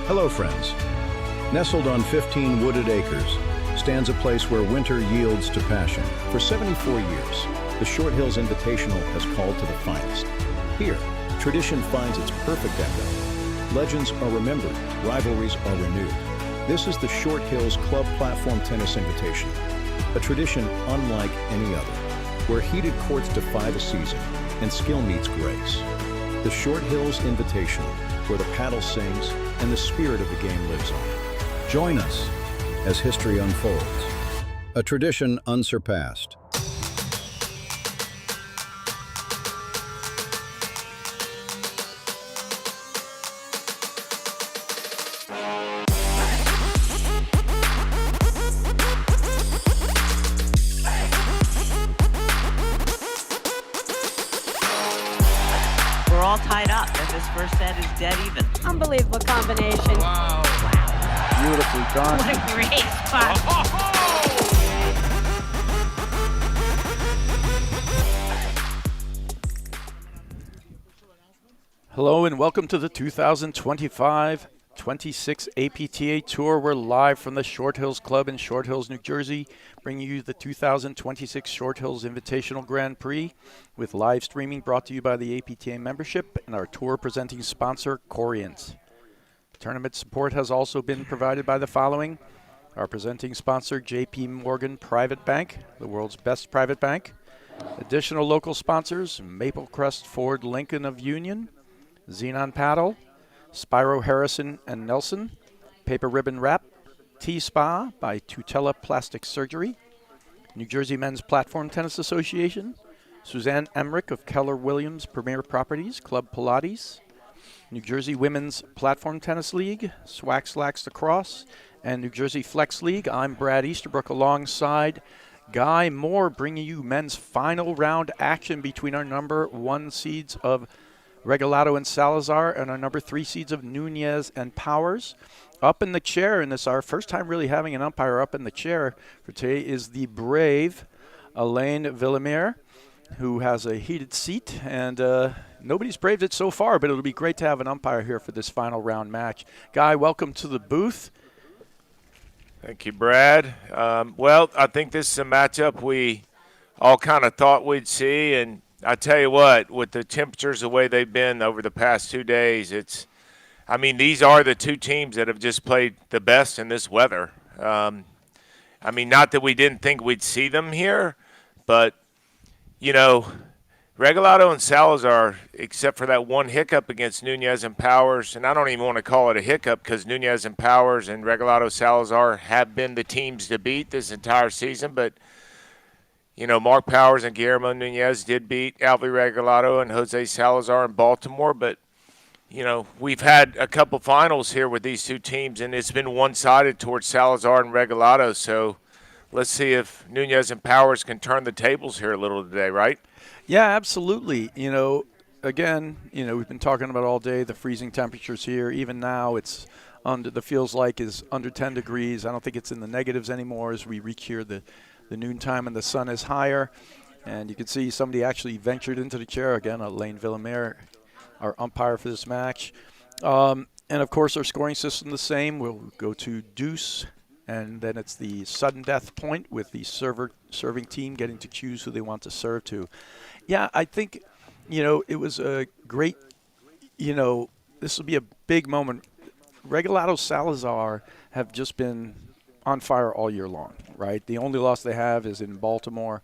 Hello, friends. Nestled on 15 wooded acres stands a place where winter yields to passion. For 74 years, the Short Hills Invitational has called to the finest. Here, tradition finds its perfect echo. Legends are remembered, rivalries are renewed. This is the Short Hills Club Platform Tennis Invitational, a tradition unlike any other, where heated courts defy the season and skill meets grace. The Short Hills Invitational, where the paddle sings and the spirit of the game lives on. Join us as history unfolds. A tradition unsurpassed. We're all tied up, and this first set is dead even. Unbelievable combination. Wow. Beautifully done. What a great spot. Hello and welcome to the 2025-26 APTA Tour. We're live from the Short Hills Club in Short Hills, New Jersey, bringing you the 2026 Short Hills Invitational Grand Prix with live streaming brought to you by the APTA membership and our tour presenting sponsor, Corians. Tournament support has also been provided by the following: our presenting sponsor, JP Morgan Private Bank, the world's best private bank. Additional local sponsors, Maple Crest Ford Lincoln of Union, Xenon Paddle, Spyro Harrison and Nelson, Paper Ribbon Wrap, T-Spa by Tutela Plastic Surgery, New Jersey Men's Platform Tennis Association, Suzanne Emmerich of Keller Williams Premier Properties, Club Pilates, New Jersey Women's Platform Tennis League, Swack Slacks Lacrosse, and New Jersey Flex League. I'm Brad Easterbrook alongside Guy Moore, bringing you men's final round action between our number 1 seeds of Regalado and Salazar and our number 3 seeds of Nunez and Powers. Up in the chair, and this is our first time really having an umpire up in the chair for today, is the brave Alain Villemere, who has a heated seat, and nobody's braved it so far, but it'll be great to have an umpire here for this final round match. Guy, welcome to the booth. Thank you, Brad. Well, I think this is a matchup we all kind of thought we'd see, and I tell you what, with the temperatures the way they've been over the past 2 days, these are the two teams that have just played the best in this weather. Not that we didn't think we'd see them here, but Regalado and Salazar, except for that one hiccup against Nunez and Powers, and I don't even want to call it a hiccup because Nunez and Powers and Regalado Salazar have been the teams to beat this entire season, but Mark Powers and Guillermo Nunez did beat Alvy Regalado and Jose Salazar in Baltimore, but we've had a couple finals here with these two teams, and it's been one-sided towards Salazar and Regalado, so let's see if Nunez and Powers can turn the tables here a little today, right? Yeah, absolutely. We've been talking about all day the freezing temperatures here. Even now, it's feels like is under 10 degrees. I don't think it's in the negatives anymore as we reach here the noontime and the sun is higher. And you can see somebody actually ventured into the chair again, Alain Villemere, our umpire for this match. And, of course, our scoring system the same. We'll go to deuce, and then it's the sudden death point with the serving team getting to choose who they want to serve to. Yeah, I think, it was a great, this will be a big moment. Regalado Salazar have just been on fire all year long, right? The only loss they have is in Baltimore.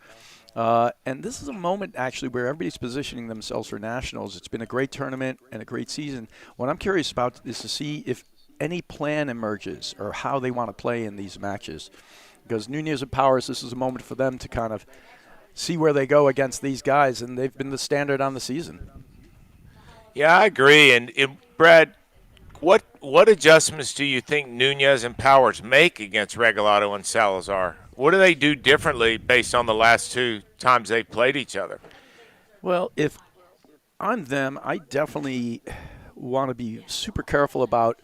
And this is a moment, actually, where everybody's positioning themselves for nationals. It's been a great tournament and a great season. What I'm curious about is to see if any plan emerges or how they want to play in these matches. Because Nunez and Powers, this is a moment for them to kind of see where they go against these guys, and they've been the standard on the season. Yeah, I agree. And, Brad, what adjustments do you think Nunez and Powers make against Regalado and Salazar? What do they do differently based on the last 2 times they've played each other? Well, if I'm them, I definitely want to be super careful about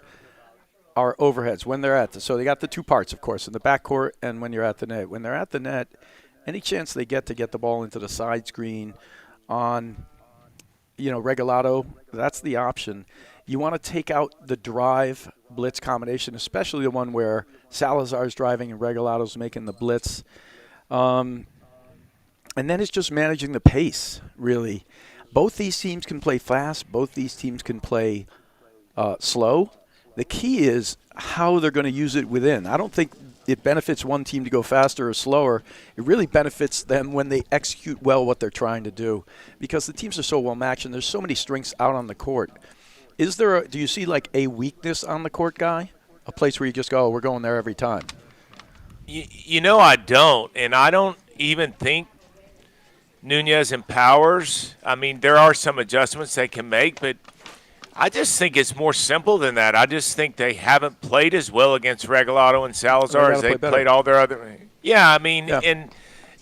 our overheads when they're so they got the 2 parts, of course, in the backcourt and when you're at the net. When they're at the net, any chance they get to get the ball into the side screen on, Regalado, that's the option. You want to take out the drive blitz combination, especially the one where Salazar's driving and Regalado's making the blitz. And then it's just managing the pace, really. Both these teams can play fast. Both these teams can play slow. The key is how they're going to use it within. I don't think it benefits one team to go faster or slower. It really benefits them when they execute well what they're trying to do, because the teams are so well matched and there's so many strengths out on the court. Do you see like a weakness on the court, Guy? A place where you just go, oh, we're going there every time? You know, I don't, and I don't even think Nunez and Powers, I mean, there are some adjustments they can make, but I just think it's more simple than that. I just think they haven't played as well against Regalado and Salazar as they played all their other. Yeah, I mean, yeah.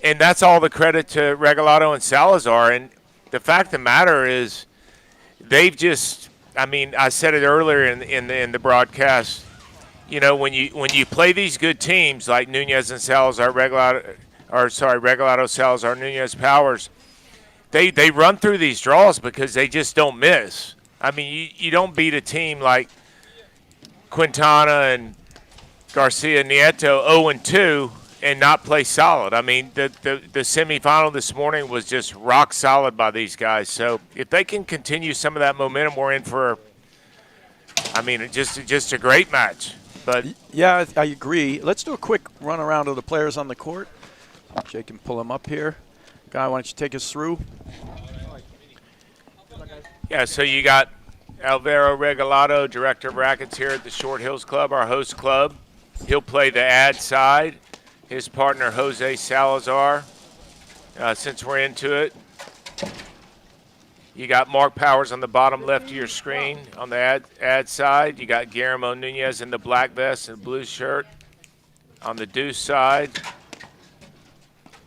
And that's all the credit to Regalado and Salazar. And the fact of the matter is, they've just. I mean, I said it earlier in the broadcast. You know, when you play these good teams like Nunez and Salazar, Regalado, Salazar, Nunez, Powers, they run through these draws because they just don't miss. I mean, you don't beat a team like Quintana and Garcia Nieto 0-2 and not play solid. I mean, the semifinal this morning was just rock solid by these guys. So if they can continue some of that momentum, we're in for, I mean, just a great match. But yeah, I agree. Let's do a quick run around of the players on the court. Jay can pull them up here. Guy, why don't you take us through? Yeah, so you got Alvaro Regalado, Director of Rackets here at the Short Hills Club, our host club. He'll play the ad side. His partner, Jose Salazar, since we're into it. You got Mark Powers on the bottom left of your screen on the ad side. You got Guillermo Nunez in the black vest and blue shirt on the deuce side.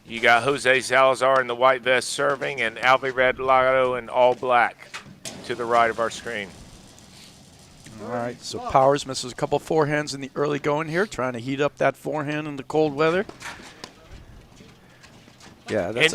You got Jose Salazar in the white vest serving and Alvaro Regalado in all black to the right of our screen. All right, so Powers misses a couple forehands in the early going here, trying to heat up that forehand in the cold weather. Yeah, that's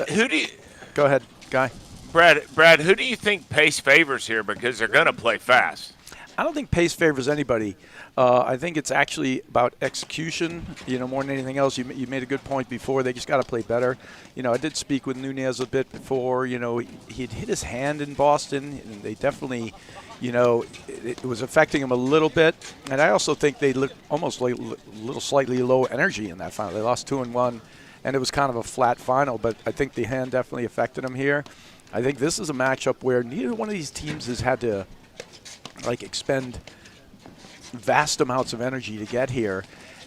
Go ahead, Guy. Brad, who do you think pace favors here? Because they're going to play fast. I don't think pace favors anybody. I think it's actually about execution, more than anything else. You made a good point before. They just got to play better. I did speak with Nunez a bit before. He'd hit his hand in Boston, and they definitely, it was affecting him a little bit. And I also think they looked almost like a little slightly low energy in that final. They lost 2-1, and it was kind of a flat final. But I think the hand definitely affected him here. I think this is a matchup where neither one of these teams has had to, expend vast amounts of energy to get here.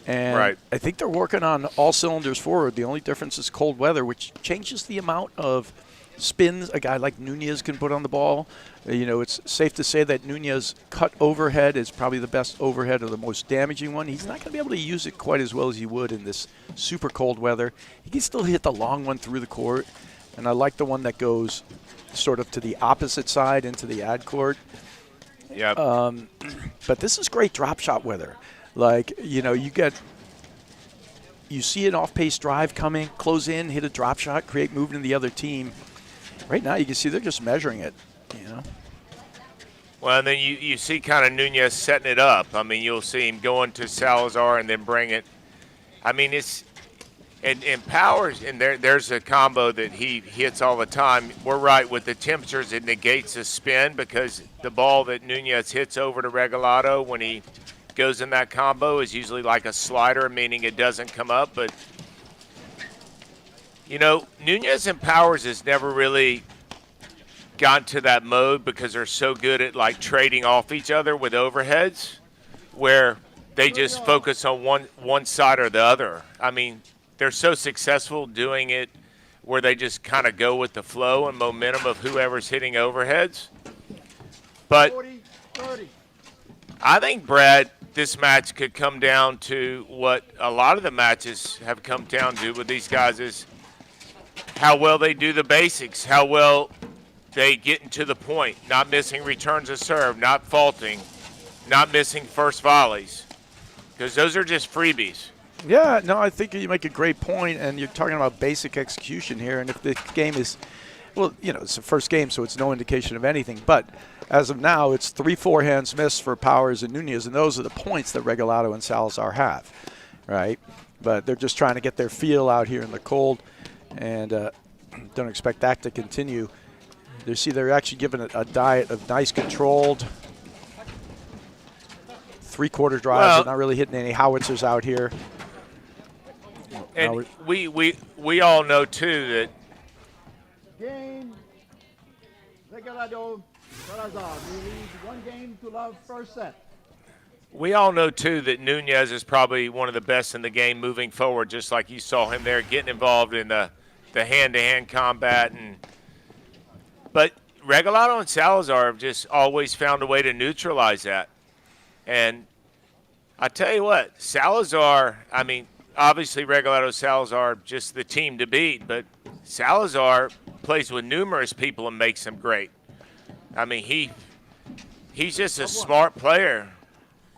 And right. I think they're working on all cylinders forward. The only difference is cold weather, which changes the amount of spins a guy like Nunez can put on the ball. It's safe to say that Nunez cut overhead is probably the best overhead or the most damaging one. He's not going to be able to use it quite as well as he would in this super cold weather. He can still hit the long one through the court. And I like the one that goes sort of to the opposite side into the ad court. Yeah. But this is great drop shot weather. You see an off-pace drive coming, close in, hit a drop shot, create movement in the other team. Right now you can see they're just measuring it, Well, and then you see kind of Nunez setting it up. I mean, you'll see him going to Salazar and then bring it. I mean, it's – and Powers, and there's a combo that he hits all the time. We're right, with the temperatures, it negates the spin because the ball that Nunez hits over to Regalado when he goes in that combo is usually like a slider, meaning it doesn't come up. But, Nunez and Powers has never really gotten to that mode because they're so good at, trading off each other with overheads where they just focus on one side or the other. I mean, they're so successful doing it where they just kind of go with the flow and momentum of whoever's hitting overheads. But I think, Brad, this match could come down to what a lot of the matches have come down to with these guys is how well they do the basics, how well they get into the point, not missing returns of serve, not faulting, not missing first volleys, because those are just freebies. Yeah, no, I think you make a great point, and you're talking about basic execution here. And if the game is Well, you know, it's the first game, so it's no indication of anything. But as of now, it's 3 forehands missed for Powers and Nunez, and those are the points that Regalado and Salazar have, right? But they're just trying to get their feel out here in the cold, and don't expect that to continue. You see they're actually given a diet of nice controlled three-quarter drives. Well, they're not really hitting any howitzers out here. And we all know, too, that Game, Regalado, Salazar. We lead 1 game to love first set. we all know, too, that Nunez is probably one of the best in the game moving forward, just like you saw him there getting involved in the hand-to-hand combat. But Regalado and Salazar have just always found a way to neutralize that. And I tell you what, Salazar, I mean, obviously Regalado Salazar just the team to beat, but Salazar plays with numerous people and makes them great. I mean, he's just a smart player.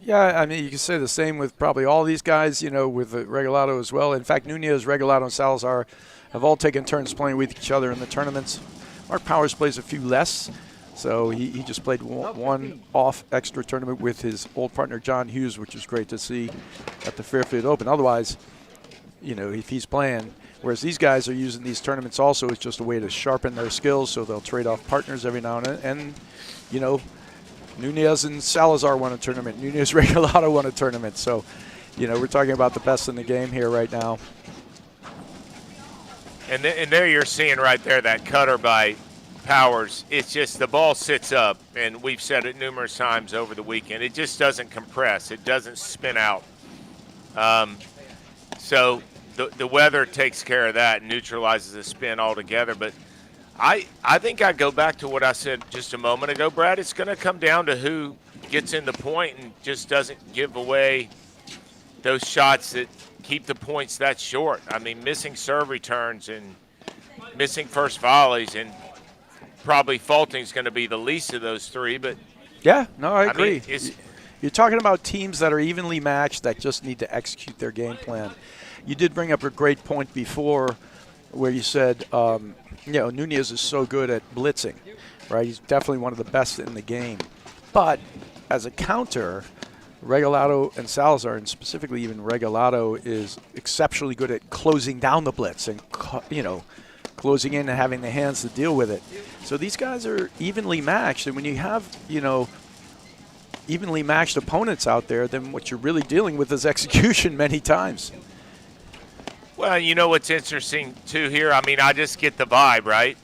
Yeah, I mean, you can say the same with probably all these guys, you know, with Regalado as well. In fact, Nunez, Regalado, and Salazar have all taken turns playing with each other in the tournaments. Mark Powers plays a few less, so he just played one off extra tournament with his old partner John Hughes, which is great to see at the Fairfield Open. Otherwise, you know, if he's playing, whereas these guys are using these tournaments also as just a way to sharpen their skills, so they'll trade off partners every now and then. And, you know, Nunez and Salazar won a tournament. Nunez Regalado won a tournament. So, you know, we're talking about the best in the game here right now. And there you're seeing right there that cutter by Powers. It's just the ball sits up, and we've said it numerous times over the weekend. It just doesn't compress. It doesn't spin out. So the weather takes care of that and neutralizes the spin altogether. But I think I go back to what I said just a moment ago, Brad. It's going to come down to who gets in the point and just doesn't give away those shots that keep the points that short. I mean, missing serve returns and missing first volleys, and probably faulting is going to be the least of those three. But yeah, no, I agree. Mean, you're talking about teams that are evenly matched that just need to execute their game plan. You did bring up a great point before where you said, you know, Nunez is so good at blitzing, right? He's definitely one of the best in the game. But as a counter, Regalado and Salazar, and specifically even Regalado, is exceptionally good at closing down the blitz and, you know, closing in and having the hands to deal with it. So these guys are evenly matched, and when you have, you know, evenly matched opponents out there, then what you're really dealing with is execution many times. Well, you know what's interesting, too, here? I mean, I just get the vibe, right?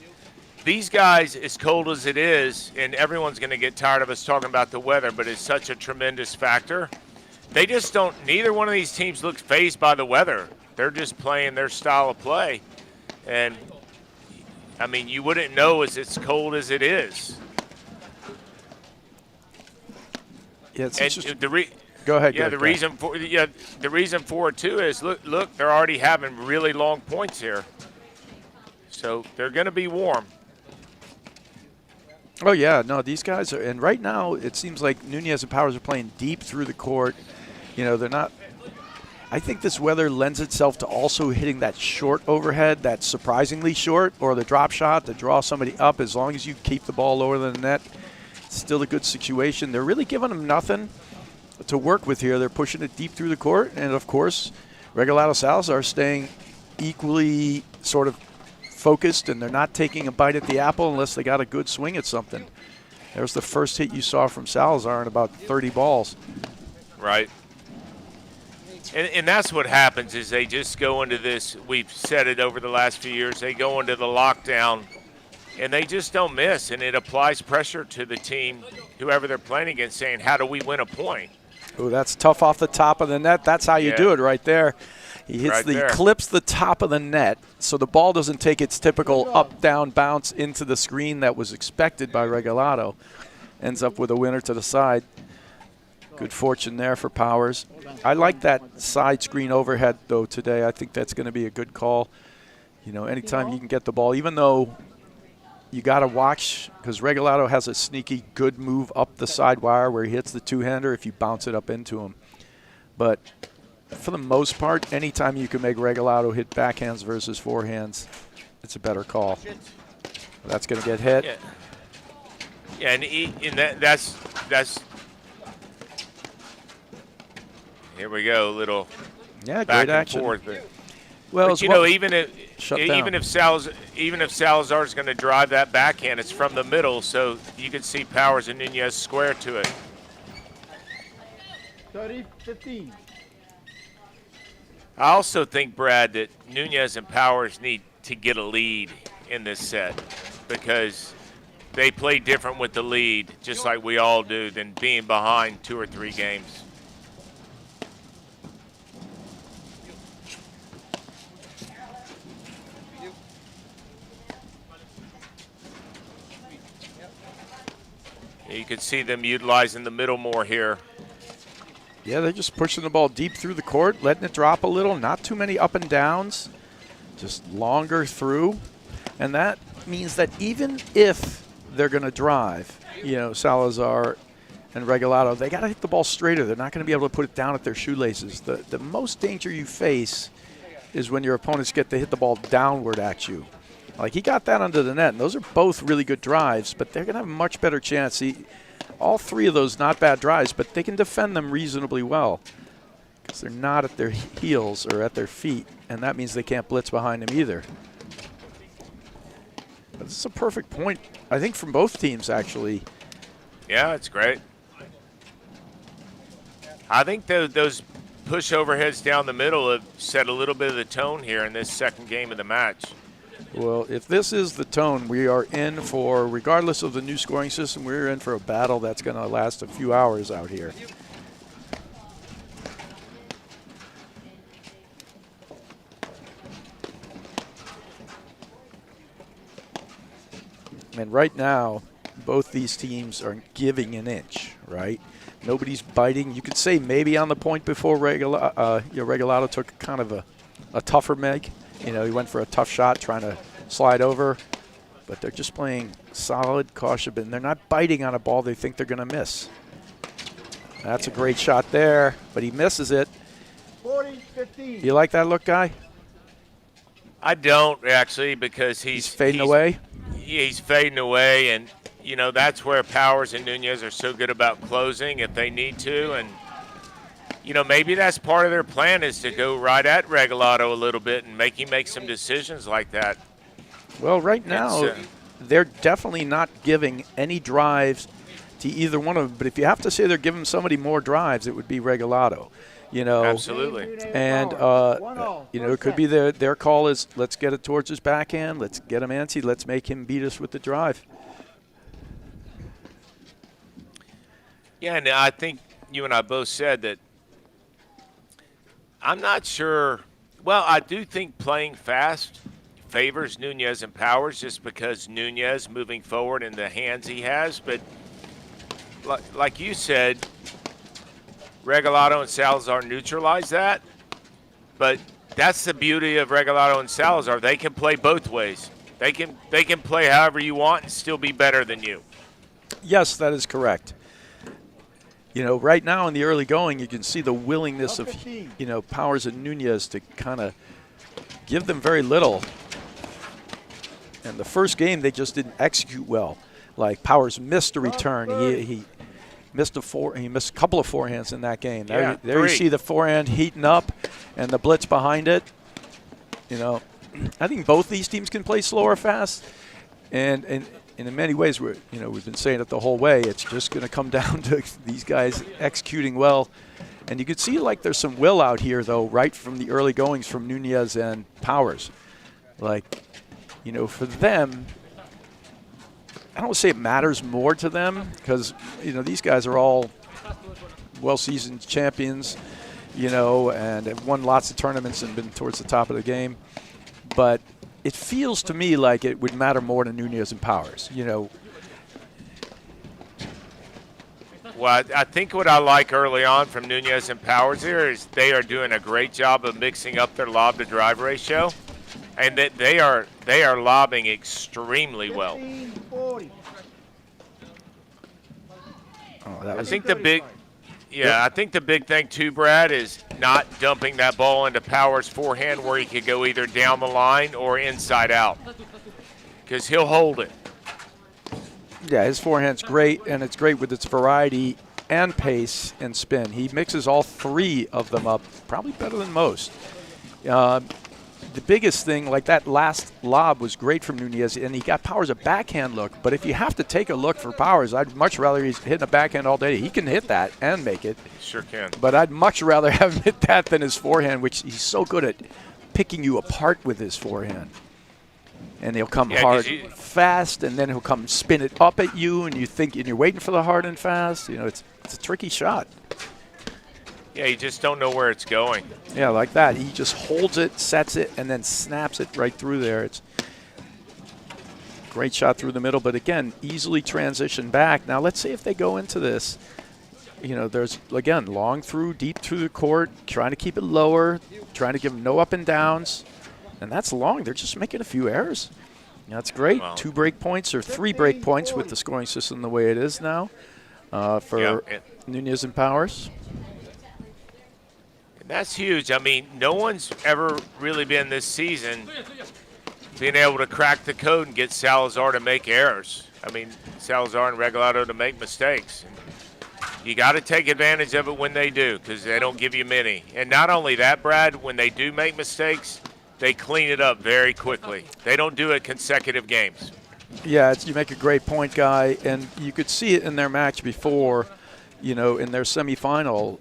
These guys, as cold as it is, and everyone's going to get tired of us talking about the weather, but it's such a tremendous factor. They just don't – neither one of these teams looks fazed by the weather. They're just playing their style of play. And, I mean, you wouldn't know as it's cold as it is. Yeah, it's and just Go ahead. Yeah, the reason for it too is look, they're already having really long points here, so they're going to be warm. Oh yeah, no, these guys are, and right now it seems like Nunez and Powers are playing deep through the court. You know, they're not. I think this weather lends itself to also hitting that short overhead, that's surprisingly short, or the drop shot to draw somebody up. As long as you keep the ball lower than the net, it's still a good situation. They're really giving them nothing to work with here. They're pushing it deep through the court, and of course Regalado Salazar staying equally sort of focused, and they're not taking a bite at the apple unless they got a good swing at something. There's the first hit you saw from Salazar in about 30 balls. Right. And that's what happens is they just go into this, we've said it over the last few years, they go into the lockdown and they just don't miss, and it applies pressure to the team, whoever they're playing against, saying, how do we win a point? Oh, that's tough off the top of the net. That's how you do it right there. He hits clips the top of the net, so the ball doesn't take its typical up-down bounce into the screen that was expected by Regalado. Ends up with a winner to the side. Good fortune there for Powers. I like that side screen overhead, though, today. I think that's going to be a good call. You know, anytime you can get the ball, even though you got to watch, because Regalado has a sneaky good move up the side wire where he hits the two-hander if you bounce it up into him. But for the most part, anytime you can make Regalado hit backhands versus forehands, it's a better call. That's going to get hit. Yeah. Yeah, and that's here we go, a little Yeah, back great and action. forth. Well, But as you well- know, even if Salazar's going to drive that backhand, it's from the middle, so you can see Powers and Nunez square to it. 30-15. I also think, Brad, that Nunez and Powers need to get a lead in this set because they play different with the lead, just like we all do, than being behind 2 or 3 games. You can see them utilizing the middle more here. Yeah, they're just pushing the ball deep through the court, letting it drop a little. Not too many up and downs, just longer through. And that means that even if they're going to drive, you know, Salazar and Regalado, they got to hit the ball straighter. They're not going to be able to put it down at their shoelaces. The most danger you face is when your opponents get to hit the ball downward at you. Like, he got that under the net, and those are both really good drives, but they're going to have a much better chance. All 3 of those not bad drives, but they can defend them reasonably well because they're not at their heels or at their feet, and that means they can't blitz behind them either. But this is a perfect point, I think, from both teams, actually. Yeah, it's great. I think those push overheads down the middle have set a little bit of the tone here in this second game of the match. Well, if this is the tone, we are in for, regardless of the new scoring system, we're in for a battle that's going to last a few hours out here. And right now, both these teams are giving an inch, right? Nobody's biting. You could say maybe on the point before Regalado took kind of a tougher make. You know, he went for a tough shot trying to slide over, but they're just playing solid, cautious, and they're not biting on a ball they think they're going to miss. That's a great shot there, but he misses it. 40-15. You like that look, Guy? I don't, actually, because he's fading away? He's fading away, and, you know, that's where Powers and Nunez are so good about closing if they need to, and you know, maybe that's part of their plan is to go right at Regalado a little bit and make him make some decisions like that. Well, right now, they're definitely not giving any drives to either one of them. But if you have to say they're giving somebody more drives, it would be Regalado. You know, absolutely. And, you know, it could be their call is let's get it towards his backhand. Let's get him antsy. Let's make him beat us with the drive. Yeah, and I think you and I both said that I'm not sure. Well, I do think playing fast favors Nunez and Powers just because Nunez moving forward in the hands he has. But like you said, Regalado and Salazar neutralize that. But that's the beauty of Regalado and Salazar. They can play both ways. They can play however you want and still be better than you. Yes, that is correct. You know, right now in the early going, you can see the willingness of, you know, Powers and Nunez to kind of give them very little. And the first game, they just didn't execute well. Like, Powers missed a return. He missed he missed a couple of forehands in that game. Yeah, there you see the forehand heating up and the blitz behind it. You know, I think both these teams can play slow or fast. And in many ways, we've been saying it the whole way. It's just going to come down to these guys executing well. And you could see, like, there's some will out here, though, right from the early goings from Nunez and Powers. Like, you know, for them, I don't say it matters more to them because, you know, these guys are all well-seasoned champions, you know, and have won lots of tournaments and been towards the top of the game. But it feels to me like it would matter more to Nunez and Powers, you know. Well, I think what I like early on from Nunez and Powers here is they are doing a great job of mixing up their lob to drive ratio, and that they are lobbing extremely well. 15-40. I think the big thing too, Brad, is not dumping that ball into Powers' forehand where he could go either down the line or inside out. because he'll hold it. Yeah, his forehand's great, and it's great with its variety and pace and spin. He mixes all three of them up, probably better than most. The biggest thing, like that last lob was great from Nunez, and he got Powers a backhand look. But if you have to take a look for Powers, I'd much rather he's hitting a backhand all day. He can hit that and make it. Sure can. But I'd much rather have him hit that than his forehand, which he's so good at picking you apart with his forehand. And he'll come hard fast, and then he'll come spin it up at you, and you're waiting for the hard and fast. You know, it's a tricky shot. Yeah, you just don't know where it's going. Yeah, like that. He just holds it, sets it, and then snaps it right through there. It's a great shot through the middle, but again, easily transition back. Now let's see if they go into this. You know, there's, again, long through, deep through the court, trying to keep it lower, trying to give them no up and downs. And that's long. They're just making a few errors. That's great. Wow. 2 break points or 3 break points with the scoring system the way it is now for Nunez and Powers. That's huge. I mean, no one's ever really been this season being able to crack the code and get Salazar to make errors. I mean, Salazar and Regalado to make mistakes. You got to take advantage of it when they do, because they don't give you many. And not only that, Brad, when they do make mistakes, they clean it up very quickly. They don't do it consecutive games. Yeah, you make a great point, Guy. And you could see it in their match before, you know, in their semifinal,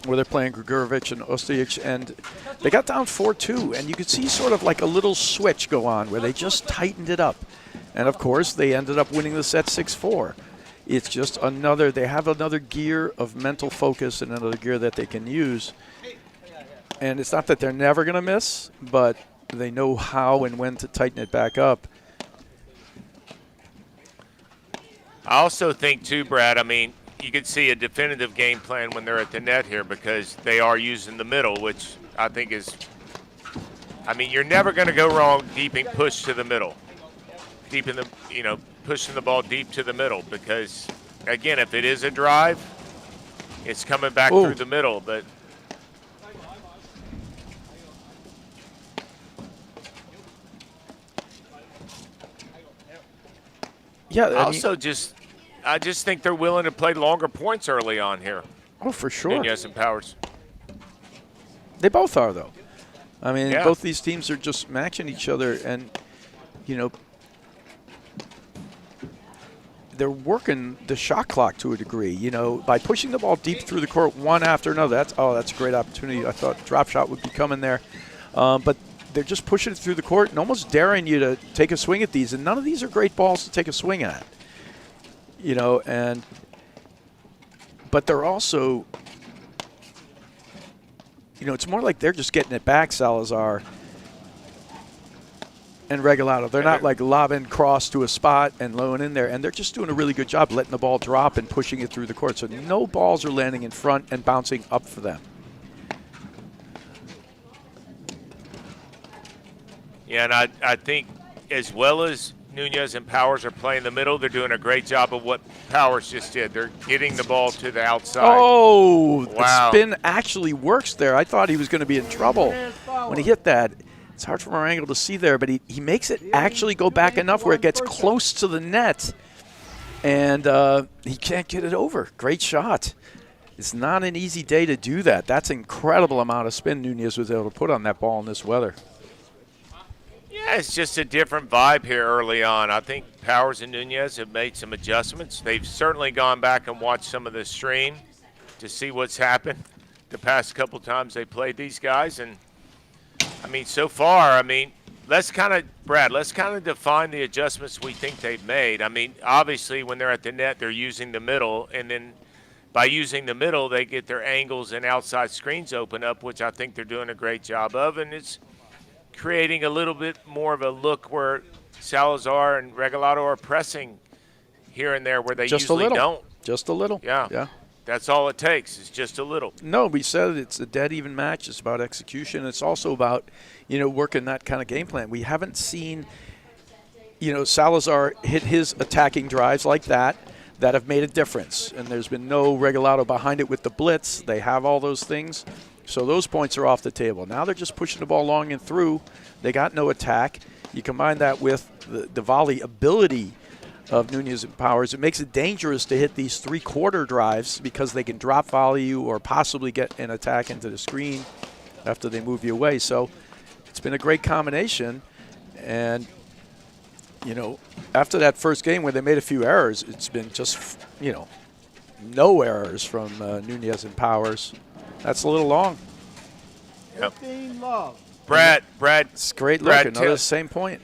where they're playing Grigorovic and Ostojic, and they got down 4-2, and you could see sort of like a little switch go on where they just tightened it up. And, of course, they ended up winning the set 6-4. It's just they have another gear of mental focus and another gear that they can use. And it's not that they're never going to miss, but they know how and when to tighten it back up. I also think, too, Brad, I mean, you could see a definitive game plan when they're at the net here, because they are using the middle, which I think is, I mean, you're never going to go wrong deeping push to the middle. Deep in the, you know, pushing the ball deep to the middle, because, again, if it is a drive, it's coming back through the middle. But yeah, I just think they're willing to play longer points early on here. Oh, for sure. Nunez and Powers. They both are, though. I mean, both these teams are just matching each other, and, you know, they're working the shot clock to a degree, you know, by pushing the ball deep through the court one after another. That's a great opportunity. I thought drop shot would be coming there. But they're just pushing it through the court and almost daring you to take a swing at these. And none of these are great balls to take a swing at. You know, but they're also, you know, it's more like they're just getting it back, Salazar and Regalado. They're not like lobbing cross to a spot and lowing in there, and they're just doing a really good job letting the ball drop and pushing it through the court. So no balls are landing in front and bouncing up for them. Yeah, and I think as well as Nunez and Powers are playing the middle, they're doing a great job of what Powers just did. They're getting the ball to the outside. Oh, wow. The spin actually works there. I thought he was going to be in trouble when he hit that. It's hard from our angle to see there, but he makes it actually go back enough where it gets close to the net, and he can't get it over. Great shot. It's not an easy day to do that. That's an incredible amount of spin Nunez was able to put on that ball in this weather. Yeah, it's just a different vibe here early on. I think Powers and Nunez have made some adjustments. They've certainly gone back and watched some of the stream to see what's happened the past couple times they played these guys. And, I mean, so far, I mean, let's kind of define the adjustments we think they've made. I mean, obviously, when they're at the net, they're using the middle, and then by using the middle, they get their angles and outside screens open up, which I think they're doing a great job of, and it's creating a little bit more of a look where Salazar and Regalado are pressing here and there where they usually don't. Just a little. Yeah. That's all it takes. It's just a little. No, we said it's a dead even match. It's about execution. It's also about, you know, working that kind of game plan. We haven't seen, you know, Salazar hit his attacking drives like that have made a difference. And there's been no Regalado behind it with the blitz. They have all those things. So those points are off the table. Now they're just pushing the ball long and through. They got no attack. You combine that with the volley ability of Nunez and Powers, it makes it dangerous to hit these three-quarter drives because they can drop volley you or possibly get an attack into the screen after they move you away. So it's been a great combination. And, you know, after that first game where they made a few errors, it's been just, you know, no errors from Nunez and Powers. That's a little long. Yep. 15 love. Brad, It's great look. Brad, Another same point.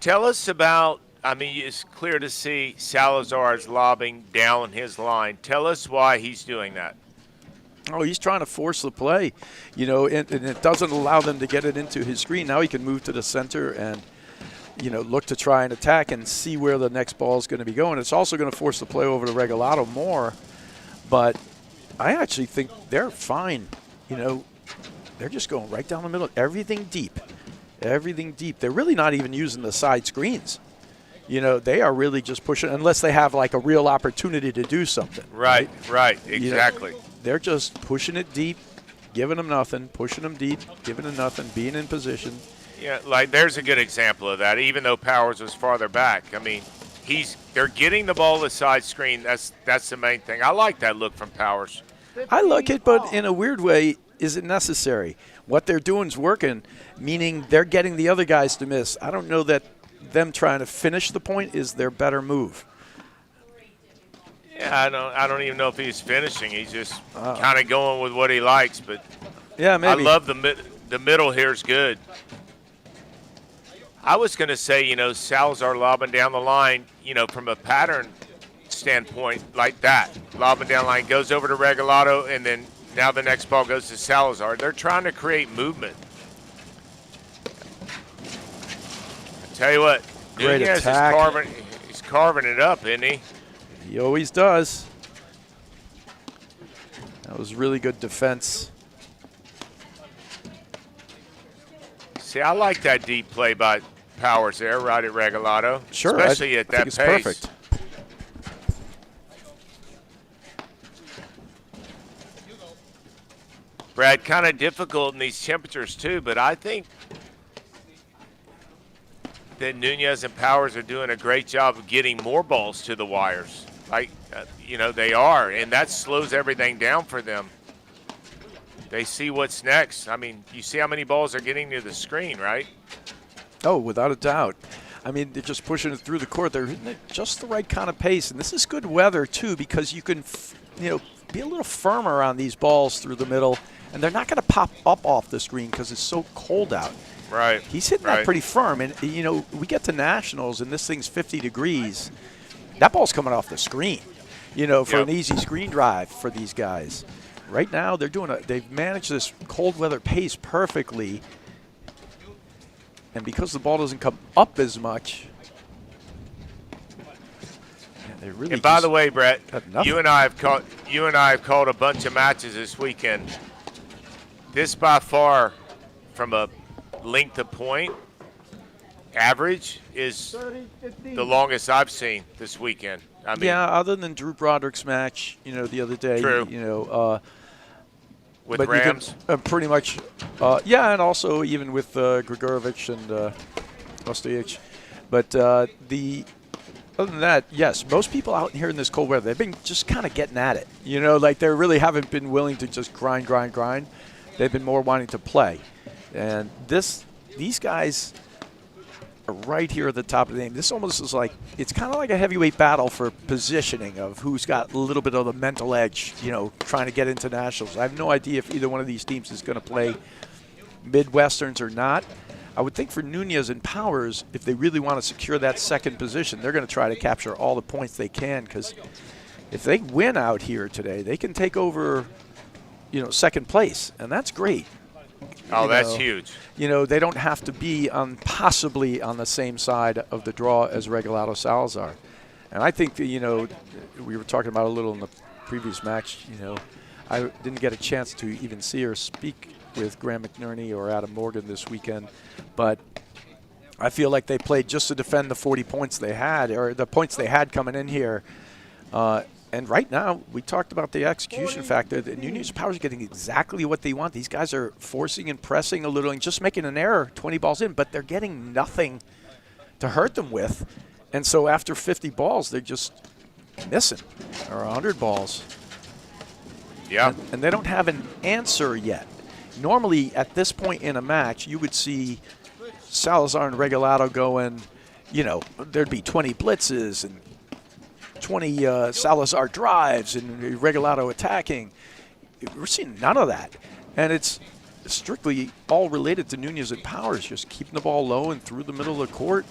tell us about, I mean, it's clear to see Salazar is lobbing down his line. Tell us why he's doing that. Oh, he's trying to force the play, you know, and it doesn't allow them to get it into his screen. Now he can move to the center and, you know, look to try and attack and see where the next ball is going to be going. It's also going to force the play over to Regalado more, but I actually think they're fine. You know, they're just going right down the middle. Everything deep. Everything deep. They're really not even using the side screens. You know, they are really just pushing, unless they have like a real opportunity to do something. Right, exactly. You know, they're just pushing it deep, giving them nothing, pushing them deep, giving them nothing, being in position. Yeah, like there's a good example of that. Even though Powers was farther back, I mean, they're getting the ball to the side screen. That's the main thing. I like that look from Powers. I like it, but in a weird way, is it necessary? What they're doing is working, meaning they're getting the other guys to miss. I don't know that them trying to finish the point is their better move. Yeah, I don't even know if he's finishing. He's just kind of going with what he likes. But yeah, maybe. I love the middle here is good. I was going to say, you know, Salazar lobbing down the line, you know, from a pattern standpoint like that. Lobbing down the line, goes over to Regalado, and then now the next ball goes to Salazar. They're trying to create movement. I tell you what, Great Nunez attack. He's carving it up, isn't he? He always does. That was really good defense. See, I like that deep play by Powers there, right at Regalado. Sure, especially at I that think it's pace. perfect. Brad, kind of difficult in these temperatures too, but I think that Nunez and Powers are doing a great job of getting more balls to the wires. Like, you know, they are, and that slows everything down for them. They see what's next. I mean, you see how many balls are getting to the screen, right? Oh, without a doubt. I mean, they're just pushing it through the court. They're hitting it just the right kind of pace, and this is good weather too because you can, you know, be a little firmer on these balls through the middle, and they're not going to pop up off the screen because it's so cold out. Right. He's hitting that pretty firm, and you know, we get to nationals and this thing's 50 degrees. That ball's coming off the screen, you know, for an easy screen drive for these guys. Right now, they've managed this cold weather pace perfectly, and because the ball doesn't come up as much, they really. And by the way, Brett, nothing. you and I have called a bunch of matches this weekend. This by far, from a length of point average, is 30, 15. the longest I've seen this weekend. I mean, yeah, other than Drew Broderick's match, you know, the other day. True. You know, with but Rams. You can, pretty much, yeah, and also even with Grigorovich and Ostojic. But other than that, yes, most people out here in this cold weather, they've been just kind of getting at it. You know, like they really haven't been willing to just grind. They've been more wanting to play. And these guys are right here at the top of the game. This almost is like, it's kind of like a heavyweight battle for positioning of who's got a little bit of the mental edge, you know, trying to get into nationals. I have no idea if either one of these teams is going to play Midwesterns or not. I would think for Nunez and Powers, if they really want to secure that second position, they're going to try to capture all the points they can, because if they win out here today, they can take over, you know, second place, and that's great. Oh, that's huge. You know, they don't have to be possibly on the same side of the draw as Regalado Salazar. And I think, you know, we were talking about a little in the previous match, you know, I didn't get a chance to even see or speak with Graham McNerney or Adam Morgan this weekend, but I feel like they played just to defend the 40 points they had, or the points they had coming in here. And right now, we talked about the execution factor. The Nunez Powers are getting exactly what they want. These guys are forcing and pressing a little and just making an error 20 balls in, but they're getting nothing to hurt them with. And so after 50 balls, they're just missing, or 100 balls. Yeah. And they don't have an answer yet. Normally, at this point in a match, you would see Salazar and Regalado going, you know, there'd be 20 blitzes and 20 Salazar drives and Regalado attacking. We're seeing none of that. And it's strictly all related to Nunez and Powers, just keeping the ball low and through the middle of the court.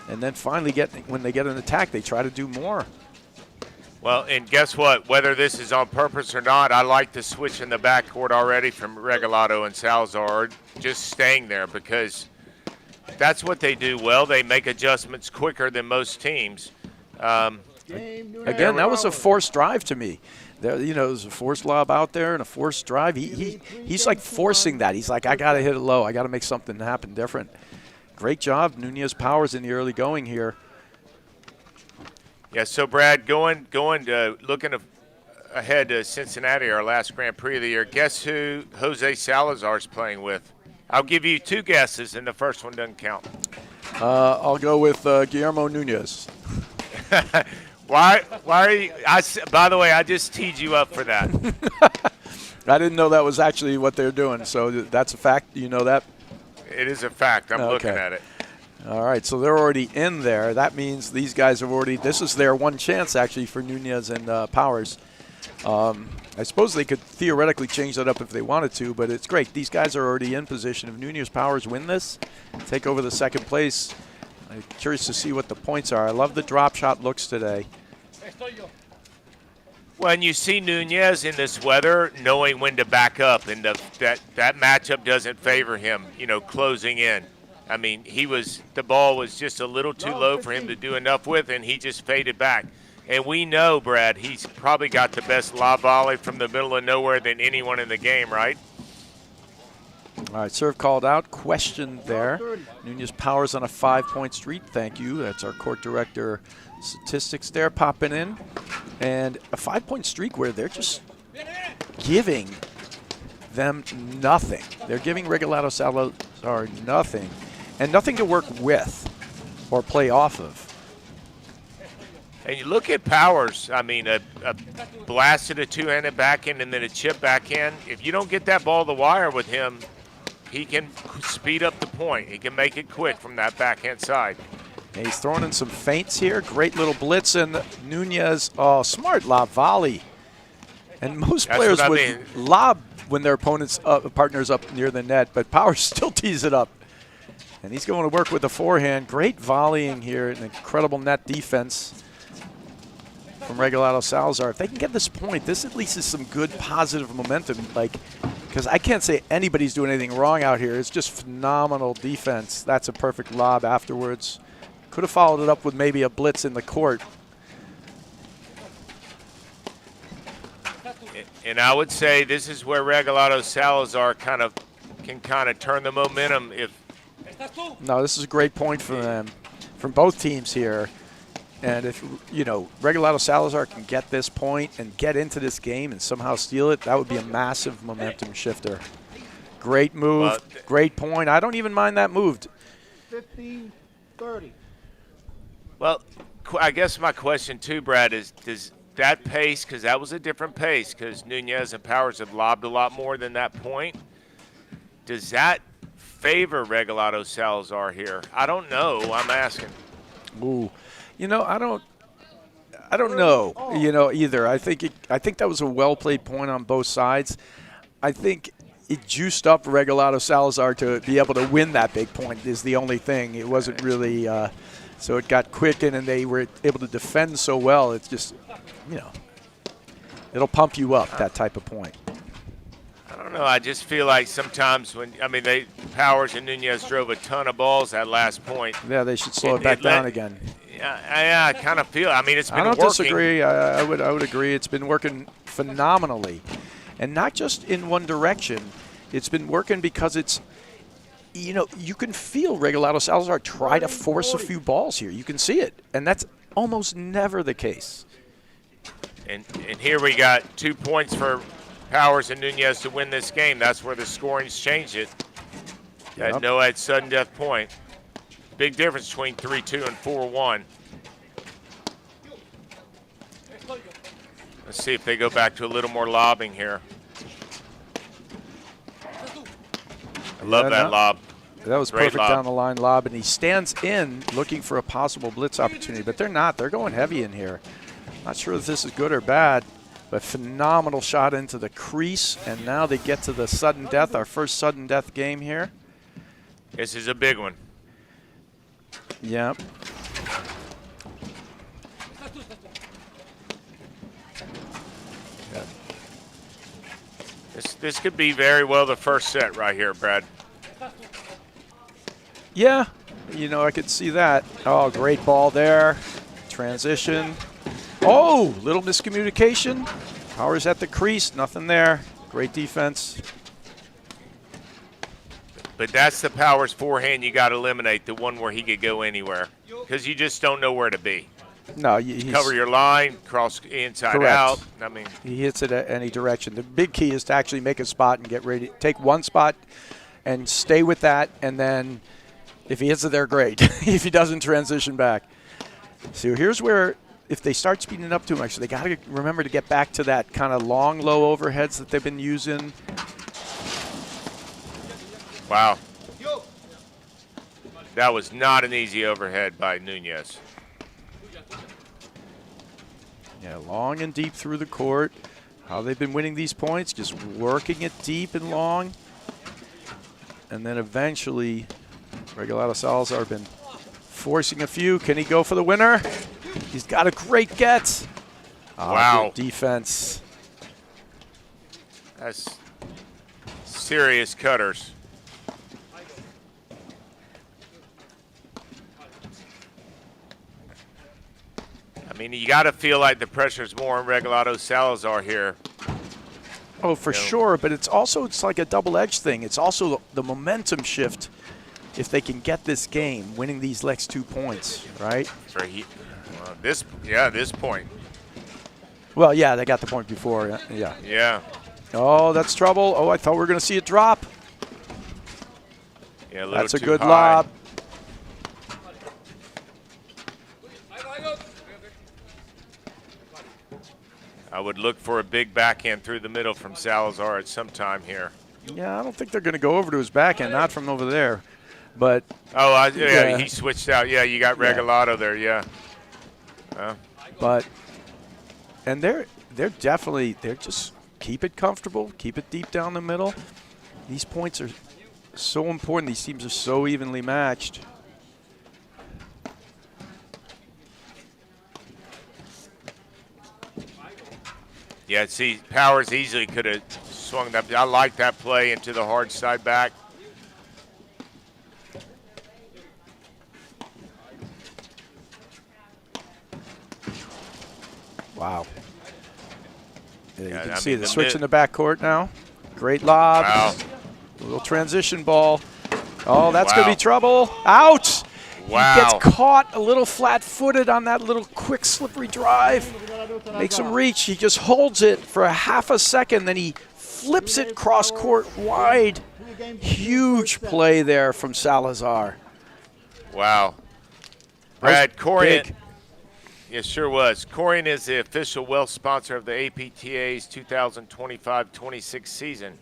And then finally, when they get an attack, they try to do more. Well, and guess what? Whether this is on purpose or not, I like the switch in the backcourt already from Regalado and Salazar, just staying there, because that's what they do well. They make adjustments quicker than most teams. Again, that was a forced drive to me. You know, there's a forced lob out there and a forced drive. He's like forcing that. He's like, I got to hit it low. I got to make something happen different. Great job, Nunez Powers, in the early going here. Yeah, so Brad, looking ahead to Cincinnati, our last Grand Prix of the year, guess who Jose Salazar's playing with? I'll give you two guesses, and the first one doesn't count. I'll go with Guillermo Nunez. Why are you? By the way, I just teed you up for that. I didn't know that was actually what they're doing, so that's a fact. You know that? It is a fact. I'm looking at it. All right, so they're already in there. That means these guys have already – this is their one chance, actually, for Nunez and Powers. I suppose they could theoretically change that up if they wanted to, but it's great. These guys are already in position. If Nunez Powers win this, take over the second place, I'm curious to see what the points are. I love the drop shot looks today. When you see Nunez in this weather, knowing when to back up, and that matchup doesn't favor him, you know, closing in. I mean, the ball was just a little too low for him to do enough with, and he just faded back. And we know, Brad, he's probably got the best lob volley from the middle of nowhere than anyone in the game, right? All right, serve called out. Question there. Nunez Powers on a 5-point streak. Thank you. That's our court director statistics there popping in. And a 5-point streak where they're just giving them nothing. They're giving Regalado Salazar nothing. And nothing to work with or play off of. And you look at Powers, I mean, a blasted a two-handed backhand and then a chip backhand. If you don't get that ball to the wire with him, he can speed up the point. He can make it quick from that backhand side. And he's throwing in some feints here. Great little blitz, and Nunez, smart lob volley. And most players would lob when their opponent's partner's up near the net, but Powers still tees it up. And he's going to work with the forehand. Great volleying here, an incredible net defense from Regalado Salazar. If they can get this point, this at least is some good positive momentum. Because I can't say anybody's doing anything wrong out here. It's just phenomenal defense. That's a perfect lob afterwards. Could have followed it up with maybe a blitz in the court. And I would say this is where Regalado Salazar can turn the momentum. No, this is a great point for them, from both teams here. And if, you know, Regalado Salazar can get this point and get into this game and somehow steal it, that would be a massive momentum shifter. Great move, great point. I don't even mind that move. 15-30. Well, I guess my question too, Brad, is does that pace, because that was a different pace, because Nunez and Powers have lobbed a lot more than that point, does that favor Regalado Salazar here? I don't know. I'm asking. Ooh. You know, I don't know, you know, either. I think that was a well-played point on both sides. I think it juiced up Regalado Salazar to be able to win that big point is the only thing. It wasn't really so it got quick in and they were able to defend so well. It's just, you know, it'll pump you up, that type of point. I don't know. I just feel like sometimes Powers and Nunez drove a ton of balls that last point. Yeah, they should slow it back down again. Yeah, I kind of feel. I mean, it's been working. I don't disagree. I would agree. It's been working phenomenally, and not just in one direction. It's been working because it's, you know, you can feel Regalado Salazar try to force a few balls here. You can see it, and that's almost never the case. And here we got 2 points for Powers and Nunez to win this game. That's where the scoring's changed it. That no-ad sudden death point. Big difference between 3-2 and 4-1. Let's see if they go back to a little more lobbing here. I love that lob. That was Great perfect lob. down the line lob, and he stands in looking for a possible blitz opportunity, but they're not. They're going heavy in here. Not sure if this is good or bad, but phenomenal shot into the crease, and now they get to the sudden death, our first sudden death game here. This is a big one. Yep. This could be very well the first set right here, Brad. Yeah, you know, I could see that. Oh, great ball there. Transition. Oh, little miscommunication. Powers at the crease, nothing there. Great defense. But that's the Powers forehand you got to eliminate, the one where he could go anywhere, because you just don't know where to be. No, he's cover your line, cross inside correct. out. I mean, he hits it at any direction. The big key is to actually make a spot and get ready. Take one spot and stay with that, and then if he hits it there, great. If he doesn't, transition back. So here's where, if they start speeding up too much, they got to remember to get back to that kind of long, low overheads that they've been using. wow. That was not an easy overhead by Nunez. Yeah, long and deep through the court. How they've been winning these points, just working it deep and long. And then eventually, Regalado Salazar have been forcing a few. Can he go for the winner? He's got a great get. Oh, wow. Good defense. That's serious cutters. I mean, you got to feel like the pressure's more on Regalado Salazar here. Oh, for sure, but it's like a double-edged thing. It's also the momentum shift if they can get this game, winning these next 2 points, right? This point. Well, yeah, they got the point before, yeah. Yeah. Oh, that's trouble. Oh, I thought we were going to see it drop. Yeah, that's a too good high. lob. I would look for a big backhand through the middle from Salazar at some time here. Yeah, I don't think they're going to go over to his backhand, not from over there. But yeah, he switched out. Yeah, you got Regalado there. Yeah. But they're just keep it comfortable, keep it deep down the middle. These points are so important. These teams are so evenly matched. Yeah, see, Powers easily could have swung that. I like that play into the hard side back. Wow. Yeah, you can I see mean, the switch in the backcourt now. Great lob. Wow. A little transition ball. Oh, that's going to Wow. be trouble. Out. Wow. He gets caught a little flat-footed on that little quick slippery drive. Makes him reach. He just holds it for a half a second, then he flips it cross-court wide. Huge play there from Salazar. Wow. Brad, Corian. Yes, sure was. Corian is the official wealth sponsor of the APTA's 2025-26 season.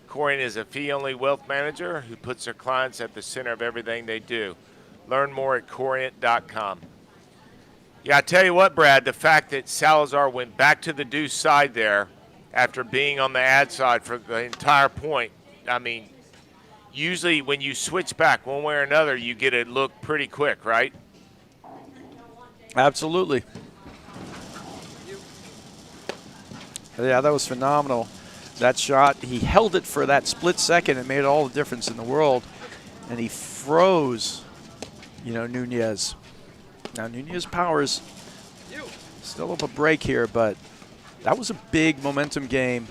Corian is a fee-only wealth manager who puts their clients at the center of everything they do. Learn more at Coriant.com. Yeah, I tell you what, Brad, the fact that Salazar went back to the deuce side there after being on the ad side for the entire point, I mean, usually when you switch back one way or another, you get it look pretty quick, right? Absolutely. Yeah, that was phenomenal. That shot, he held it for that split second and made all the difference in the world. And he froze, Nunez. Now, Nunez Powers still up a break here, but that was a big momentum game,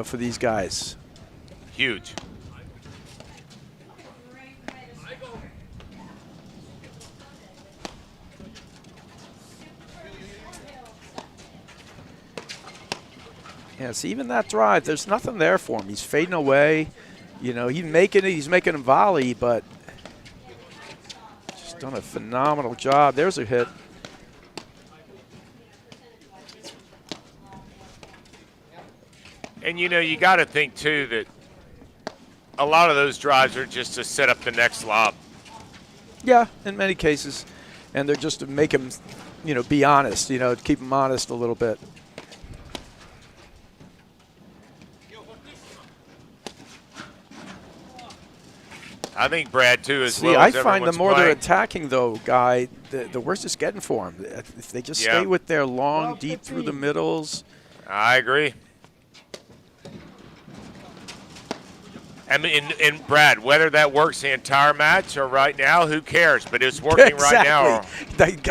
for these guys. Huge. Yeah, see, even that drive, there's nothing there for him. He's fading away. You know, he's making a volley, but just done a phenomenal job. There's a hit. And, you know, you got to think, too, that a lot of those drives are just to set up the next lob. Yeah, in many cases. And they're just to make him, you know, be honest, you know, keep him honest a little bit. I think Brad, too, as See, well I as find the everyone's more they're playing. attacking, though, Guy, the worse it's getting for them. If they just stay with their long, Well, deep through 15. the middles. I agree. I mean, and Brad, whether that works the entire match or right now, who cares? But it's working right now.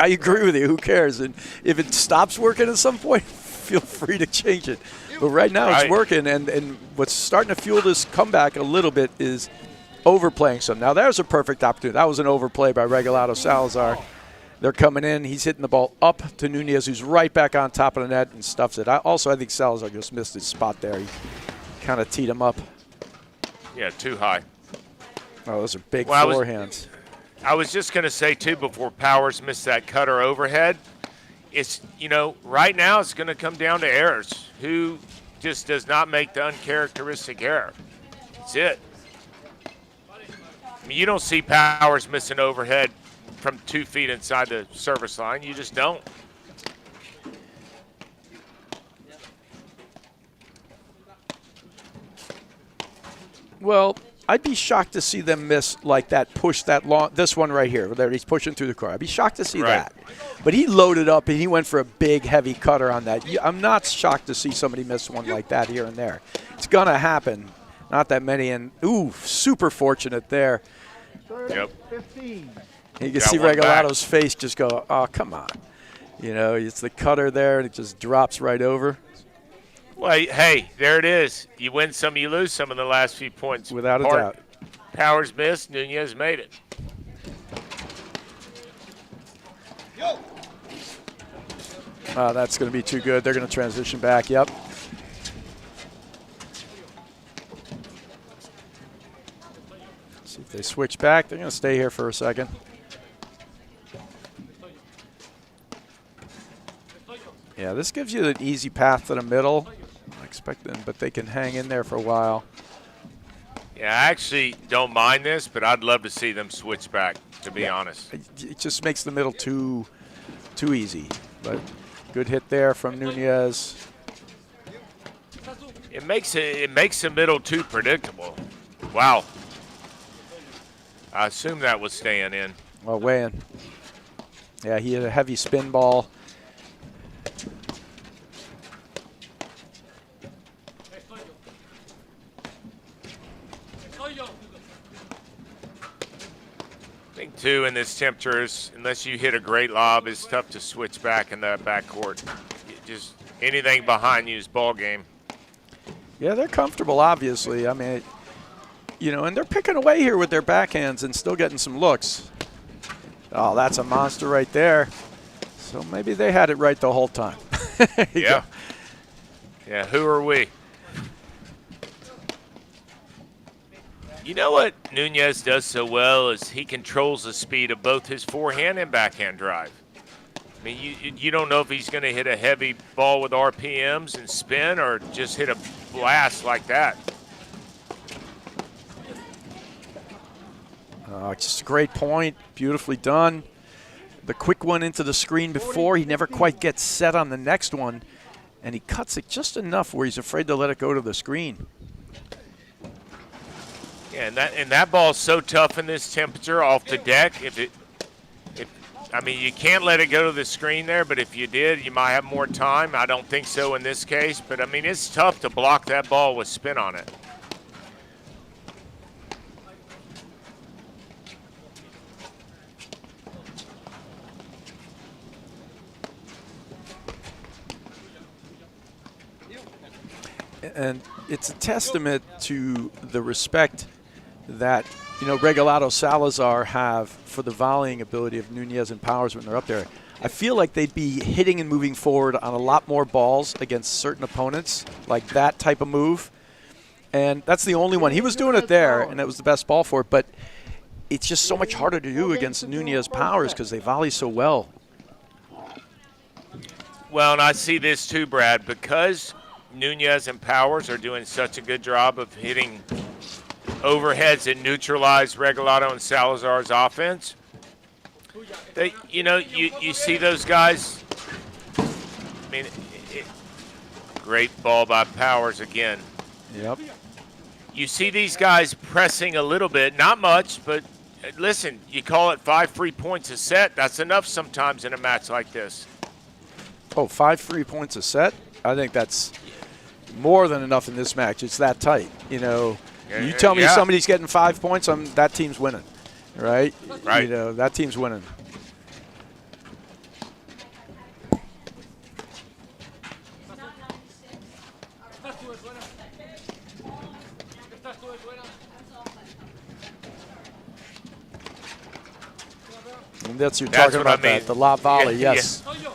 I agree with you. Who cares? And if it stops working at some point, feel free to change it. But right now it's working, and what's starting to fuel this comeback a little bit is overplaying some. Now there's a perfect opportunity. That was an overplay by Regalado Salazar. They're coming in. He's hitting the ball up to Nunez, who's right back on top of the net and stuffs it. I think Salazar just missed his spot there. He kind of teed him up. Yeah, too high. Oh, those are big Well, forehands. I was just going to say, too, before Powers missed that cutter overhead, it's, you know, right now it's going to come down to errors. Who just does not make the uncharacteristic error? That's it. I mean, you don't see Powers missing overhead from 2 feet inside the service line. You just don't. Well, I'd be shocked to see them miss like that, push that long. This one right here, there he's pushing through the car. I'd be shocked to see that. But he loaded up and he went for a big, heavy cutter on that. I'm not shocked to see somebody miss one like that here and there. It's going to happen. Not that many. And, ooh, super fortunate there. Yep. 15. You can see Regalado's face just go, oh, come on. You know, it's the cutter there, and it just drops right over. Well, hey, there it is. You win some, you lose some in the last few points. Without a doubt. Powers missed, Nunez made it. That's going to be too good. They're going to transition back. Yep. See if they switch back. They're going to stay here for a second. Yeah, this gives you an easy path to the middle. I expect them, but they can hang in there for a while. Yeah, I actually don't mind this, but I'd love to see them switch back, to be honest. It just makes the middle too easy. But good hit there from Nunez. It makes the middle too predictable. Wow. I assume that was staying in. Well, weighing. Yeah, he had a heavy spin ball. I think, too, in this temperature, unless you hit a great lob, it's tough to switch back in that backcourt. Just anything behind you is ball game. Yeah, they're comfortable, obviously. I mean, you know, and they're picking away here with their backhands and still getting some looks. Oh, that's a monster right there. So maybe they had it right the whole time. Yeah. Yeah, who are we? You know what Nunez does so well is he controls the speed of both his forehand and backhand drive. I mean, you don't know if he's going to hit a heavy ball with RPMs and spin or just hit a blast like that. Just a great point. Beautifully done. The quick one into the screen before. He never quite gets set on the next one. And he cuts it just enough where he's afraid to let it go to the screen. Yeah, and that ball's so tough in this temperature off the deck. I mean, you can't let it go to the screen there, but if you did, you might have more time. I don't think so in this case, but I mean, it's tough to block that ball with spin on it. And it's a testament to the respect that, you know, Regalado Salazar have for the volleying ability of Nunez and Powers when they're up there. I feel like they'd be hitting and moving forward on a lot more balls against certain opponents, like that type of move. And that's the only one. He was doing it there, and it was the best ball for it, but it's just so much harder to do against Nunez Powers because they volley so well. Well, and I see this too, Brad, because Nunez and Powers are doing such a good job of hitting overheads that neutralize Regalado and Salazar's offense. You see those guys. I mean, great ball by Powers again. Yep. You see these guys pressing a little bit, not much, but listen, you call it 5 free points a set. That's enough sometimes in a match like this. Oh, 5 free points a set? I think that's more than enough in this match. It's that tight. You tell me somebody's getting 5 points, that team's winning, right? Right. That team's winning. And that's you're talking about what I mean. that, the lob volley, yes. Yeah.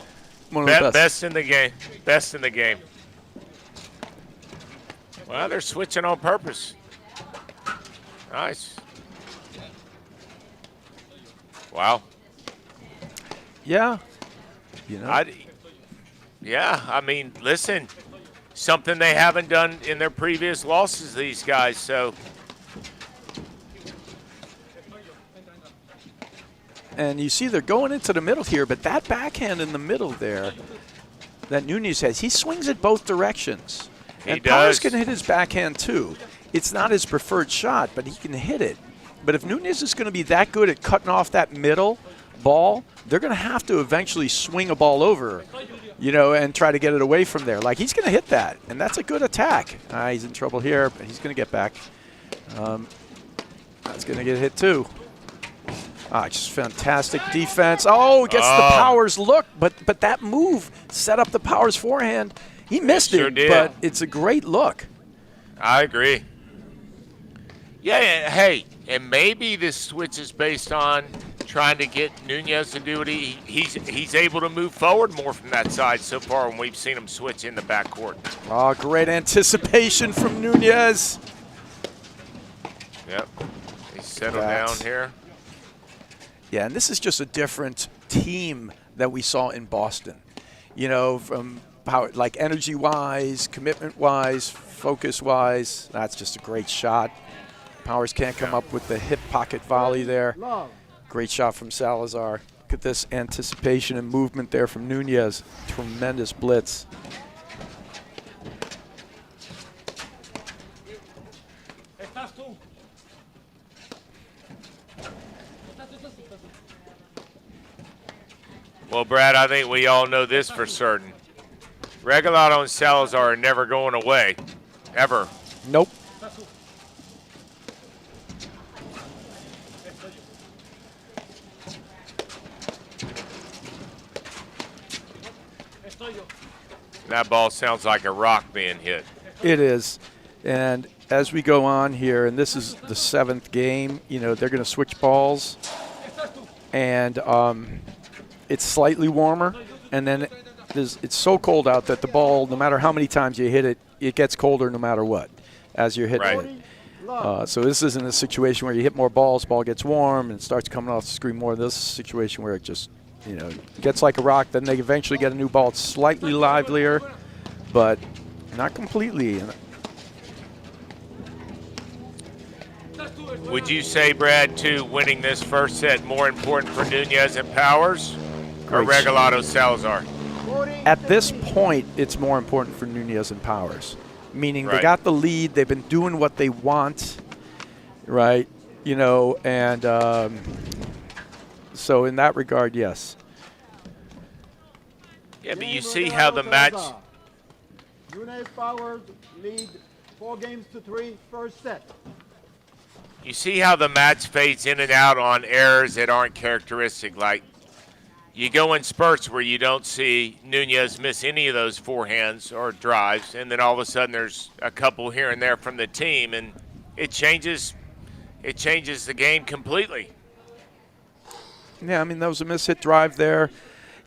One of the best. Best in the game. Best in the game. Well, they're switching on purpose. Nice. Wow. Yeah. I mean, listen, something they haven't done in their previous losses, these guys, so. And you see they're going into the middle here, but that backhand in the middle there that Nunez has, he swings it both directions. And Powers can hit his backhand too. It's not his preferred shot, but he can hit it. But if Nunez is going to be that good at cutting off that middle ball, they're going to have to eventually swing a ball over, and try to get it away from there. Like, he's going to hit that, and that's a good attack. He's in trouble here, but he's going to get back. That's going to get hit too. Just fantastic defense. Oh, gets the Powers look, but that move set up the Powers forehand. He missed it, but it's a great look. I agree. Yeah, hey, and maybe this switch is based on trying to get Nunez to do what he's able to move forward more from that side so far when we've seen him switch in the backcourt. Oh, great anticipation from Nunez. Yep. He's settled down here. Yeah, and this is just a different team that we saw in Boston. From how, like, energy-wise, commitment-wise, focus-wise, that's just a great shot. Powers can't come up with the hip pocket volley there. Great shot from Salazar. Look at this anticipation and movement there from Nunez. Tremendous blitz. Well, Brad, I think we all know this for certain. Regalado and Salazar are never going away, ever. Nope. That ball sounds like a rock being hit. It is. And as we go on here, and this is the 7th game, they're going to switch balls. And it's slightly warmer. And then it's so cold out that the ball, no matter how many times you hit it, it gets colder no matter what as you're hitting it. So this isn't a situation where you hit more balls, ball gets warm, and it starts coming off the screen more. This is a situation where it just gets like a rock. Then they eventually get a new ball. It's slightly livelier, but not completely. Would you say, Brad, too, winning this first set more important for Nunez and Powers or Regalado Salazar? At this point, it's more important for Nunez and Powers, meaning they got the lead. They've been doing what they want, right? And so in that regard, yes. Yeah, but you see how the match. Nunez Powers lead 4-3, first set. You see how the match fades in and out on errors that aren't characteristic. Like, you go in spurts where you don't see Nunez miss any of those forehands or drives, and then all of a sudden there's a couple here and there from the team, and it changes the game completely. Yeah, I mean, that was a mishit drive there.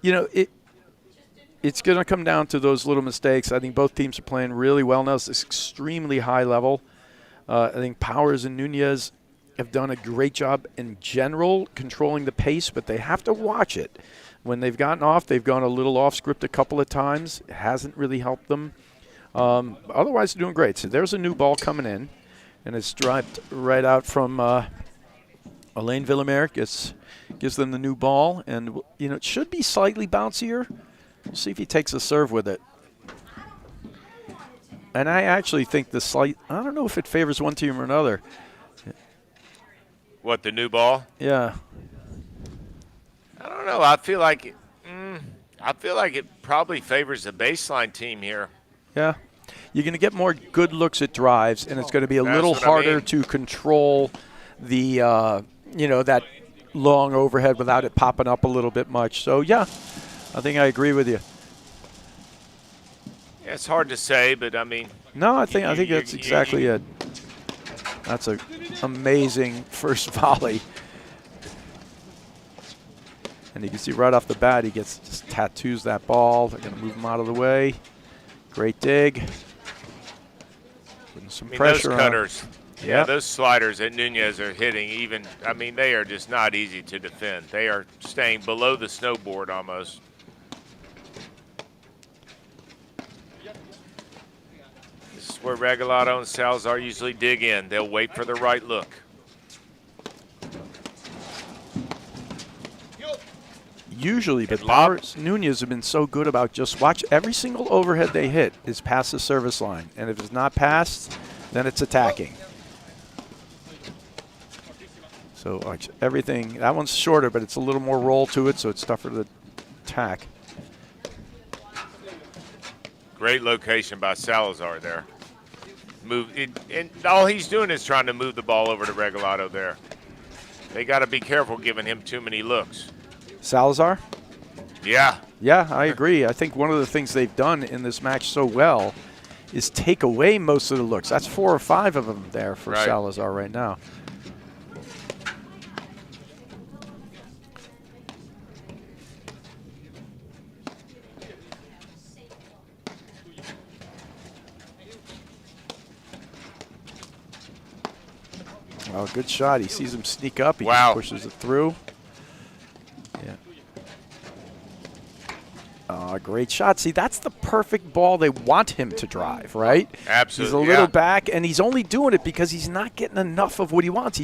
It's going to come down to those little mistakes. I think both teams are playing really well now. It's this extremely high level. I think Powers and Nunez have done a great job in general controlling the pace, but they have to watch it. When they've gotten off, they've gone a little off script a couple of times. It hasn't really helped them. Otherwise, they're doing great. So there's a new ball coming in, and it's dropped right out from Alain Villemere. Gives them the new ball, and it should be slightly bouncier. We'll see if he takes a serve with it. And I actually think I don't know if it favors one team or another. What, the new ball? Yeah. I don't know. I feel like it probably favors the baseline team here. Yeah. You're going to get more good looks at drives, and it's going to be a That's little what I harder mean. to control the, that long overhead without it popping up a little bit much. So, yeah, I think I agree with you. Yeah, it's hard to say, but I mean. No, I think that's exactly it. That's an amazing first volley. And you can see right off the bat, he just tattoos that ball. They're going to move him out of the way. Great dig. Putting some pressure those cutters. on. Yeah, those sliders that Nunez are hitting they are just not easy to defend. They are staying below the snowboard almost. This is where Regalado and Salazar usually dig in. They'll wait for the right look. Usually, but Powers, Nunez have been so good about just watch every single overhead they hit is past the service line. And if it's not passed, then it's attacking. So everything, that one's shorter, but it's a little more roll to it, so it's tougher to attack. Great location by Salazar there. And all he's doing is trying to move the ball over to Regalado there. They got to be careful giving him too many looks. Salazar? Yeah. Yeah, I agree. I think one of the things they've done in this match so well is take away most of the looks. That's 4 or 5 of them there for Salazar right now. Oh, good shot. He sees him sneak up. He just pushes it through. Yeah. Great shot. See, that's the perfect ball they want him to drive, right? Absolutely. He's a little back, and he's only doing it because he's not getting enough of what he wants.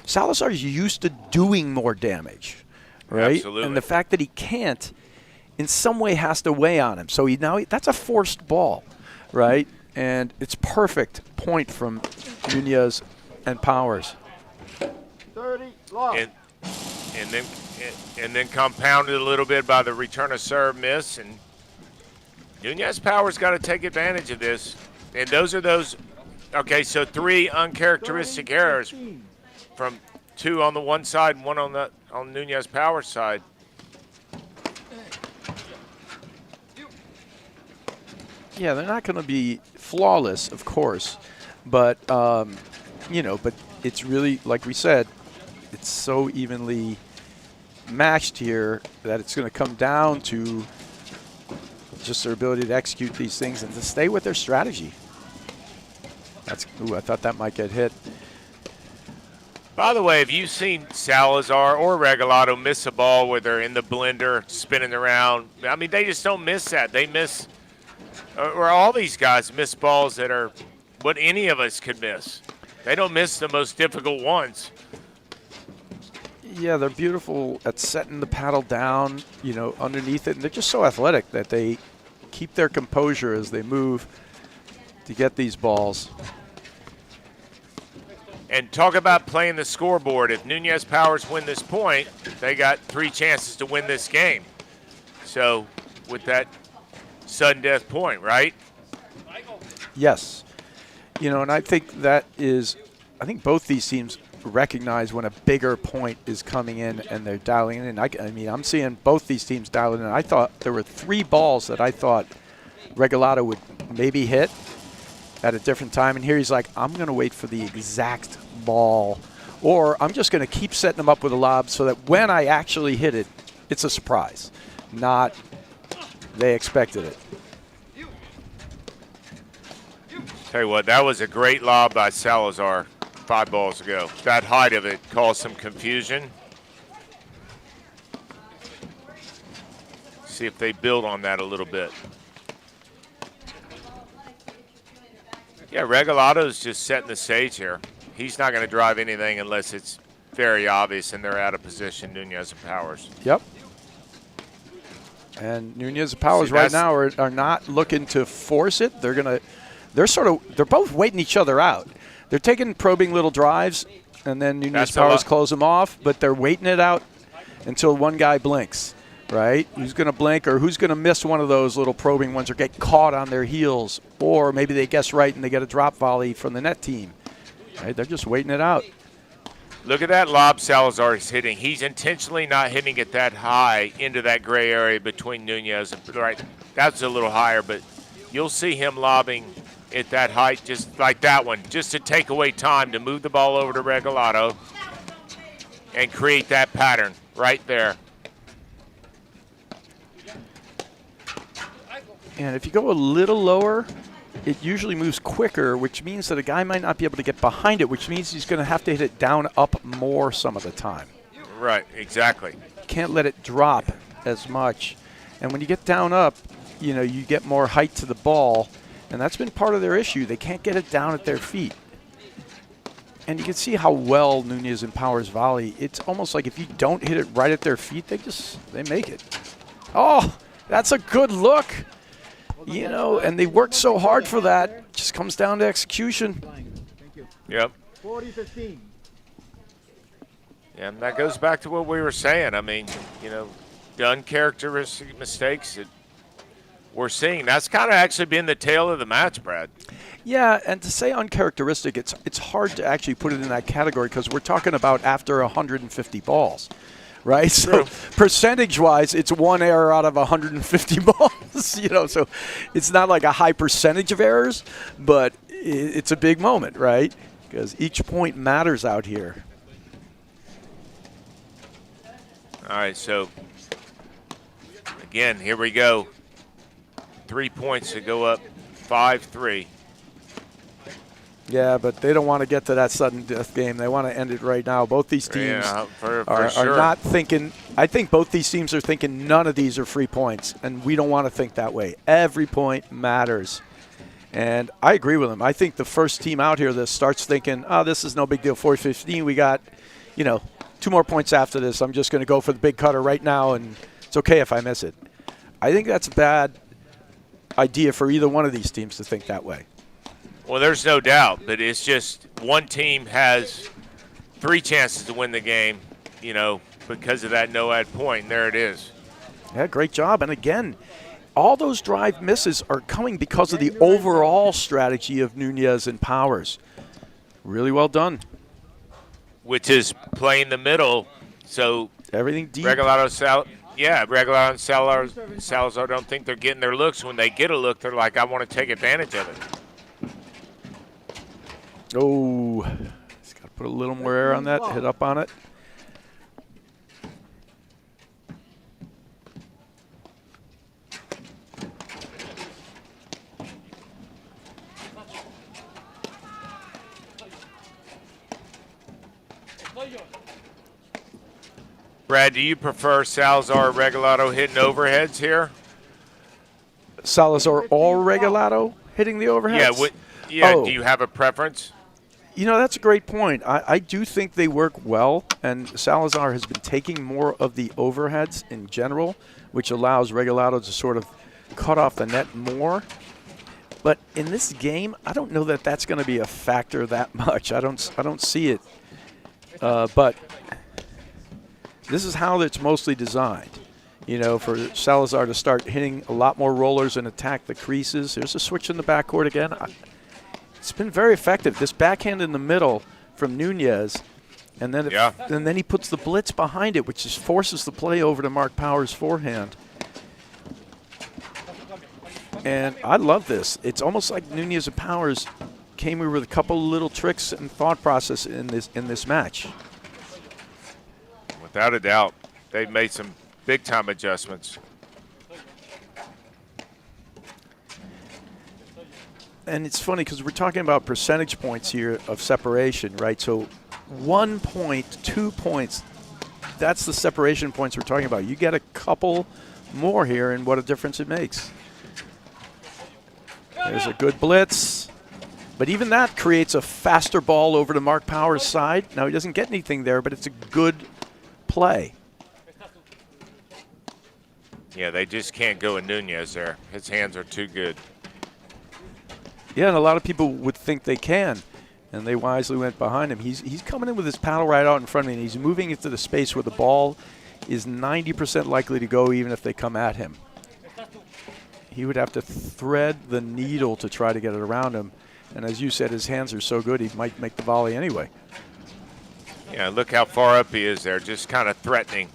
Salazar's used to doing more damage, right? Absolutely. And the fact that he can't, in some way, has to weigh on him. So that's a forced ball, right? And it's perfect point from Nunez and Powers. 30, lost. And then compounded a little bit by the return of serve miss. And Nunez Powers got to take advantage of this. And those are those. Okay, so 3 uncharacteristic errors from 2 on the one side and 1 on Nunez Powers side. Yeah, they're not going to be flawless, of course, but but it's really, like we said, it's so evenly matched here that it's going to come down to just their ability to execute these things and to stay with their strategy. I thought that might get hit. By the way, have you seen Salazar or Regalado miss a ball where they're in the blender spinning around? I mean, they just don't miss that. They miss, or all these guys miss balls that are what any of us could miss. They don't miss the most difficult ones. Yeah, they're beautiful at setting the paddle down, underneath it. And they're just so athletic that they keep their composure as they move to get these balls. And talk about playing the scoreboard. If Nunez Powers win this point, they got 3 chances to win this game. So with that sudden death point, right? Yes. And I think I think both these teams recognize when a bigger point is coming in and they're dialing in. I'm seeing both these teams dialing in. I thought there were 3 balls that I thought Regalado would maybe hit at a different time. And here he's like, I'm going to wait for the exact ball, or I'm just going to keep setting them up with a lob so that when I actually hit it, it's a surprise. not they expected it. Tell you what, that was a great lob by Salazar 5 balls ago. That height of it caused some confusion. See if they build on that a little bit. Yeah, Regalado's just setting the stage here. He's not going to drive anything unless it's very obvious and they're out of position, Nunez and Powers. Yep. And Nunez and Powers right now are not looking to force it. They're both waiting each other out. They're taking probing little drives, and then Nunez Powers close them off, but they're waiting it out until one guy blinks, right? Who's going to blink or who's going to miss one of those little probing ones or get caught on their heels, or maybe they guess right and they get a drop volley from the net team. Right? They're just waiting it out. Look at that lob Salazar is hitting. He's intentionally not hitting it that high into that gray area between Nunez and right. That's a little higher, but you'll see him lobbing at that height just like that one, just to take away time to move the ball over to Regalado and create that pattern right there. And if you go a little lower, it usually moves quicker, which means that a guy might not be able to get behind it, which means he's going to have to hit it down up more some of the time. Right, exactly. Can't let it drop as much. And when you get down up, you know, you get more height to the ball, and that's been part of their issue. They can't get it down at their feet. And you can see how well Nunez and Powers volley. It's almost like if you don't hit it right at their feet, they make it. Oh, that's a good look. You know, and they worked so hard for that. Just comes down to execution. Yep. 40-15. Yeah, and that goes back to what we were saying. I mean, you know, the uncharacteristic mistakes that we're seeing. That's kind of actually been the tail of the match, Brad. Yeah, and to say uncharacteristic, it's hard to actually put it in that category because we're talking about after 150 balls. Right, True. So percentage-wise, it's one error out of 150 balls. You know, so it's not like a high percentage of errors, but it's a big moment, right? Because each point matters out here. All right, so again, here we go. 3 points to go up 5-3. Yeah, but they don't want to get to that sudden death game. They want to end it right now. Both these teams are not thinking – I think both these teams are thinking none of these are free points, and we don't want to think that way. Every point matters. And I agree with them. I think the first team out here that starts thinking, oh, this is no big deal, 4-15, we got, you know, 2 more points after this. I'm just going to go for the big cutter right now, and it's okay if I miss it. I think that's a bad idea for either one of these teams to think that way. Well, there's no doubt, but it's just one team has 3 chances to win the game, you know, because of that no-ad point, and there it is. Yeah, great job. And again, all those drive misses are coming because of the overall strategy of Nunez and Powers. Really well done. Which is playing the middle, so everything deep. Regalado and Salazar don't think they're getting their looks. When they get a look, they're like, I want to take advantage of it. Oh, he's got to put a little more air on that, hit up on it. Brad, do you prefer Salazar or Regalado hitting overheads here? Salazar or Regalado hitting the overheads? Yeah, do you have a preference? You know, that's a great point. I do think they work well, and Salazar has been taking more of the overheads in general, which allows Regalado to sort of cut off the net more. But in this game, I don't know that that's going to be a factor that much. I don't see it. But this is how it's mostly designed. You know, for Salazar to start hitting a lot more rollers and attack the creases. There's a switch in the backcourt again. It's been very effective. This backhand in the middle from Nunez, and then and then he puts the blitz behind it, which just forces the play over to Mark Powers' forehand. And I love this. It's almost like Nunez and Powers came here with a couple little tricks and thought process in this match. Without a doubt, they've made some big-time adjustments. And it's funny because we're talking about percentage points here of separation, right? So 1 point, 2 points, that's the separation points we're talking about. You get a couple more here, and what a difference it makes. There's a good blitz. But even that creates a faster ball over to Mark Powers' side. Now, he doesn't get anything there, but it's a good play. Yeah, they just can't go with Nunez there. His hands are too good. Yeah, and a lot of people would think they can, and they wisely went behind him. He's coming in with his paddle right out in front of me, and he's moving into the space where the ball is 90% likely to go even if they come at him. He would have to thread the needle to try to get it around him. And as you said, his hands are so good, he might make the volley anyway. Yeah, look how far up he is there, just kind of threatening.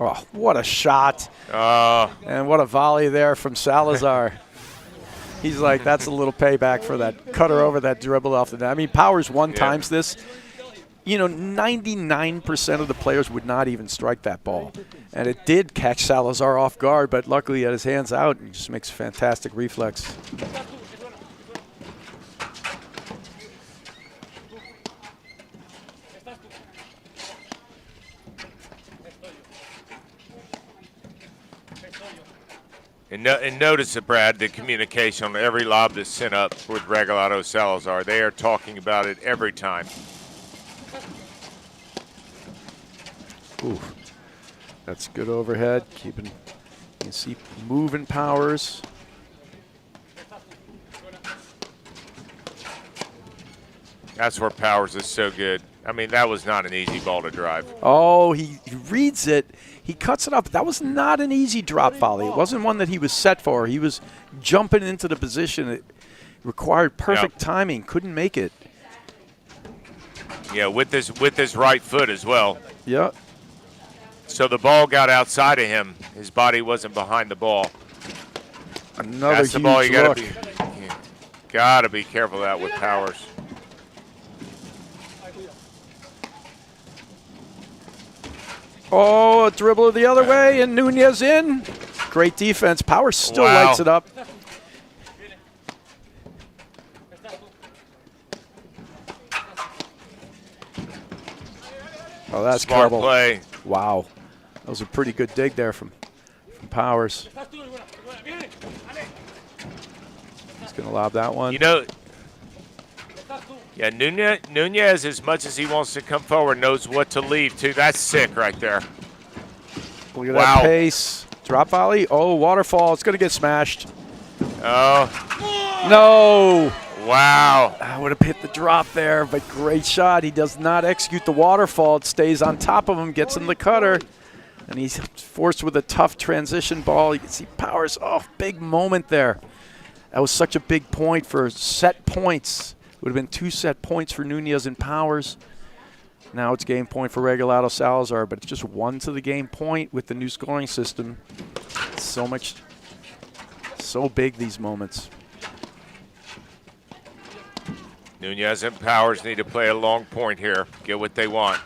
Oh, what a shot. And what a volley there from Salazar. He's like, that's a little payback for that cutter over that dribble off the net. I mean, Powers times this. You know, 99% of the players would not even strike that ball. And it did catch Salazar off guard, but luckily he had his hands out and just makes a fantastic reflex. And notice it, Brad, the communication on every lob that's sent up with Regalado Salazar. They are talking about it every time. Ooh, that's good overhead. Keeping, you can see moving Powers. That's where Powers is so good. I mean, that was not an easy ball to drive. Oh, he reads it. He cuts it up. That was not an easy drop volley. It wasn't one that he was set for. He was jumping into the position. It required perfect timing. Couldn't make it. Yeah, with his right foot as well. Yeah. So the ball got outside of him. His body wasn't behind the ball. Another That's the huge ball you look. gotta be careful of that with Powers. Oh, a dribble the other way, and Nunez in. Great defense. Powers still lights it up. Oh, that's Smart terrible. play. Wow. That was a pretty good dig there from Powers. He's going to lob that one. You know, yeah, Nunez, as much as he wants to come forward, knows what to leave, too. That's sick right there. Look at that pace. Drop volley. Oh, waterfall. It's going to get smashed. Oh. No. Wow. I would have hit the drop there, but great shot. He does not execute the waterfall. It stays on top of him, gets in the cutter, and he's forced with a tough transition ball. You can see Powers. Oh, big moment there. That was such a big point for set points. Would have been 2 set points for Nunez and Powers. Now it's game point for Regalado Salazar, but it's just 1 to the game point with the new scoring system. So big, these moments. Nunez and Powers need to play a long point here. Get what they want.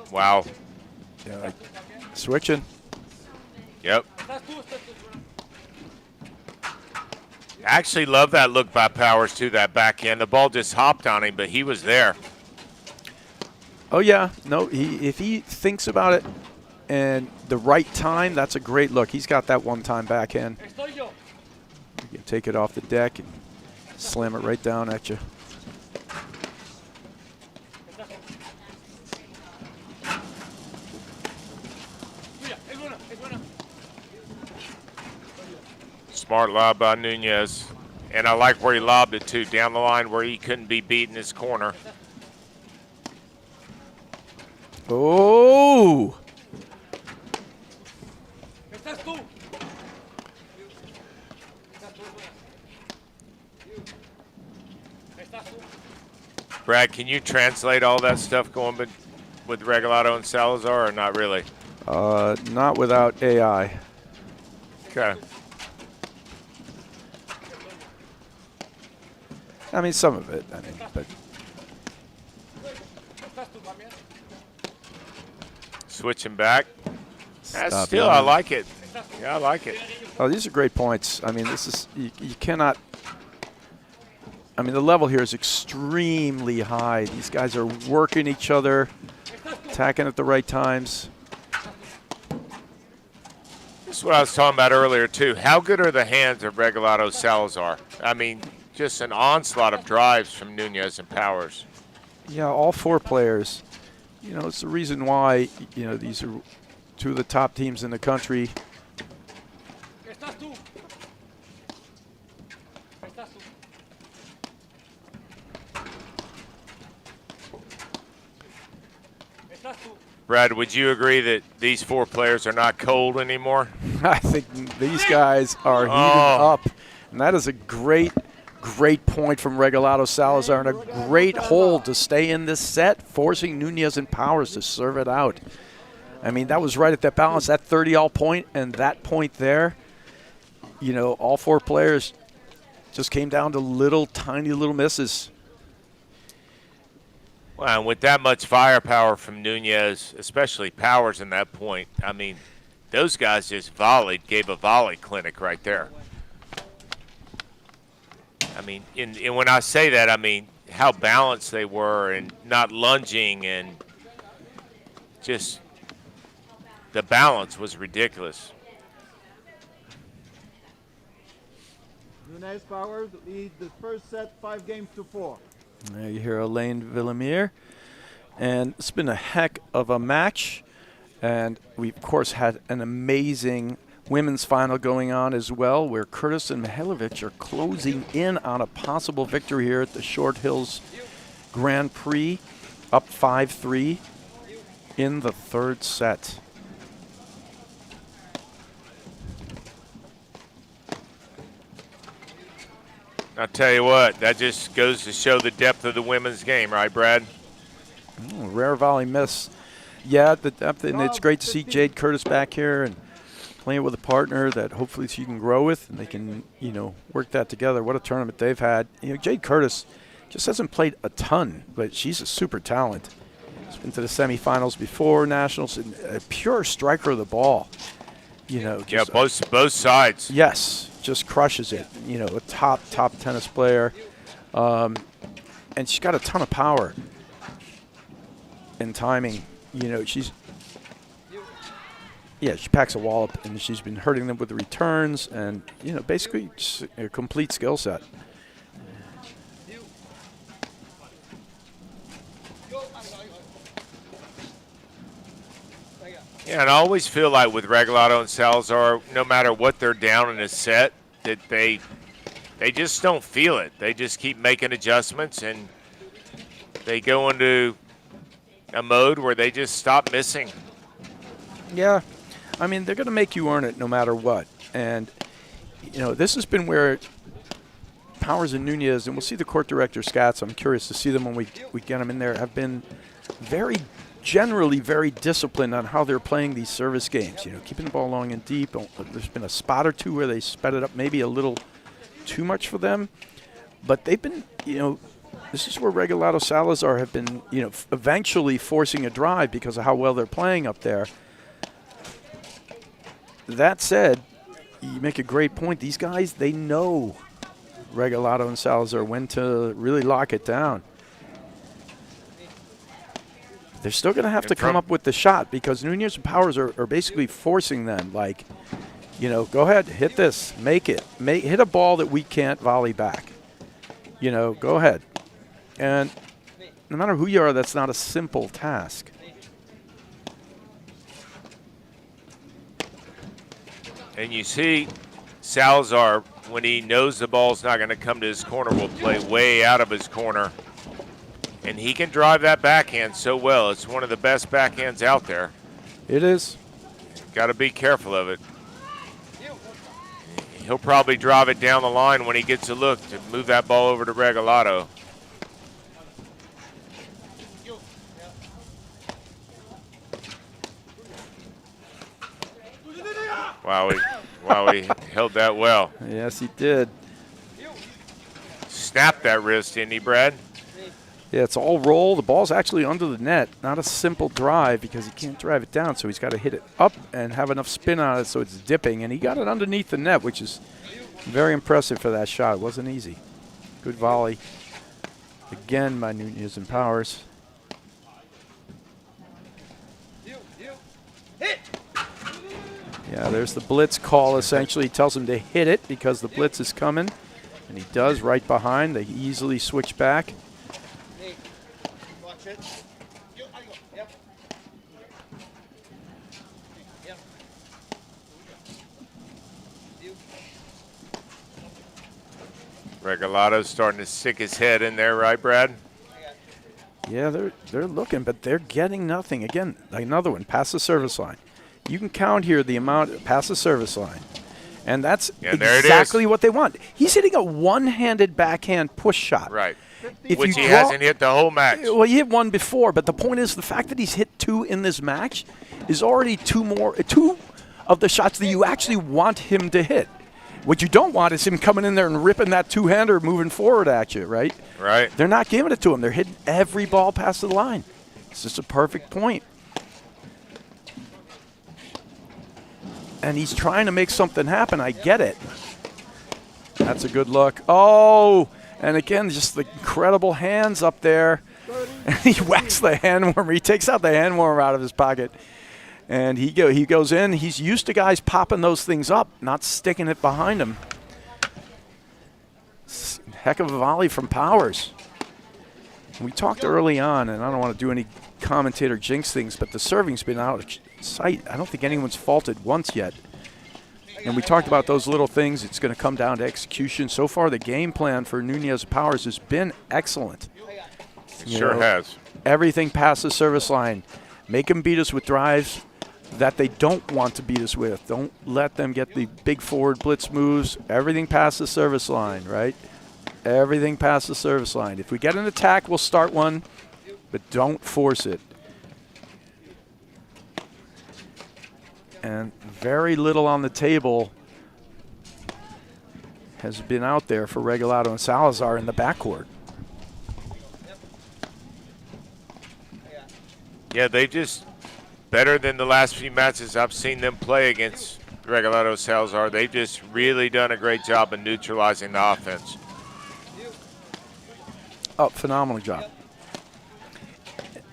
Wow. Yeah, switching. Yep. Actually love that look by Powers, too, that backhand. The ball just hopped on him, but he was there. Oh, yeah. No, if he thinks about it and the right time, that's a great look. He's got that one-time backhand. You can take it off the deck and slam it right down at you. Smart lob by Nunez. And I like where he lobbed it, too, down the line where he couldn't be beat in his corner. Oh! Brad, can you translate all that stuff going with Regalado and Salazar, or not really? Not without AI. Okay. I mean, some of it. But Switching back. Still, I like it. Yeah, I like it. Oh, these are great points. I mean, this is you cannot. I mean, the level here is extremely high. These guys are working each other, attacking at the right times. This is what I was talking about earlier, too. How good are the hands of Regalado Salazar? I mean, just an onslaught of drives from Nunez and Powers. Yeah, all 4 players. You know, it's the reason why, you know, these are 2 of the top teams in the country. Brad, would you agree that these 4 players are not cold anymore? I think these guys are heating up. And that is a great point from Regalado Salazar and a great hold to stay in this set, forcing Nunez and Powers to serve it out. I mean, that was right at that balance, that 30-all point and that point there. You know, all 4 players just came down to tiny little misses. Well, and with that much firepower from Nunez, especially Powers in that point, I mean, those guys just gave a volley clinic right there. I mean, and when I say that, I mean how balanced they were and not lunging, and just the balance was ridiculous. Nunez Powers lead the first set 5-4. There you hear Elaine Villemire. And it's been a heck of a match. And we, of course, had an amazing women's final going on as well, where Curtis and Mihailovic are closing in on a possible victory here at the Short Hills Grand Prix, up 5-3 in the 3rd set. I'll tell you what, that just goes to show the depth of the women's game, right, Brad? Rare volley miss. Yeah, the depth, and it's great to see Jade Curtis back here and playing with a partner that hopefully she can grow with, and they can, you know, work that together. What a tournament they've had. You know, Jade Curtis just hasn't played a ton, but she's a super talent. She's been to the semifinals before nationals, and a pure striker of the ball. You know, Yeah, just, both sides. yes, just crushes it. You know, a top tennis player, and she's got a ton of power and timing. You know, she packs a wallop, and she's been hurting them with the returns, and you know, basically just a complete skill set. Yeah, and I always feel like with Regalado and Salazar, no matter what they're down in a set, that they just don't feel it. They just keep making adjustments, and they go into a mode where they just stop missing. Yeah, I mean, they're going to make you earn it no matter what. And, you know, this has been where Powers and Nunez, and we'll see the court director, Scats, I'm curious to see them when we get them in there, have been generally very disciplined on how they're playing these service games. You know, keeping the ball long and deep. There's been a spot or two where they sped it up maybe a little too much for them. But they've been, you know, this is where Regalado Salazar have been, you know, eventually forcing a drive because of how well they're playing up there. That said, you make a great point. These guys, they know Regalado and Salazar when to really lock it down. They're still going to have to come up with the shot because Nunez and Powers are basically forcing them, like, you know, go ahead, hit this, make it. Hit a ball that we can't volley back. You know, go ahead. And no matter who you are, that's not a simple task. And you see Salazar, when he knows the ball's not going to come to his corner, will play way out of his corner. And he can drive that backhand so well. It's one of the best backhands out there. It is. Got to be careful of it. He'll probably drive it down the line when he gets a look to move that ball over to Regalado. Wow, he held that well. Yes, he did. Snapped that wrist, didn't he, Brad? Yeah, it's all roll. The ball's actually under the net. Not a simple drive because he can't drive it down, so he's got to hit it up and have enough spin on it so it's dipping. And he got it underneath the net, which is very impressive for that shot. It wasn't easy. Good volley. Again by Nunez and Powers. Yeah, there's the blitz call. Essentially, he tells him to hit it because the blitz is coming. And he does right behind. They easily switch back. Regalado's starting to stick his head in there, right, Brad? Yeah, they're looking, but they're getting nothing. Again, another one, past the service line. You can count here the amount past the service line. And that's exactly what they want. He's hitting a one-handed backhand push shot. Right. If Which he hasn't hit the whole match. Well, he hit one before, but the point is the fact that he's hit two in this match is already two of the shots that you actually want him to hit. What you don't want is him coming in there and ripping that two-hander moving forward at you, right? Right. They're not giving it to him. They're hitting every ball past the line. It's just a perfect point. And he's trying to make something happen. I get it. That's a good look. Oh, and again, just the incredible hands up there. And he whacks the hand warmer. He takes out the hand warmer out of his pocket. And he goes in. He's used to guys popping those things up, not sticking it behind him. Heck of a volley from Powers. We talked early on, and I don't want to do any commentator jinx things, but the serving's been out of sight. I don't think anyone's faulted once yet. And we talked about those little things. It's going to come down to execution. So far, the game plan for Nunez Powers has been excellent. It sure has. Everything past the service line. Make them beat us with drives that they don't want to beat us with. Don't let them get the big forward blitz moves. Everything past the service line, right? Everything past the service line. If we get an attack, we'll start one, but don't force it. And very little on the table has been out there for Regalado and Salazar in the backcourt. Yeah, they just better than the last few matches I've seen them play against Regalado Salazar. They've just really done a great job of neutralizing the offense. Oh, phenomenal job.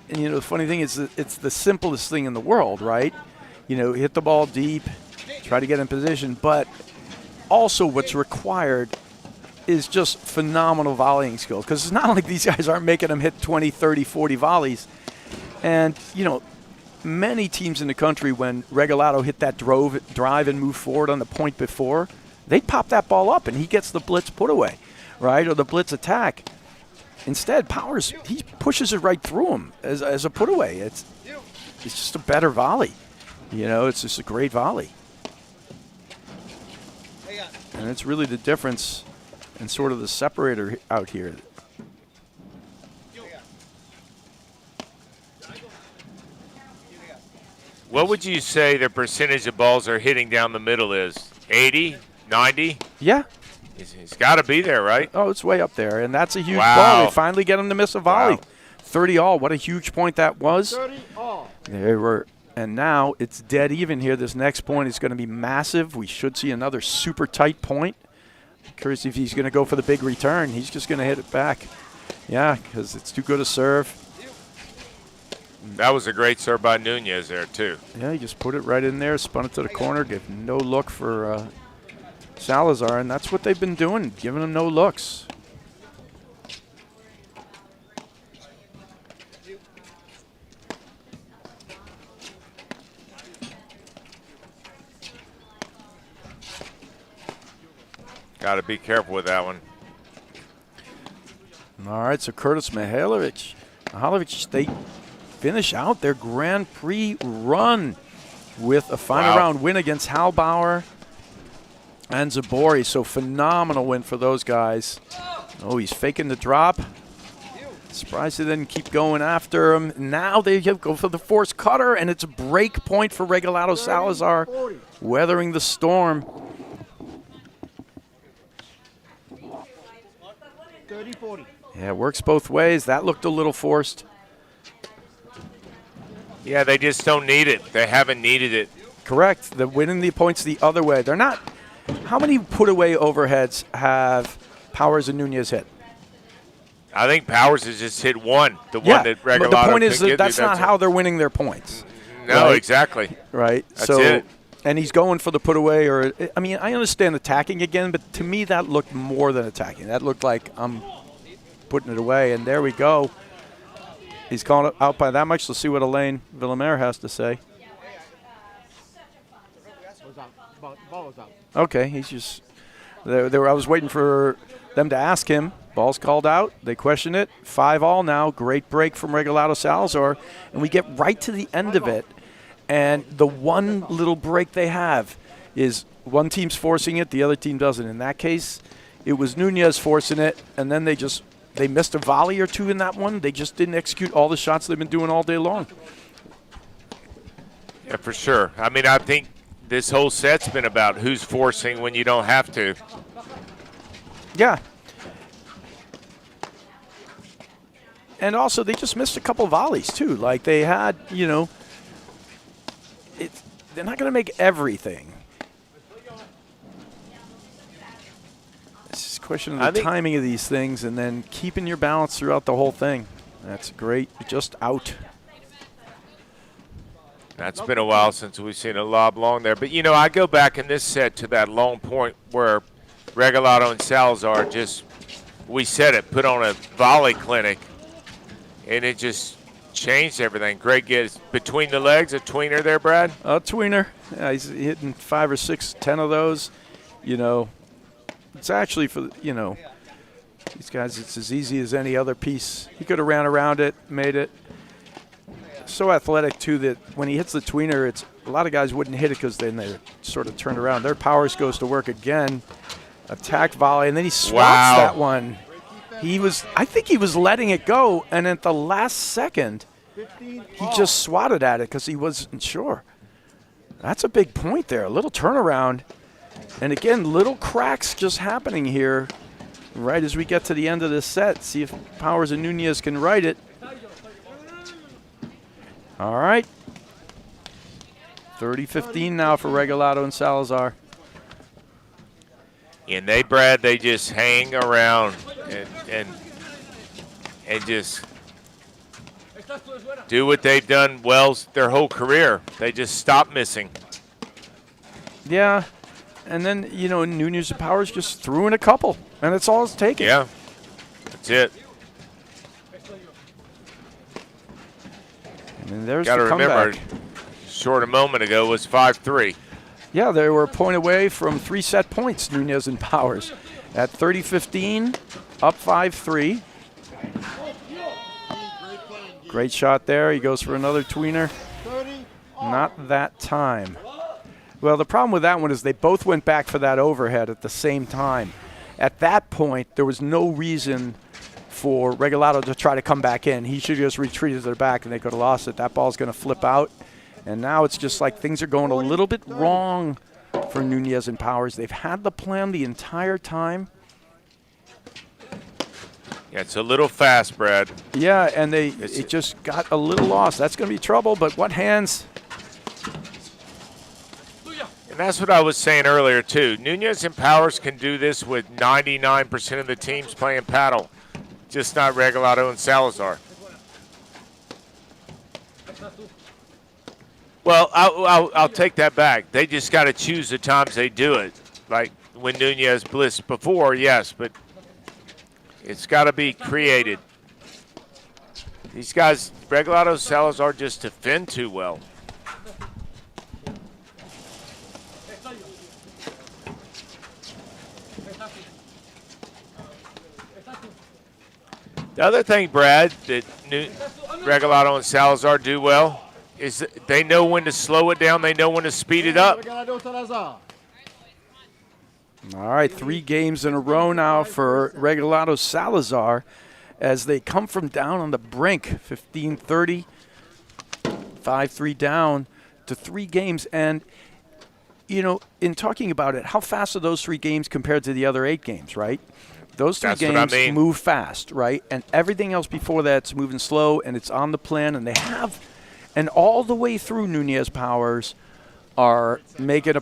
And, you know, the funny thing is that it's the simplest thing in the world, right? You know, hit the ball deep, try to get in position, but also what's required is just phenomenal volleying skills, because it's not like these guys aren't making them hit 20, 30, 40 volleys. And, you know, many teams in the country, when Regalado hit that drive and move forward on the point before, they pop that ball up and he gets the blitz put away, right, or the blitz attack. Instead, Powers, he pushes it right through him as a put away. It's just a better volley. You know, it's just a great volley. And it's really the difference and sort of the separator out here. What would you say the percentage of balls are hitting down the middle is? 80, 90? Yeah. He's got to be there, right? Oh, it's way up there, and that's a huge ball. They finally get him to miss a volley. Wow. 30 all. What a huge point that was. 30 all. They were, and now it's dead even here. This next point is going to be massive. We should see another super tight point. Curious if he's going to go for the big return. He's just going to hit it back. Yeah, because it's too good a serve. That was a great serve by Nunez there, too. Yeah, he just put it right in there, spun it to the corner, gave no look for Salazar, and that's what they've been doing, giving him no looks. Got to be careful with that one. All right, so Curtis Mihailovic, they finish out their Grand Prix run with a final round win against Halbauer and Zabori. So phenomenal win for those guys. Oh, he's faking the drop. Surprised they didn't keep going after him. Now they go for the force cutter, and it's a break point for Regalado Salazar, weathering the storm. 40. Yeah, it works both ways. That looked a little forced. Yeah, they just don't need it. They haven't needed it. Correct. They're winning the points the other way. They're not. How many put-away overheads have Powers and Nunez hit? I think Powers has just hit one. The one that Regalado. But the point is couldn't that get that's to. not how they're winning their points. No, right? exactly. Right. That's so, it. And he's going for the put-away. Or I mean, I understand attacking again, but to me that looked more than attacking. That looked like I'm putting it away, and there we go. He's calling it out by that much. Let's see what Elaine Villamere has to say. Ball was out. Okay, he's just I was waiting for them to ask him. Ball's called out. They question it. 5-all now. Great break from Regalado Salazar, and we get right to the end of it. And the one little break they have is one team's forcing it, the other team doesn't. In that case, it was Nunez forcing it, and then they missed a volley or two in that one. They just didn't execute all the shots they've been doing all day long. Yeah, for sure. I mean, I think this whole set's been about who's forcing when you don't have to. Yeah. And also, they just missed a couple volleys, too. Like, they had, they're not going to make everything. It's just a question of the timing of these things and then keeping your balance throughout the whole thing. That's great. Just out. That's been a while since we've seen a lob long there. But, I go back in this set to that long point where Regalado and Salazar just, we said it, put on a volley clinic. And it just changed everything. Great get between the legs, a tweener there, Brad? A tweener. Yeah, he's hitting 5 or 6, 10 of those. It's actually for, these guys, it's as easy as any other piece. He could have ran around it, made it. So athletic, too, that when he hits the tweener, a lot of guys wouldn't hit it because then they sort of turned around. Their Powers goes to work again. Attack volley, and then he swats that one. I think he was letting it go, and at the last second, he just swatted at it because he wasn't sure. That's a big point there, a little turnaround. And again, little cracks just happening here right as we get to the end of this set. See if Powers and Nunez can right it. All right. 30-15 now for Regalado and Salazar. And they just hang around and just do what they've done well their whole career. They just stop missing. Yeah, and then, Nunez and Powers just threw in a couple, and that's all it's taking. Yeah, that's it. And there's Got to the comeback. remember, short a moment ago was 5-3. Yeah, they were a point away from 3 set points, Nunez and Powers. At 30-15, up 5-3. Great shot there. He goes for another tweener. Not that time. Well, the problem with that one is they both went back for that overhead at the same time. At that point, there was no reason for Regalado to try to come back in. He should have just retreated to the back, and they could have lost it. That ball's going to flip out. And now it's just like things are going a little bit wrong for Nunez and Powers. They've had the plan the entire time. Yeah, it's a little fast, Brad. Yeah, and it just got a little lost. That's going to be trouble, but what hands? And that's what I was saying earlier, too. Nunez and Powers can do this with 99% of the teams playing paddle, just not Regalado and Salazar. Well, I'll take that back. They just got to choose the times they do it. Like when Nunez blitzed before, yes, but it's got to be created. These guys, Regalado, Salazar, just defend too well. The other thing, Brad, that Regalado and Salazar do well is they know when to slow it down. They know when to speed it up. All right, 3 games in a row now for Regalado Salazar as they come from down on the brink, 15-30, 5-3 down to 3 games. And you know, in talking about it, how fast are those 3 games compared to the other 8 games, right? Those 3 That's what I games mean. move fast, right? And everything else before that's moving slow, and it's on the plan, and they have, and all the way through Nunez Powers are making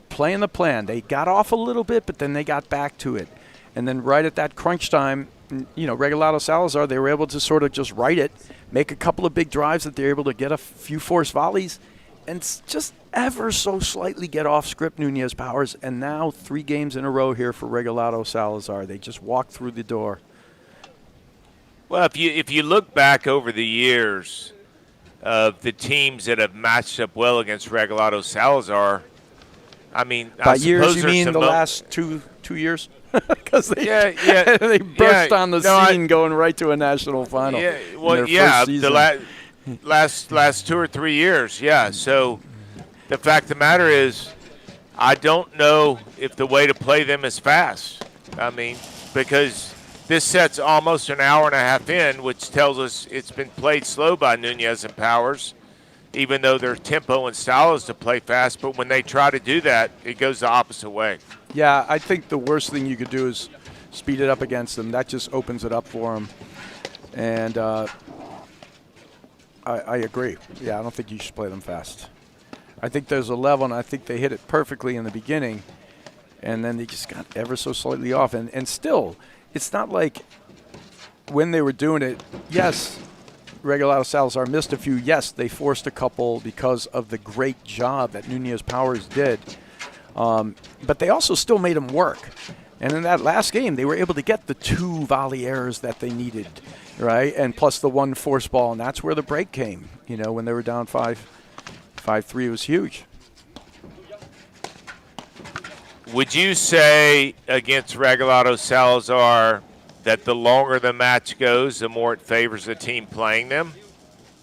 playing the plan. They got off a little bit, but then they got back to it. And then right at that crunch time, you know, Regalado Salazar, they were able to sort of just right it, make a couple of big drives that they're able to get a few forced volleys, and just ever so slightly get off script Nunez Powers. And now 3 games in a row here for Regalado Salazar. They just walked through the door. Well, if you look back over the years of the teams that have matched up well against Regalado Salazar, I mean, By years, you mean the last two years? Because they burst on the scene going right to a national final. Yeah, well, the last 2 or 3 years, yeah. So the fact of the matter is, I don't know if the way to play them is fast. I mean, because this set's almost an hour and a half in, which tells us it's been played slow by Nunez and Powers, even though their tempo and style is to play fast. But when they try to do that, it goes the opposite way. Yeah, I think the worst thing you could do is speed it up against them. That just opens it up for them. And I agree. Yeah, I don't think you should play them fast. I think there's a level, and I think they hit it perfectly in the beginning, and then they just got ever so slightly off. And still, it's not like when they were doing it, yes, Regalado Salazar missed a few. Yes, they forced a couple because of the great job that Nunez Powers did. But they also still made them work. And in that last game, they were able to get the 2 volley errors that they needed, right? And plus the 1 forced ball, and that's where the break came. You know, when they were down 5-3, it was huge. Would you say against Regalado Salazar that the longer the match goes, the more it favors the team playing them?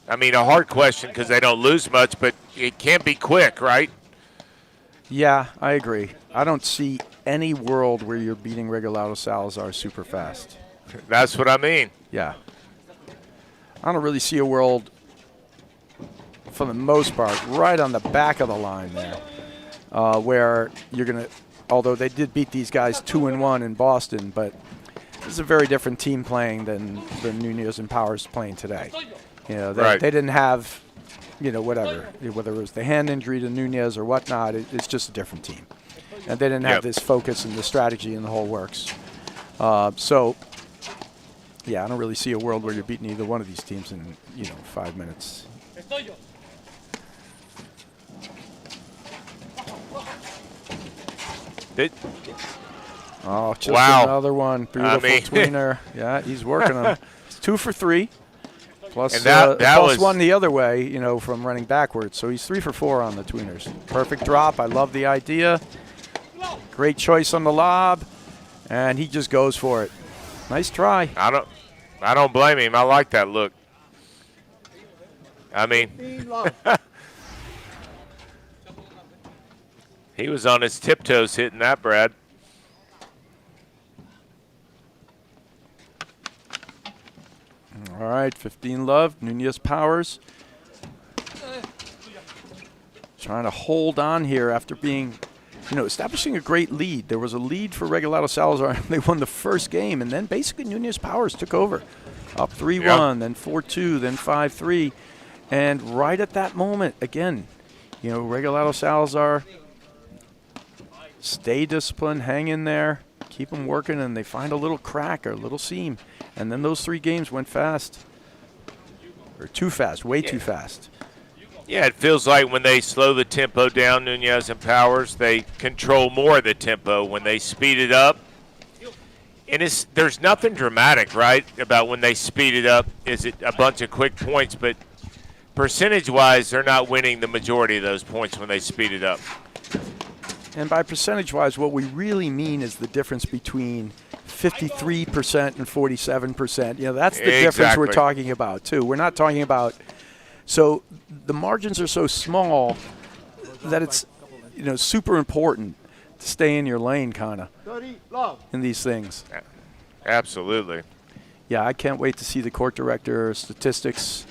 I mean, a hard question because they don't lose much, but it can't be quick, right? Yeah, I agree. I don't see any world where you're beating Regalado Salazar super fast. That's what I mean. Yeah. I don't really see a world, for the most part, right on the back of the line there, where you're going to, although they did beat these guys 2-1 in Boston, but this is a very different team playing than Nunez and Powers playing today. You know, they didn't have, you know, whether it was the hand injury to Nunez or whatnot, it's just a different team. And they didn't have this focus and the strategy and the whole works. So, yeah, I don't really see a world where you're beating either one of these teams in, 5 minutes. Oh, just another one. Beautiful tweener. Yeah, he's working on. It's 2 for 3. Plus, and that plus 1 the other way, from running backwards. So he's 3 for 4 on the tweeners. Perfect drop. I love the idea. Great choice on the lob, and he just goes for it. Nice try. I don't blame him. I like that look. I mean, he was on his tiptoes hitting that, Brad. All right, 15 love. Nunez Powers trying to hold on here after being, establishing a great lead. There was a lead for Regalado Salazar, and they won the first game, and then basically Nunez Powers took over. Up 3-1, then 4-2, then 5-3. And right at that moment, again, Regalado Salazar, stay disciplined, hang in there, keep them working, and they find a little crack or a little seam. And then those 3 games went fast. Or too fast, way too fast. Yeah, it feels like when they slow the tempo down, Nunez and Powers, they control more of the tempo. When they speed it up, and there's nothing dramatic, right, about when they speed it up. Is it a bunch of quick points? But percentage-wise, they're not winning the majority of those points when they speed it up. And by percentage-wise, what we really mean is the difference between 53% and 47%. That's the difference we're talking about, too. We're not talking about – so the margins are so small that it's, super important to stay in your lane kind of in these things. Absolutely. Yeah, I can't wait to see the court director statistics.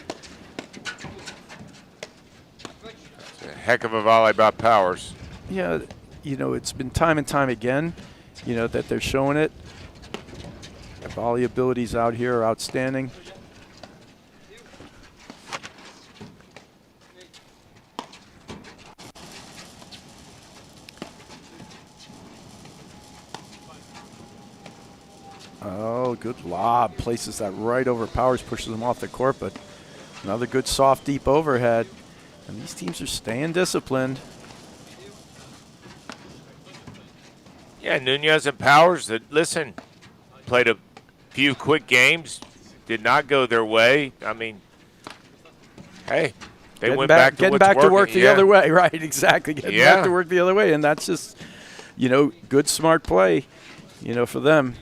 It's a heck of a volley by Powers. Yeah, you know, it's been time and time again, you know, that they're showing it. The volley abilities out here are outstanding. Oh, good lob. Places that right over Powers, pushes him off the court, but another good soft, deep overhead. And these teams are staying disciplined. Yeah, Nunez and Powers, that listen, played a few quick games, did not go their way. I mean, hey, they went back to getting what's back to working. work the other way, right? Exactly, getting back to work the other way, and that's just, you know, good, smart play, you know, for them.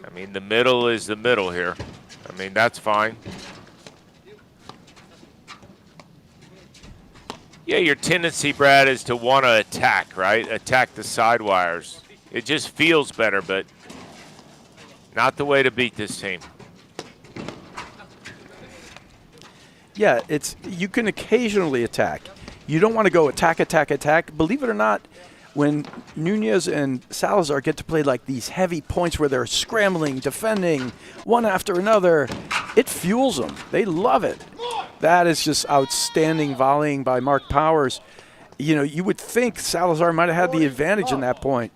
I mean, the middle is the middle here. I mean, that's fine. Yeah, your tendency, Brad, is to want to attack, right? Attack the side wires. It just feels better, but not the way to beat this team. Yeah, it's, you can occasionally attack. You don't want to go attack, attack, attack. Believe it or not, when Nunez and Salazar get to play like these heavy points where they're scrambling, defending, one after another, it fuels them. They love it. That is just outstanding volleying by Mark Powers. You know, you would think Salazar might have had the advantage in that point,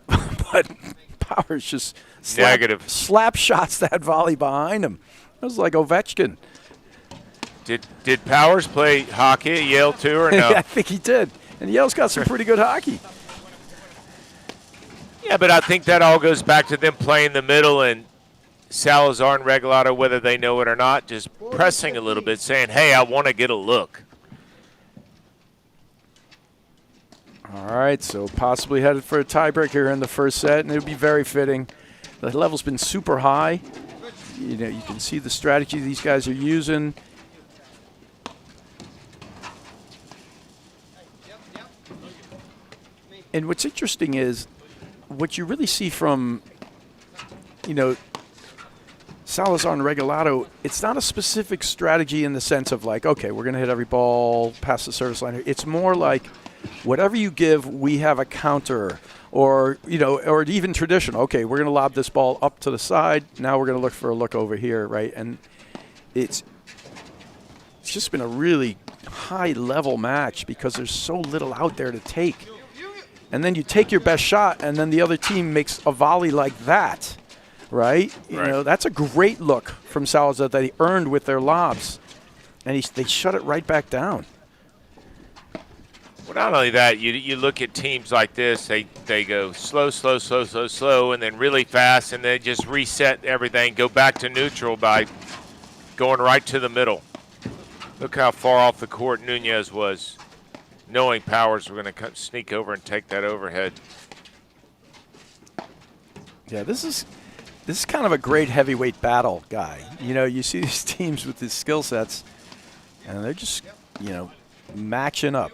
but Powers just slap shots that volley behind him. It was like Ovechkin. Did Powers play hockey at Yale too, or no? Yeah, I think he did. And Yale's got some pretty good hockey. Yeah, but I think that all goes back to them playing the middle and Salazar and Regalado, whether they know it or not, just pressing a little bit, saying, hey, I want to get a look. All right, so possibly headed for a tiebreak here in the first set, and it would be very fitting. The level's been super high. You know, you can see the strategy these guys are using. And what's interesting is what you really see from, you know, Salazar and Regalado, it's not a specific strategy in the sense of like, okay, we're going to hit every ball past the service line. It's more like whatever you give, we have a counter, or, you know, or even traditional. Okay, we're going to lob this ball up to the side. Now we're going to look for a look over here, right? And it's just been a really high-level match because there's so little out there to take. And then you take your best shot, and then the other team makes a volley like that, right? You know, that's a great look from Salazar that he earned with their lobs. And they shut it right back down. Well, not only that, you look at teams like this, they go slow, slow, slow, slow, slow, and then really fast, and they just reset everything, go back to neutral by going right to the middle. Look how far off the court Nunez was, knowing Powers were going to sneak over and take that overhead. Yeah, this is kind of a great heavyweight battle, Guy. You know, you see these teams with these skill sets, and they're just, you know, matching up.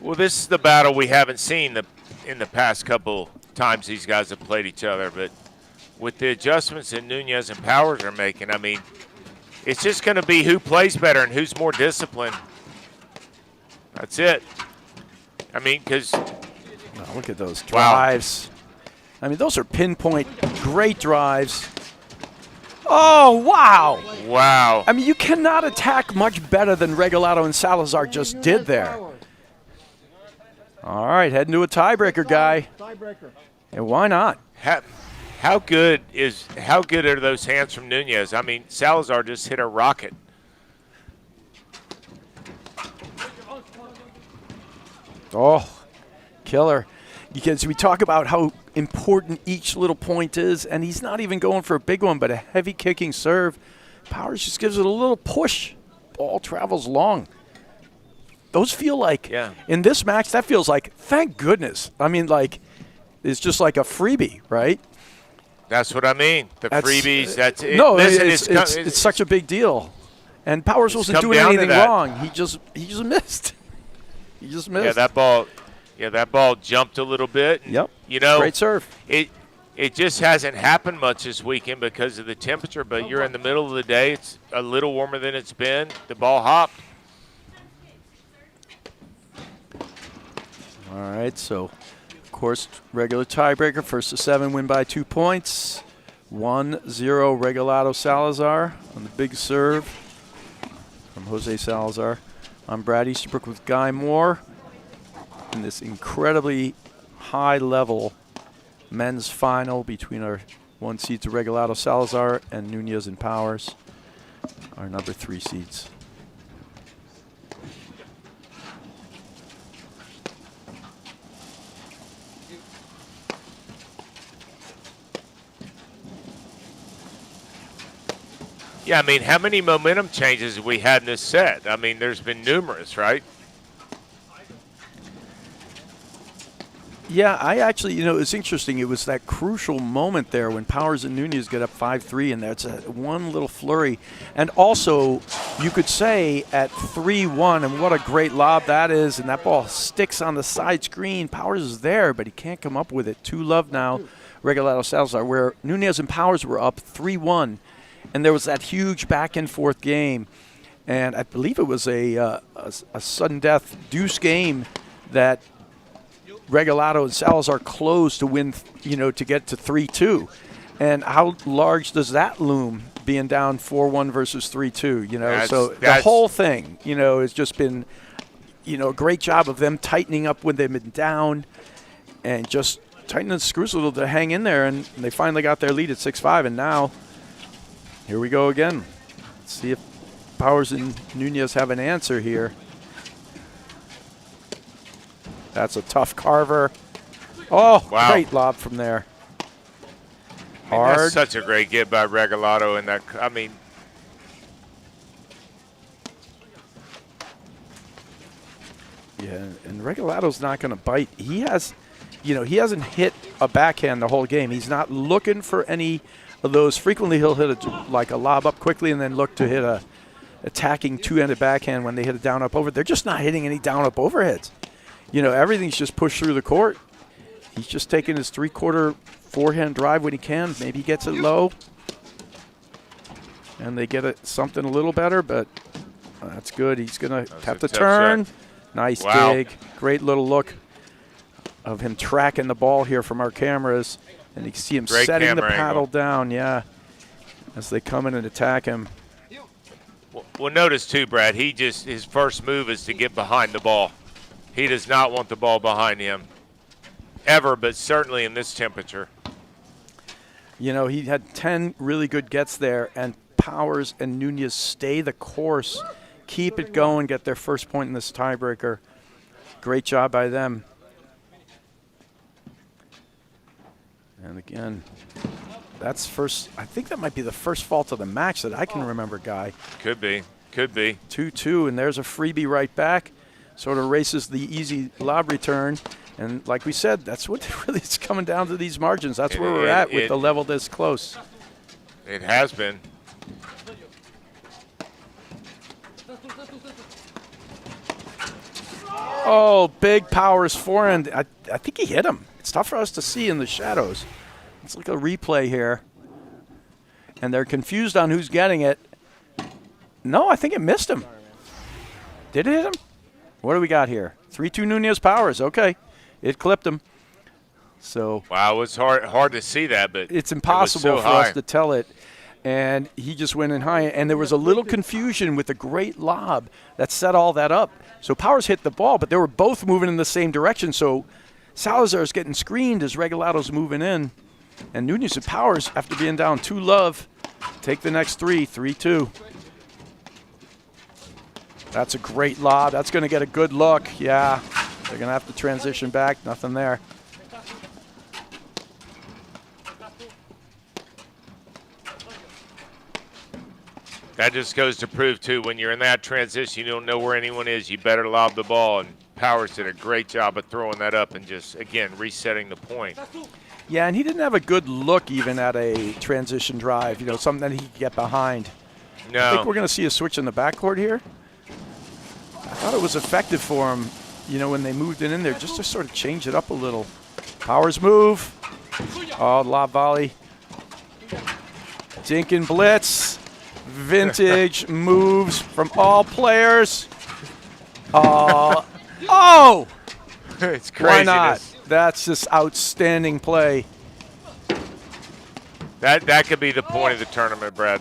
Well, this is the battle we haven't seen in the past couple times these guys have played each other, but with the adjustments that Nunez and Powers are making, I mean, it's just going to be who plays better and who's more disciplined. That's it. I mean, because look at those drives. Wow. I mean, those are pinpoint, great drives. Oh, wow. Wow. I mean, you cannot attack much better than Regalado and Salazar just did there. All right, heading to a tiebreaker, Guy. Tiebreaker. And why not? How good are those hands from Nunez? I mean, Salazar just hit a rocket. Oh, killer. Because we talk about how important each little point is, and he's not even going for a big one, but a heavy kicking serve. Powers just gives it a little push. Ball travels long. Those feel like, in this match, that feels like, thank goodness. I mean, like, it's just like a freebie, right? That's what I mean. Freebies, that's it. No, listen, it's such a big deal. And Powers wasn't doing anything wrong. He just missed. He just missed. Yeah, that ball jumped a little bit. Yep. You know, great serve. It just hasn't happened much this weekend because of the temperature, but you're in the middle of the day. It's a little warmer than it's been. The ball hopped. All right, so, of course, regular tiebreaker, first to 7, win by 2 points. 1-0 Regalado Salazar on the big serve from Jose Salazar. I'm Brad Easterbrook with Guy Moore in this incredibly high-level men's final between our 1 seeds Regalado Salazar and Nunez and Powers, our number 3 seeds. Yeah, I mean, how many momentum changes have we had in this set? I mean, there's been numerous, right? Yeah, I actually, you know, it's interesting. It was that crucial moment there when Powers and Nunez get up 5-3, and that's one little flurry. And also, you could say at 3-1, and what a great lob that is, and that ball sticks on the side screen. Powers is there, but he can't come up with it. 2-love now, Regalado Salazar, where Nunez and Powers were up 3-1. And there was that huge back-and-forth game. And I believe it was a sudden death deuce game that Regalado and Salazar closed to win, you know, to get to 3-2. And how large does that loom, being down 4-1 versus 3-2, you know? So the whole thing, you know, has just been, you know, a great job of them tightening up when they've been down and just tightening the screws a little to hang in there. And they finally got their lead at 6-5, and now here we go again. Let's see if Powers and Nunez have an answer here. That's a tough carver. Oh, wow. Great lob from there. Hard. That's such a great get by Regalado. And that, I mean, yeah, and Regalado's not going to bite. He has, you know, he hasn't hit a backhand the whole game. He's not looking for any of those. Frequently he'll hit like a lob up quickly and then look to hit a attacking two-handed backhand when they hit a down-up over. They're just not hitting any down-up overheads. You know, everything's just pushed through the court. He's just taking his three-quarter forehand drive when he can. Maybe he gets it low, and they get it something a little better, but that's good. He's going to have to turn. Shot. Nice Wow. dig. Great little look of him tracking the ball here from our cameras. And you can see him setting the paddle down, yeah, as they come in and attack him. Well, notice too, Brad, his first move is to get behind the ball. He does not want the ball behind him, ever, but certainly in this temperature. You know, he had 10 really good gets there, and Powers and Nunez stay the course, keep it going, get their first point in this tiebreaker. Great job by them. And again, that's first. I think that might be the first fault of the match that I can remember, Guy. Could be. Could be. 2-2, and there's a freebie right back. Sort of races the easy lob return. And like we said, that's what really is coming down to these margins. That's where we're at with the level this close. It has been. Oh, big Powers forehand. I think he hit him. It's tough for us to see in the shadows. Let's look at a replay here. And they're confused on who's getting it. No, I think it missed him. Did it hit him? What do we got here? 3-2 Nunez Powers. Okay. It clipped him. So wow, it was hard to see that, but it's impossible so for us to tell it. And he just went in high. And there was a little confusion with the great lob that set all that up. So Powers hit the ball, but they were both moving in the same direction. So Salazar's getting screened as Regalado's moving in. And Nunez and Powers, after being down 2-love, take the next 3-2. That's a great lob. That's going to get a good look. Yeah, they're going to have to transition back. Nothing there. That just goes to prove, too, when you're in that transition, you don't know where anyone is. You better lob the ball. And Powers did a great job of throwing that up and just, again, resetting the point. Yeah, and he didn't have a good look even at a transition drive, you know, something that he could get behind. No. I think we're going to see a switch in the backcourt here. I thought it was effective for him, you know, when they moved it in there, just to sort of change it up a little. Powers move. Oh, lob volley. Dink and blitz. Vintage moves from all players. Oh! It's craziness. Why not? That's just outstanding play. That could be the point of the tournament, Brad.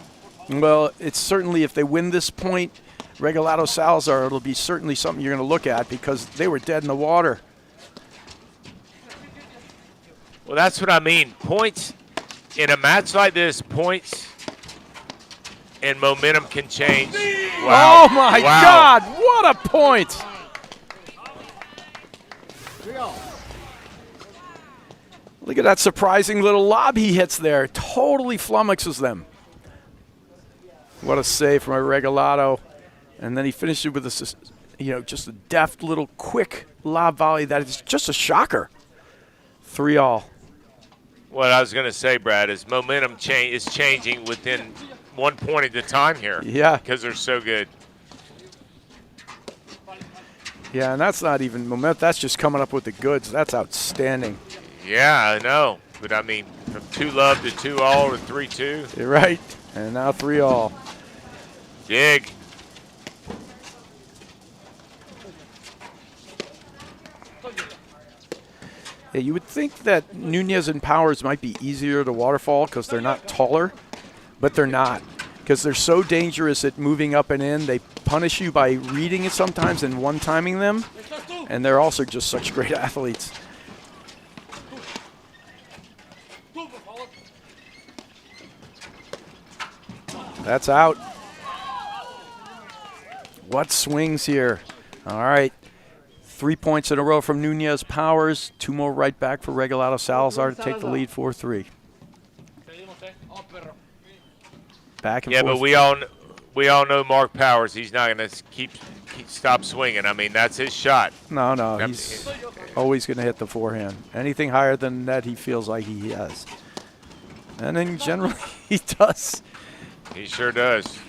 Well, it's certainly, if they win this point, Regalado Salazar, it'll be certainly something you're going to look at because they were dead in the water. Well, that's what I mean. Points in a match like this, points and momentum can change. Wow. Oh, my Wow. God. What a point. Look at that surprising little lob he hits there. Totally flummoxes them. What a save from a Regalado. And then he finished it with just a deft little quick lob volley that is just a shocker. 3-all. What I was going to say, Brad, is momentum is changing within 1 point at a time here. Yeah. Because they're so good. Yeah, and that's not even momentum. That's just coming up with the goods. That's outstanding. Yeah, I know. But, I mean, from 2-love to 2-all to 3-2. You're right. And now 3-all. Dig. Yeah, you would think that Nunez and Powers might be easier to waterfall because they're not taller, but they're not because they're so dangerous at moving up and in. They punish you by reading it sometimes and one-timing them, and they're also just such great athletes. That's out. What swings here? All right. 3 points in a row from Nunez Powers. 2 more right back for Regalado Salazar to take the lead 4-3. Back and forth. Yeah, but we all know Mark Powers. He's not going to stop swinging. I mean, that's his shot. No, he's always going to hit the forehand. Anything higher than that, he feels like he has. And in general, he does. He sure does.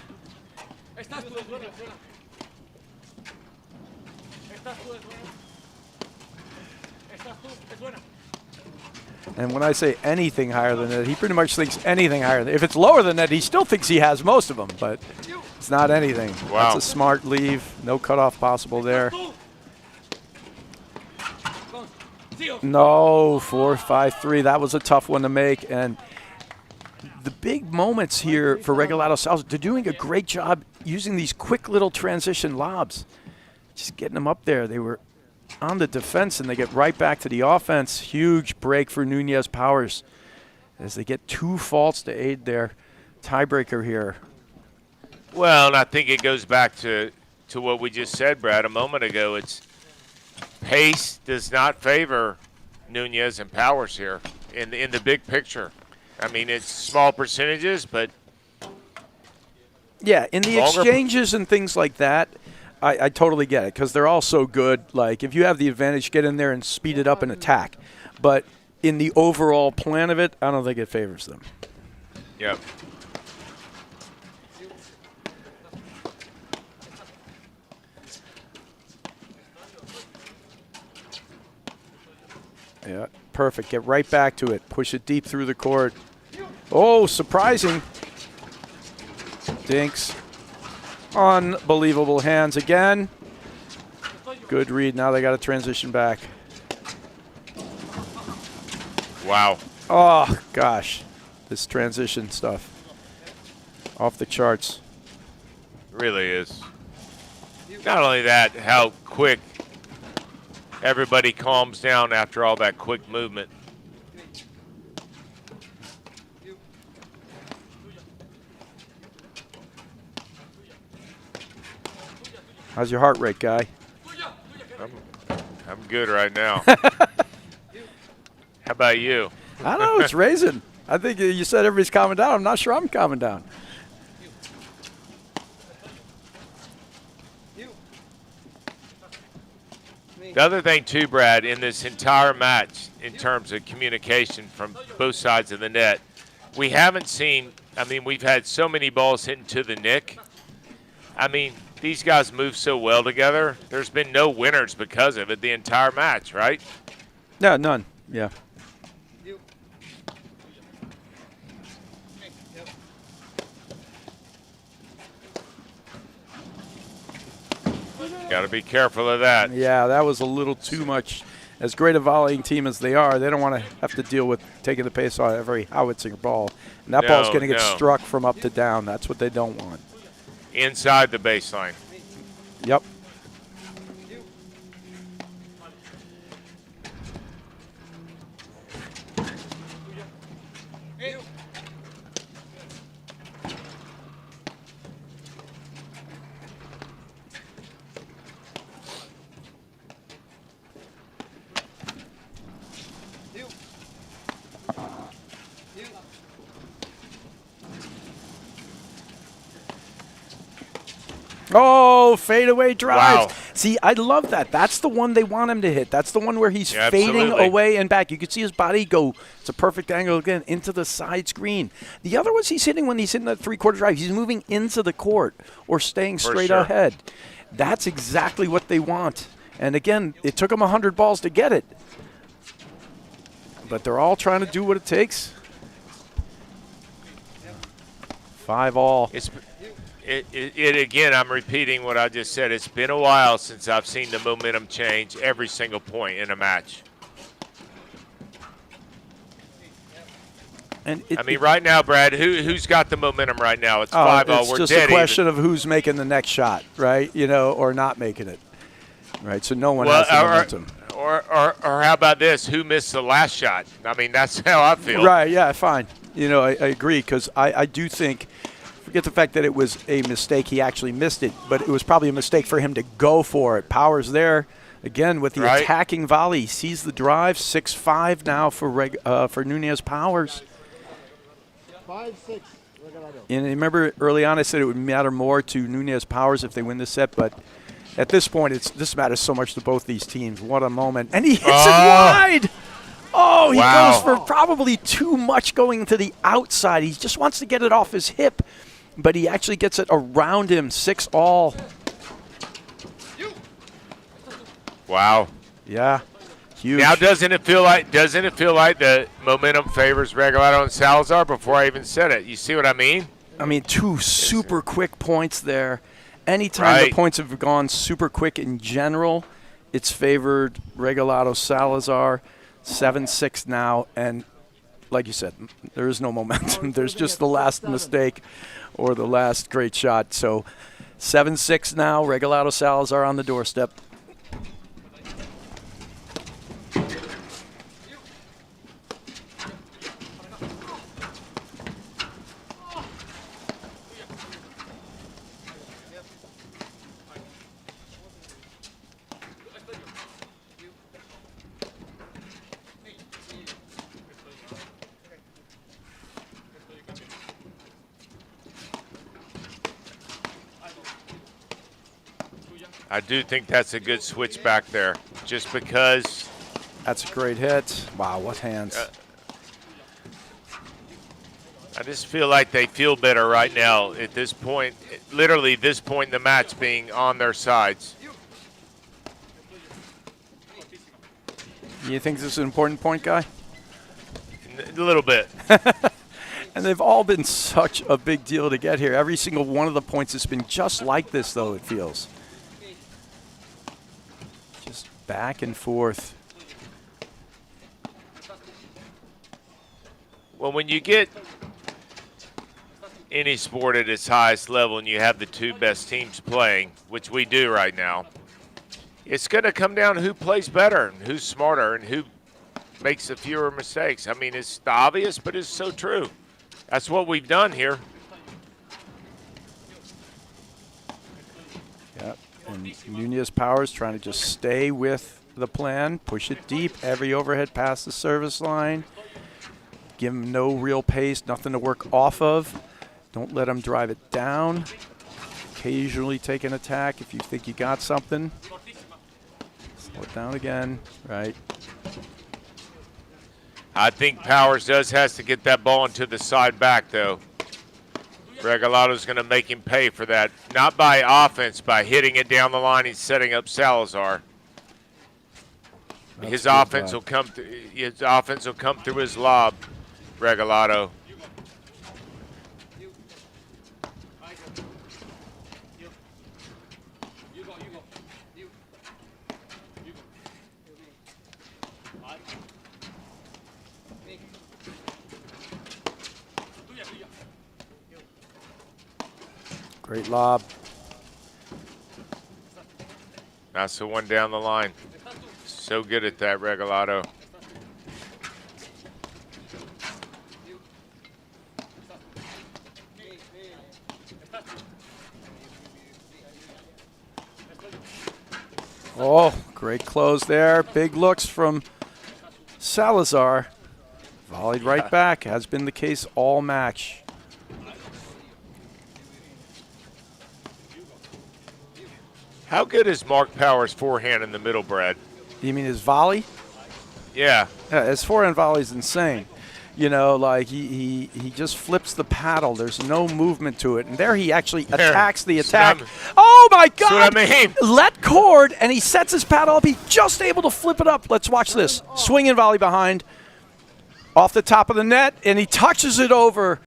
And when I say anything higher than that, he pretty much thinks anything higher than. If it's lower than that, he still thinks he has most of them, but it's not anything. Wow. That's a smart leave. No cutoff possible there. No, 4-5-3. That was a tough one to make. And the big moments here for Regalado Salazar, they're doing a great job using these quick little transition lobs. Just getting them up there. They were on the defense, and they get right back to the offense. Huge break for Nunez Powers as they get 2 faults to aid their tiebreaker here. Well, and I think it goes back to what we just said, Brad, a moment ago. It's pace does not favor Nunez and Powers here in the big picture. I mean, it's small percentages, but yeah, in the exchanges and things like that, I totally get it because they're all so good. Like, if you have the advantage, get in there and speed it up and attack. But in the overall plan of it, I don't think it favors them. Yep. Yeah, perfect. Get right back to it. Push it deep through the court. Oh, surprising. Dinks. Unbelievable hands again. Good read. Now they got to transition back. Wow. Oh, gosh. This transition stuff. Off the charts. Really is. Not only that, how quick everybody calms down after all that quick movement. How's your heart rate, guy? I'm good right now. How about you? I don't know. It's raising. I think you said everybody's calming down. I'm not sure I'm calming down. The other thing, too, Brad, in this entire match, in terms of communication from both sides of the net, we haven't seen, I mean, we've had so many balls hitting to the nick. I mean, these guys move so well together. There's been no winners because of it the entire match, right? No, none. Yeah. Got to be careful of that. Yeah, that was a little too much. As great a volleying team as they are, they don't want to have to deal with taking the pace off every howitzing ball. And that ball's going to get struck from up to down. That's what they don't want. Inside the baseline. Yep. Oh, fadeaway drives. Wow. See, I love that. That's the one they want him to hit. That's the one where he's fading absolutely. away and back. You can see his body go. It's a perfect angle again into the side screen. The other ones he's hitting when he's hitting that three-quarter drive, he's moving into the court or staying straight ahead. That's exactly what they want. And again, it took them 100 balls to get it. But they're all trying to do what it takes. 5-all. It again, I'm repeating what I just said. It's been a while since I've seen the momentum change every single point in a match. And I mean, right now, Brad, who's got the momentum right now? It's 5-all. It's We're just dead a question even. of who's making the next shot, right? You know, or not making it, right? So no one has the momentum. Or how about this? Who missed the last shot? I mean, that's how I feel. Right, yeah, fine. You know, I agree because I do think, forget the fact that it was a mistake, he actually missed it, but it was probably a mistake for him to go for it. Power's there, again, with the attacking volley. He sees the drive, 6-5 now for Nunez Powers. 5-6, Regalado. And remember early on I said it would matter more to Nunez Powers if they win this set, but at this point, this matters so much to both these teams. What a moment. And he hits it wide! Oh, he goes for probably too much going to the outside. He just wants to get it off his hip, but he actually gets it around him. 6-all. Wow. Yeah. Huge. Now doesn't it feel like the momentum favors Regalado and Salazar before I even said it? You see what I mean? I mean, two super quick points there. Anytime the points have gone super quick in general, it's favored Regalado Salazar. 7-6 now, and like you said, there is no momentum. There's just the last mistake or the last great shot. So 7-6 now, Regalado Salazar on the doorstep. I do think that's a good switch back there, just because. That's a great hit. Wow, what hands. I just feel like they feel better right now at this point, literally this point in the match being on their sides. You think this is an important point, Guy? A little bit. And they've all been such a big deal to get here. Every single one of the points has been just like this, though, it feels. Just back and forth. Well, when you get any sport at its highest level and you have the two best teams playing, which we do right now, it's going to come down to who plays better and who's smarter and who makes the fewer mistakes. I mean, it's obvious, but it's so true. That's what we've done here. Yep, and Nunez Powers trying to just stay with the plan, push it deep, every overhead past the service line. Give him no real pace, nothing to work off of. Don't let him drive it down. Occasionally take an attack if you think you got something. Slow it down again, right. I think Powers has to get that ball into the side back, though. Regalado's going to make him pay for that. Not by offense, by hitting it down the line and setting up Salazar. His offense will come through his lob, Regalado. Great lob. That's the one down the line. So good at that, Regalado. Oh, great close there. Big looks from Salazar. Volleyed right back. Has been the case all match. How good is Mark Powers' forehand in the middle, Brad? You mean his volley? Yeah. Yeah, his forehand volley is insane. You know, like he just flips the paddle. There's no movement to it. And there he actually attacks the attack. Oh, my God. That's what I mean. Let cord, and he sets his paddle up. He's just able to flip it up. Let's watch this. Swing and volley behind. Off the top of the net, and he touches it over.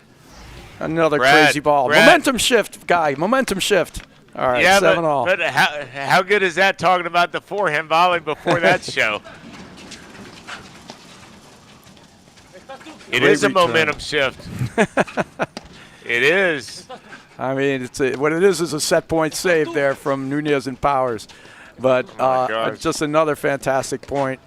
Another crazy ball. Momentum shift, guy. Momentum shift. All right, yeah, 7-all. But how good is that talking about the forehand volley before that show? It is a momentum shift. It is. I mean, what it is a set point save there from Nunez and Powers. But just another fantastic point.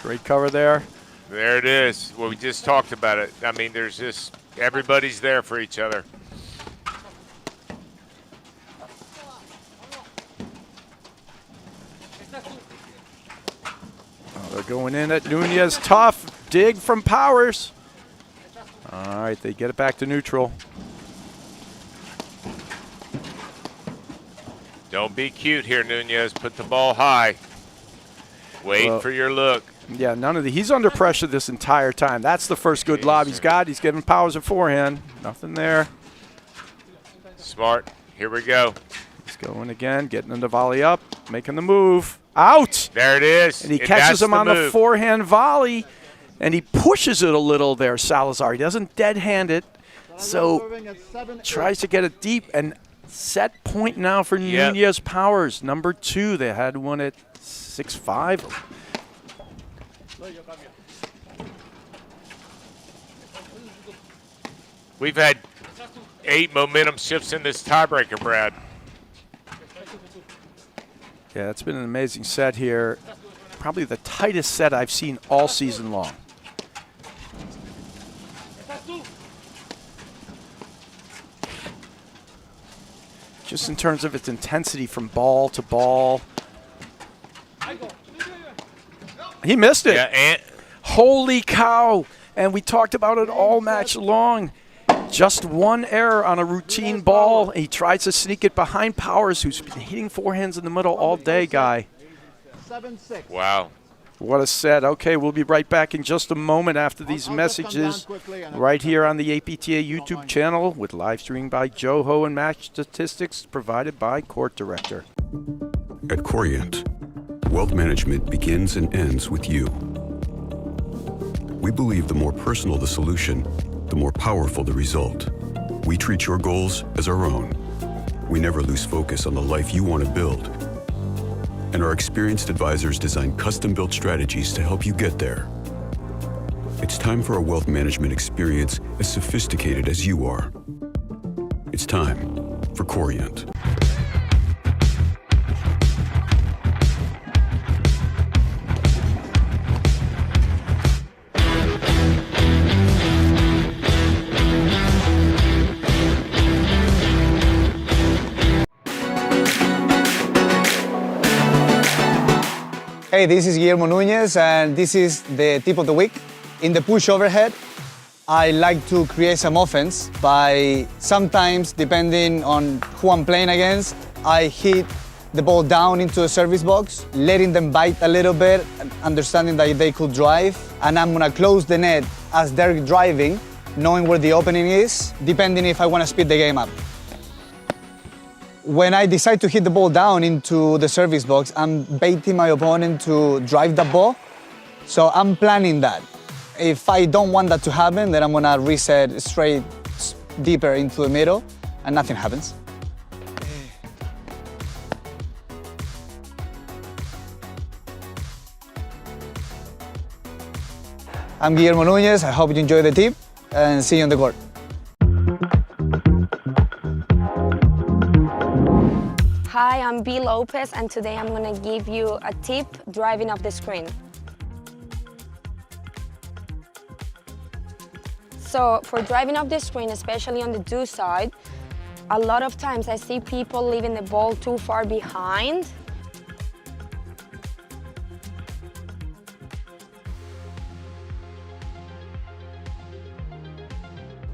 Great cover there. There it is. Well, we just talked about it. I mean, there's just everybody's there for each other. Oh, they're going in at Nunez. Tough dig from Powers. All right, they get it back to neutral. Don't be cute here, Nunez. Put the ball high. Wait for your look. Yeah, none of he's under pressure this entire time. That's the first good lob he's got. He's giving Powers a forehand. Nothing there. Smart. Here we go. He's going again, getting the volley up, making the move. Out! There it is. And he catches him on the forehand volley, and he pushes it a little there, Salazar. He doesn't dead-hand it, so tries to get it deep. And set point now for Nunez Powers. Number 2. They had one at 6-5. We've had 8 momentum shifts in this tiebreaker, Brad. Yeah, it's been an amazing set here. Probably the tightest set I've seen all season long. Just in terms of its intensity from ball to ball. He missed it. Yeah, and holy cow. And we talked about it all match long. Just one error on a routine ball. He tries to sneak it behind Powers, who's been hitting forehands in the middle all day, guy. 7-6. wow. What a set. Okay, we'll be right back in just a moment after these messages right here on the APTA YouTube channel with live streaming by Joho and match statistics provided by Court Director. At Corient, wealth management begins and ends with you. We believe the more personal the solution, the more powerful the result. We treat your goals as our own. We never lose focus on the life you want to build. And our experienced advisors design custom-built strategies to help you get there. It's time for a wealth management experience as sophisticated as you are. It's time for Corient. Hey, this is Guillermo Nunez, and this is the tip of the week. In the push overhead, I like to create some offense by sometimes, depending on who I'm playing against, I hit the ball down into the service box, letting them bite a little bit, understanding that they could drive, and I'm gonna close the net as they're driving, knowing where the opening is, depending if I wanna speed the game up. When I decide to hit the ball down into the service box, I'm baiting my opponent to drive the ball. So I'm planning that. If I don't want that to happen, then I'm gonna reset straight deeper into the middle and nothing happens. I'm Guillermo Nunez. I hope you enjoy the tip and see you on the court. Hi, I'm B. Lopez, and today I'm gonna give you a tip driving off the screen. So for driving off the screen, especially on the do side, a lot of times I see people leaving the ball too far behind.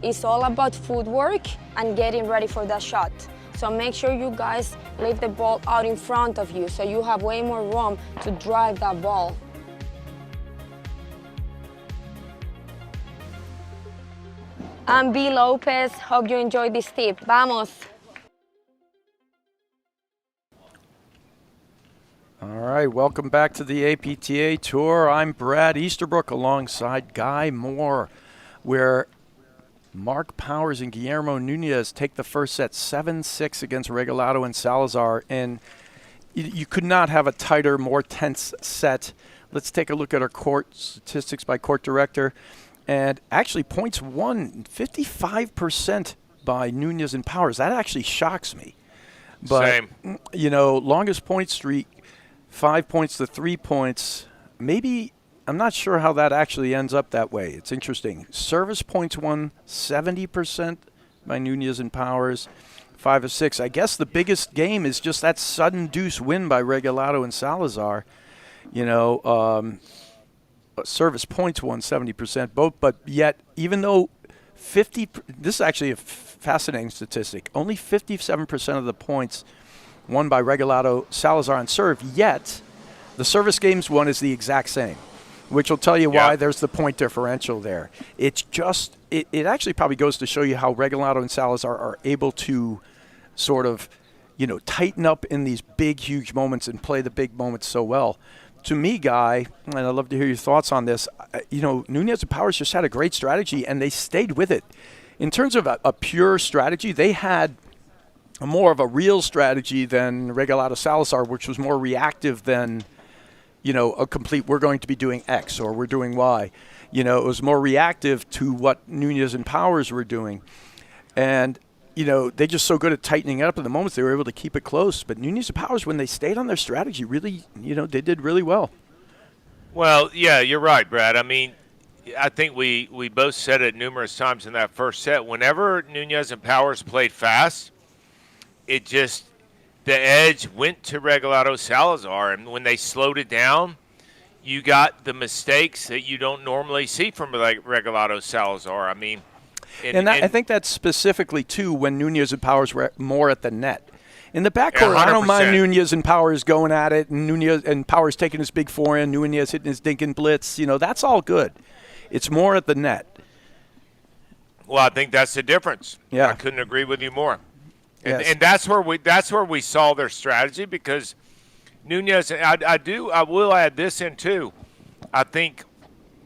It's all about footwork and getting ready for that shot. So make sure you guys leave the ball out in front of you so you have way more room to drive that ball. I'm B. Lopez. Hope you enjoyed this tip. Vamos! All right, welcome back to the APTA Tour. I'm Brad Easterbrook alongside Guy Moore, where Mark Powers and Guillermo Nunez take the first set 7-6 against Regalado and Salazar, and you could not have a tighter, more tense set. Let's take a look at our court statistics by court director. And actually points won 55% by Nunez and Powers. That actually shocks me. But, Same. You know, longest point streak, 5 points to 3 points. Maybe, I'm not sure how that actually ends up that way. It's interesting. Service points won 70% by Nunez and Powers, 5 of 6. I guess the biggest game is just that sudden deuce win by Regalado and Salazar. You know, service points won 70% both, but yet even though this is actually a fascinating statistic, only 57% of the points won by Regalado Salazar on serve, yet the service games won is the exact same, which will tell you why there's the point differential there. It's just, it actually probably goes to show you how Regalado and Salazar are able to sort of, you know, tighten up in these big, huge moments and play the big moments so well. To me, Guy, and I'd love to hear your thoughts on this, you know, Nunez and Powers just had a great strategy, and they stayed with it. In terms of a pure strategy, they had more of a real strategy than Regalado Salazar, which was more reactive than, you know, a complete, we're going to be doing X or we're doing Y. You know, it was more reactive to what Nunez and Powers were doing. And you know, they're just so good at tightening it up in the moments they were able to keep it close. But Nunez and Powers, when they stayed on their strategy, really, you know, they did really well. Well, yeah, you're right, Brad. I mean, I think we both said it numerous times in that first set. Whenever Nunez and Powers played fast, it just, the edge went to Regalado Salazar. And when they slowed it down, you got the mistakes that you don't normally see from like Regalado Salazar. I mean, I think that's specifically, too, when Nunez and Powers were more at the net. In the backcourt, Yeah, I don't mind 100%. Nunez and Powers going at it, and Nunez and Powers taking his big forehand, Nunez hitting his dinking blitz. You know, that's all good. It's more at the net. Well, I think that's the difference. Yeah. I couldn't agree with you more. And, Yes. and that's where we saw their strategy, because Nunez, I will add this in too. I think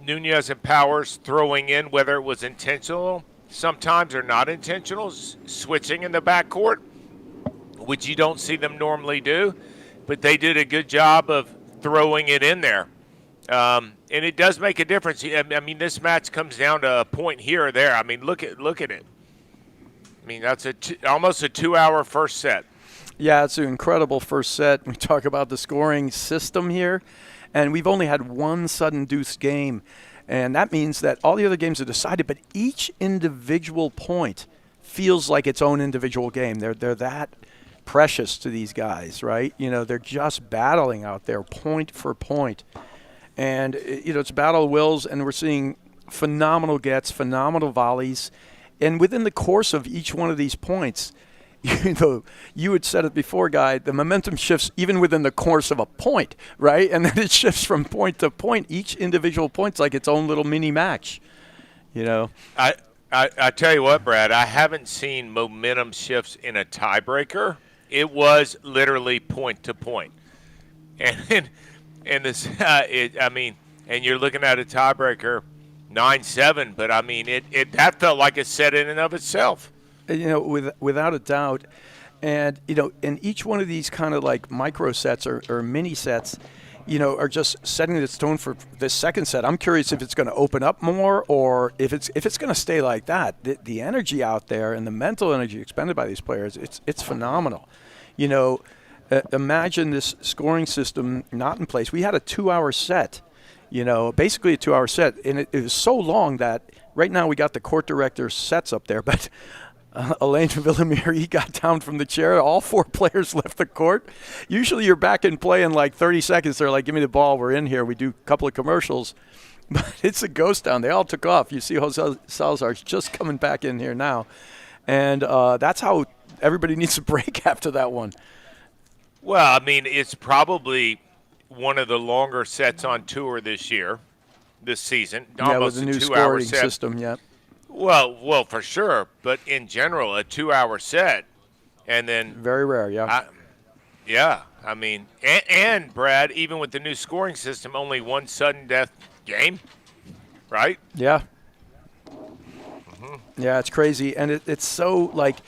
Nunez and Powers throwing in, whether it was intentional sometimes or not intentional, switching in the backcourt, which you don't see them normally do, but they did a good job of throwing it in there. And it does make a difference. I mean, this match comes down to a point here or there. I mean, look at it. I mean, that's almost a 2-hour first set. Yeah, it's an incredible first set. We talk about the scoring system here, and we've only had one sudden deuce game, and that means that all the other games are decided, but each individual point feels like its own individual game. They're that precious to these guys, right? You know, they're just battling out there point for point. And, you know, it's a battle of wills, and we're seeing phenomenal gets, phenomenal volleys. And within the course of each one of these points, you know, you had said it before, Guy, the momentum shifts even within the course of a point, right? And then it shifts from point to point. Each individual point's like its own little mini match, you know. I tell you what, Brad, I haven't seen momentum shifts in a tiebreaker. It was literally point to point. And this, and you're looking at a tiebreaker 9-7, but I mean, that felt like a set in and of itself. You know, without a doubt. And, you know, in each one of these kind of like micro sets or mini sets, are just setting the tone for this second set. I'm curious if it's going to open up more or if it's going to stay like that. The energy out there and the mental energy expended by these players, it's phenomenal. Imagine this scoring system not in place. We had a 2-hour set, basically a 2-hour set, and it was so long that right now we got the court director's sets up there, but Alain Villemere, he got down from the chair. All 4 players left the court. Usually you're back in play in like 30 seconds. They're like, give me the ball. We're in here. We do a couple of commercials. But it's a ghost town. They all took off. You see Jose Salazar's just coming back in here now. And that's how everybody needs a break after that one. Well, I mean, it's probably one of the longer sets on tour this season. Almost with the new 2-hour scoring set. system, yeah. Well, for sure. But in general, a 2-hour set, and then very rare, yeah. I mean, and Brad, even with the new scoring system, only one sudden death game, right? Yeah. Yeah, it's crazy, and it's so like.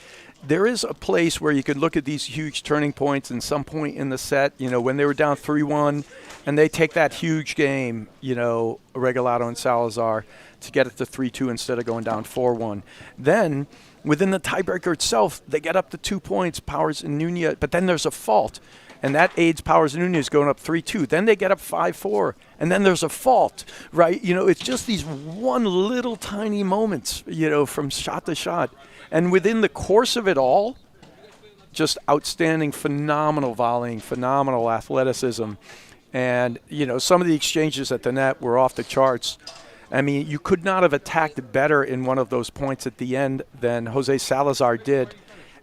There is a place where you could look at these huge turning points in some point in the set, when they were down 3-1 and they take that huge game, Regalado and Salazar, to get it to 3-2 instead of going down 4-1. Then within the tiebreaker itself, they get up to 2 points, Powers and Nunez, but then there's a fault. And that aids Powers and Nunez going up 3-2. Then they get up 5-4, and then there's a fault, right? It's just these one little tiny moments, from shot to shot. And within the course of it all, just outstanding, phenomenal volleying, phenomenal athleticism. And, some of the exchanges at the net were off the charts. I mean, you could not have attacked better in one of those points at the end than Jose Salazar did.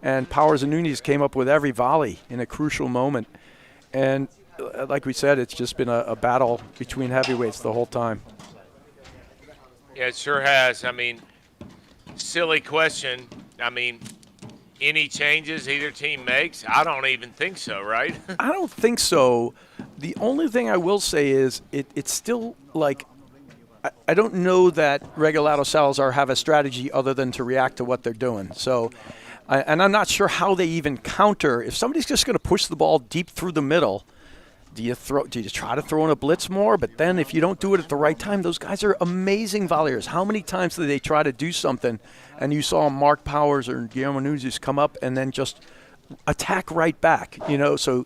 And Powers and Nunez came up with every volley in a crucial moment. And like we said, it's just been a battle between heavyweights the whole time. Yeah, it sure has. I mean, silly question. I mean, any changes either team makes? I don't even think so, right? I don't think so. The only thing I will say is it's still like I don't know that Regalado Salazar have a strategy other than to react to what they're doing. So, and I'm not sure how they even counter. If somebody's just going to push the ball deep through the middle, do you try to throw in a blitz more? But then if you don't do it at the right time, those guys are amazing volleyers. How many times did they try to do something and you saw Mark Powers or Guillermo Nunez come up and then just attack right back? So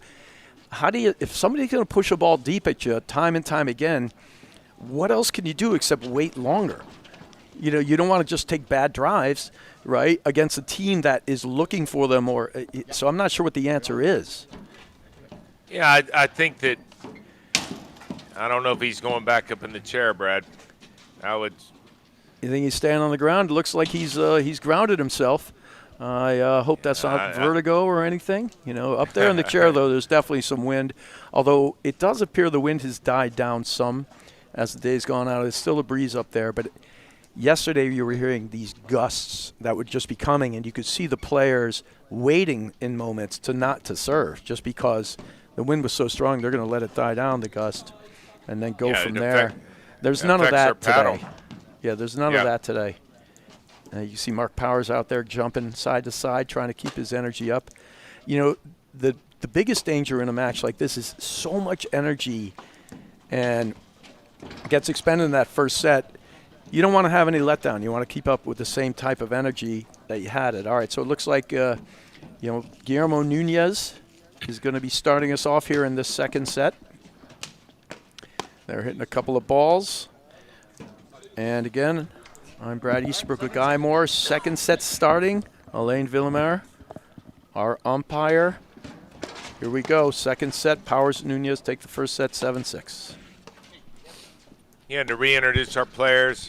how do you, if somebody's going to push a ball deep at you time and time again, what else can you do except wait longer? You don't want to just take bad drives, right, against a team that is looking for them. So I'm not sure what the answer is. Yeah, I think that – I don't know if he's going back up in the chair, Brad. You think he's staying on the ground? It looks like he's grounded himself. I hope that's not vertigo or anything. Up there in the chair, though, there's definitely some wind. Although it does appear the wind has died down some as the day's gone out. There's still a breeze up there. But yesterday you were hearing these gusts that would just be coming, and you could see the players waiting in moments to serve just because – the wind was so strong, they're going to let it die down, the gust, and then go from there. There's none of that today. Yeah, there's none of that today. You see Mark Powers out there jumping side to side, trying to keep his energy up. The biggest danger in a match like this is so much energy and gets expended in that first set. You don't want to have any letdown. You want to keep up with the same type of energy that you had it. All right, so it looks like Guillermo Nunez is going to be starting us off here in this second set. They're hitting a couple of balls. And again, I'm Brad Easterbrook with Guy Moore. Second set starting. Alain Villemere, our umpire. Here we go. Second set. Powers Nunez take the first set 7-6. Yeah, and to reintroduce our players,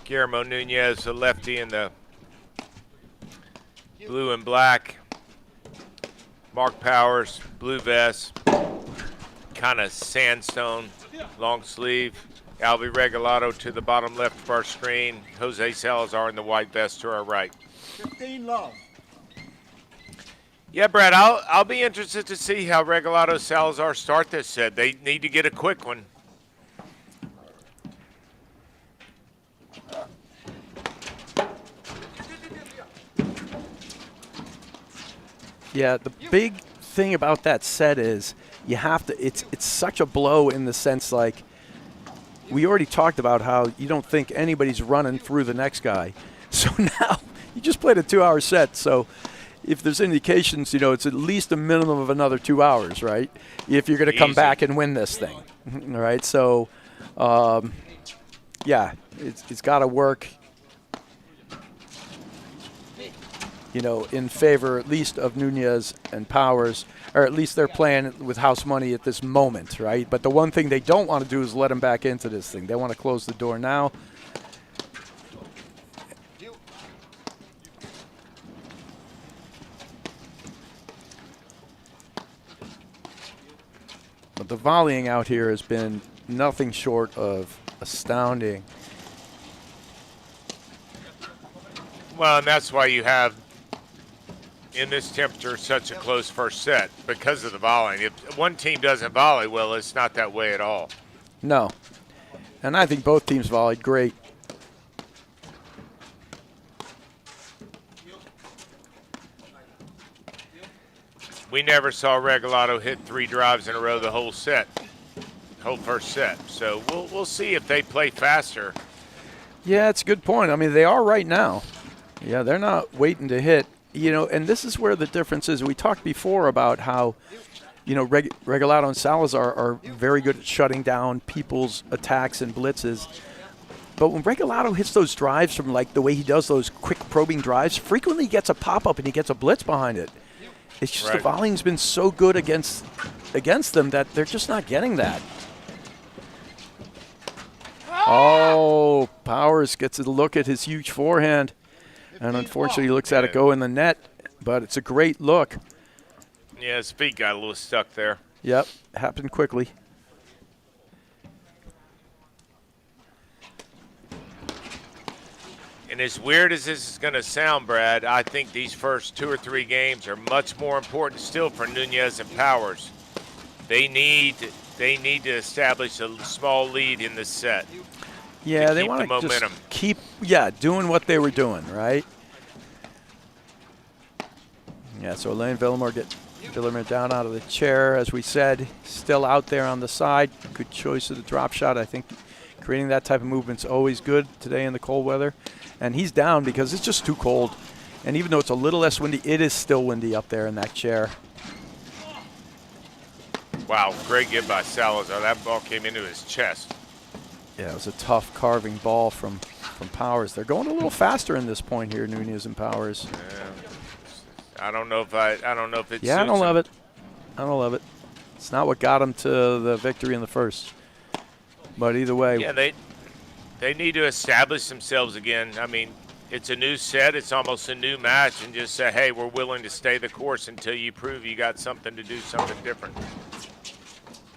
Guillermo Nunez, the lefty in the blue and black. Mark Powers, blue vest, kind of sandstone, long sleeve. Alvy Regalado to the bottom left of our screen. Jose Salazar in the white vest to our right. 15 love. Yeah, Brad, I'll be interested to see how Regalado Salazar start this set. They need to get a quick one. Yeah, the big thing about that set is you have to. It's such a blow in the sense like we already talked about how you don't think anybody's running through the next guy. So now you just played a 2-hour set. So if there's indications, you know, it's at least a minimum of another 2 hours, right? If you're going to come back and win this thing, all right? So, yeah, it's got to work, you know, in favor at least of Nunez and Powers, or at least they're playing with house money at this moment, right? But the one thing they don't want to do is let them back into this thing. They want to close the door now. But the volleying out here has been nothing short of astounding. Well, and that's why you have, in this temperature, such a close first set, because of the volleying. If one team doesn't volley, well, it's not that way at all. No. And I think both teams volleyed great. We never saw Regalado hit 3 drives in a row the whole set, whole first set. So we'll see if they play faster. Yeah, it's a good point. I mean, they are right now. Yeah, they're not waiting to hit. You know, and this is where the difference is. We talked before about how, you know, Regalado and Salazar are very good at shutting down people's attacks and blitzes. But when Regalado hits those drives from, like, the way he does those quick probing drives, frequently he gets a pop-up and he gets a blitz behind it. It's just the volleying's been so good against them that they're just not getting that. Oh, Powers gets a look at his huge forehand. And unfortunately, he looks at it go in the net. But it's a great look. Yeah, his feet got a little stuck there. Yep, happened quickly. And as weird as this is going to sound, Brad, I think these first 2 or 3 games are much more important still for Nunez and Powers. They need to establish a small lead in this set. Yeah, they want to just keep doing what they were doing, right? Yeah, so Elaine Villamere down out of the chair, as we said, still out there on the side. Good choice of the drop shot. I think creating that type of movement's always good today in the cold weather. And he's down because it's just too cold. And even though it's a little less windy, it is still windy up there in that chair. Wow, great give by Salazar. That ball came into his chest. Yeah, it was a tough carving ball from Powers. They're going a little faster in this point here, Nunez and Powers. I don't know if it's. Yeah, I don't love it. I don't love it. It's not what got them to the victory in the first. But either way. Yeah, they need to establish themselves again. I mean, it's a new set. It's almost a new match. And just say, hey, we're willing to stay the course until you prove you got something to do something different.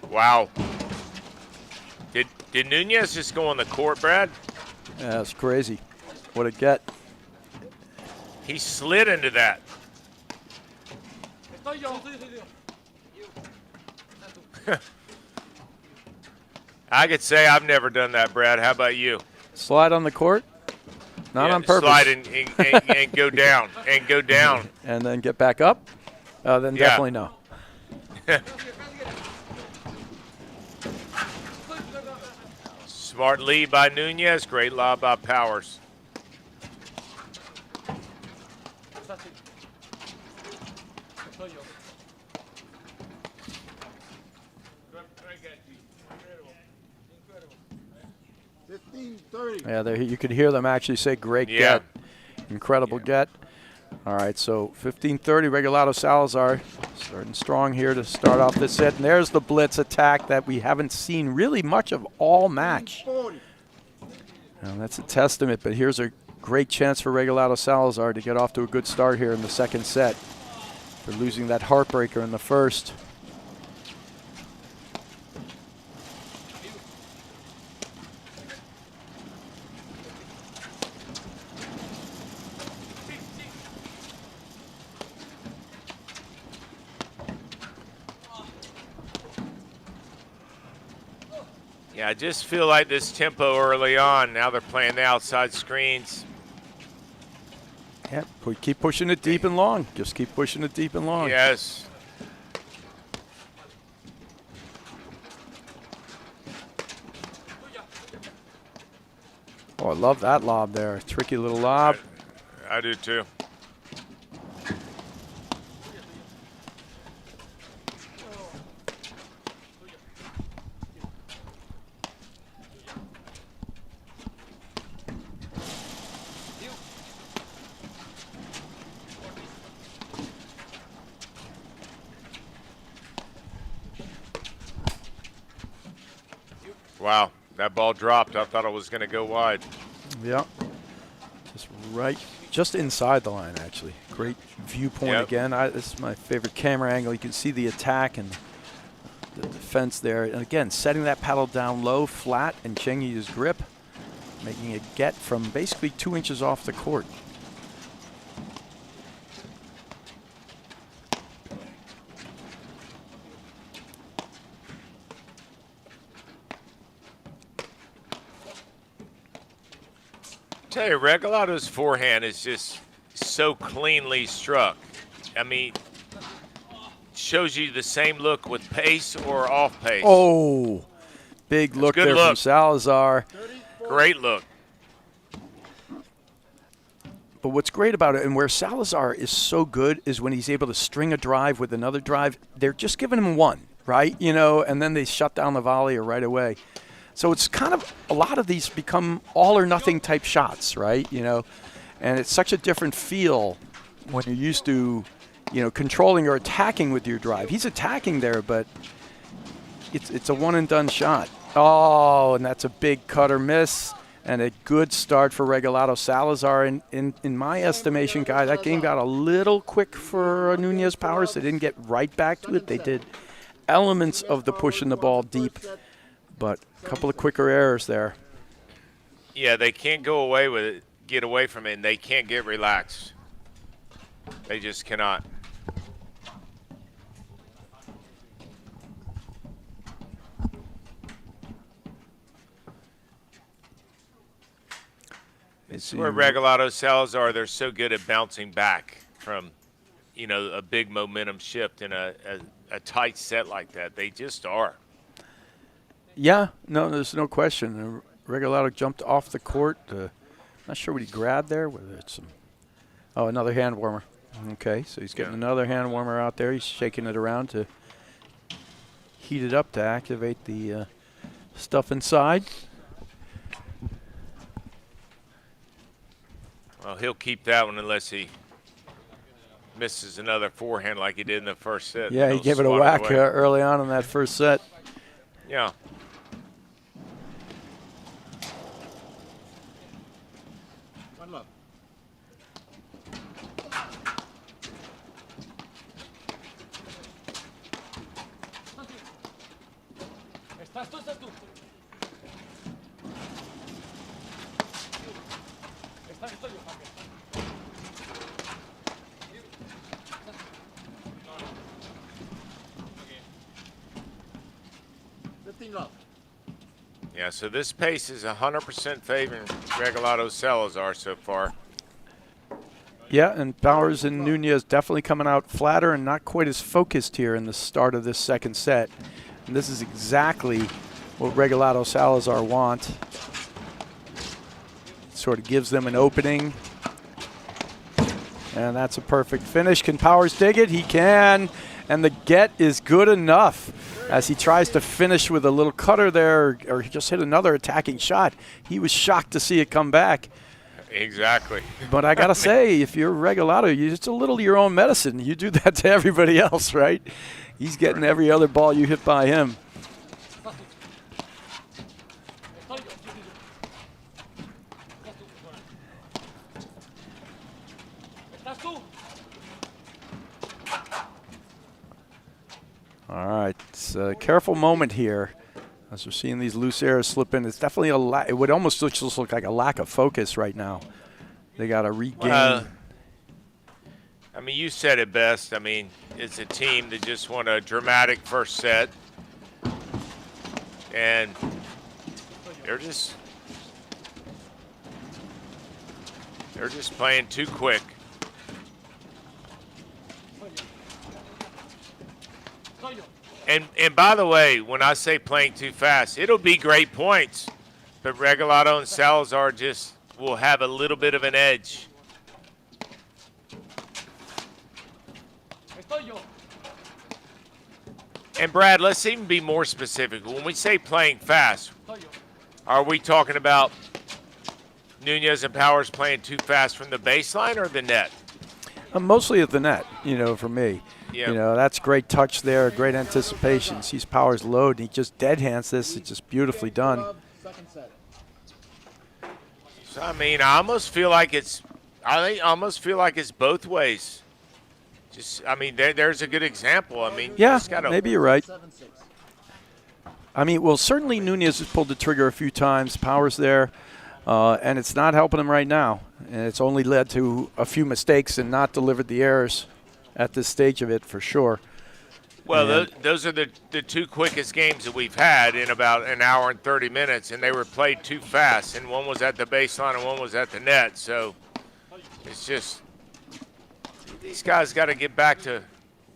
Wow. Did Nunez just go on the court, Brad? Yeah, that's crazy. What a get. He slid into that. I could say I've never done that, Brad. How about you? Slide on the court? Not on purpose. Slide and go down. And go down. And then get back up? Then definitely no. Smart lead by Nunez. Great lob by Powers. Yeah, there you could hear them actually say great get. Incredible get. All right, so 15-30, Regalado Salazar starting strong here to start off this set. And there's the blitz attack that we haven't seen really much of all match. And that's a testament, but here's a great chance for Regalado Salazar to get off to a good start here in the second set. They're losing that heartbreaker in the first. Yeah, I just feel like this tempo early on. Now they're playing the outside screens. Yeah, keep pushing it deep and long. Just keep pushing it deep and long. Yes. Oh, I love that lob there. Tricky little lob. I do too. Wow, that ball dropped. I thought it was going to go wide. Yeah. Just inside the line, actually. Great viewpoint again. This is my favorite camera angle. You can see the attack and the defense there. And again, setting that paddle down low, flat, and changing his grip, making it get from basically 2 inches off the court. Tell you, Regalado's forehand is just so cleanly struck. I mean, shows you the same look with pace or off pace. Oh, big look there from Salazar. Great look. But what's great about it, and where Salazar is so good, is when he's able to string a drive with another drive. They're just giving him one, right? You know, and then they shut down the volley right away. So it's kind of, a lot of these become all or nothing type shots, right? You know, and it's such a different feel when you're used to, you know, controlling or attacking with your drive. He's attacking there, but it's a one and done shot. Oh, and that's a big cutter miss and a good start for Regalado. Salazar, in my estimation, guy, that game got a little quick for Nunez Powers. They didn't get right back to it. They did elements of the pushing the ball deep, but a couple of quicker errors there. Yeah, they can't go away with it, get away from it, and they can't get relaxed. They just cannot. It's where Regalado, Salazar, they're so good at bouncing back from, you know, a big momentum shift in a tight set like that. They just are. Yeah, no, there's no question. Regalado jumped off the court. Not sure what he grabbed there, whether it's some. Oh, another hand warmer. Okay, so he's getting another hand warmer out there. He's shaking it around to heat it up to activate the stuff inside. Well, he'll keep that one unless he misses another forehand like he did in the first set. Yeah, he gave it a whack early on in that first set. Yeah. Yeah, so this pace is 100% favoring Regalado Salazar so far. Yeah, and Powers and Nunez definitely coming out flatter and not quite as focused here in the start of this second set. And this is exactly what Regalado Salazar want. It sort of gives them an opening. And that's a perfect finish. Can Powers dig it? He can. And the get is good enough as he tries to finish with a little cutter there, or he just hit another attacking shot. He was shocked to see it come back. Exactly. But I got to say, if you're Regalado, it's a little your own medicine. You do that to everybody else, right? He's getting every other ball you hit by him. All right, it's a careful moment here as we're seeing these loose errors slip in. It's definitely it would almost just look like a lack of focus right now. They got to regain. I mean, you said it best. I mean, it's a team that just won a dramatic first set, and they're just playing too quick. And by the way, when I say playing too fast, it'll be great points. But Regalado and Salazar just will have a little bit of an edge. And Brad, let's even be more specific. When we say playing fast, are we talking about Nunez and Powers playing too fast from the baseline or the net? Mostly at the net, for me. Yeah. That's great touch there, great anticipation. Sees Powers load, and he just dead hands this. It's just beautifully done. So, I almost feel like it's both ways. There's a good example. Yeah, maybe you're right. Certainly Nunez has pulled the trigger a few times. Powers there, and it's not helping him right now. And it's only led to a few mistakes and not delivered the errors at this stage of it for sure. Well, those are the two quickest games that we've had in about an hour and 30 minutes, and they were played too fast. And one was at the baseline and one was at the net. So it's just these guys got to get back to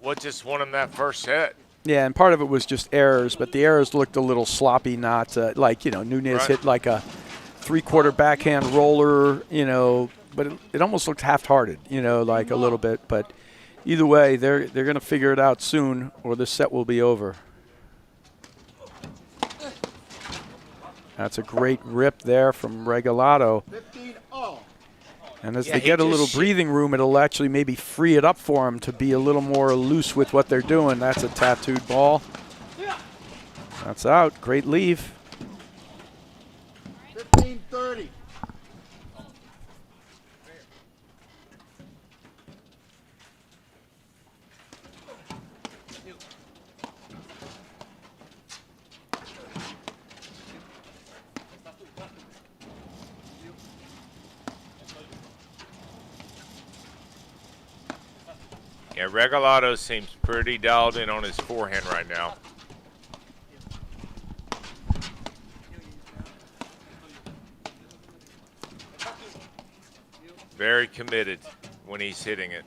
what just won them that first set. Yeah, and part of it was just errors, but the errors looked a little sloppy, not Nunez hit like a three-quarter backhand roller, but it almost looked half-hearted, like a little bit. But either way, they're going to figure it out soon or the set will be over. That's a great rip there from Regalado. 15-0. And as they get a little breathing room, it'll actually maybe free it up for them to be a little more loose with what they're doing. That's a tattooed ball. That's out. Great leave. 15-30. Yeah, Regalado seems pretty dialed in on his forehand right now. Very committed when he's hitting it.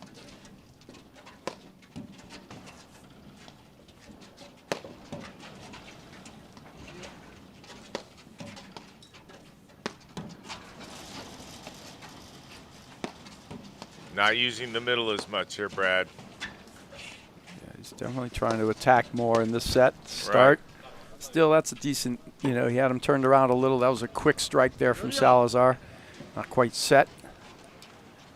Not using the middle as much here, Brad. Yeah, he's definitely trying to attack more in this set. Start. Right. Still, that's a decent, he had him turned around a little. That was a quick strike there from Salazar. Not quite set.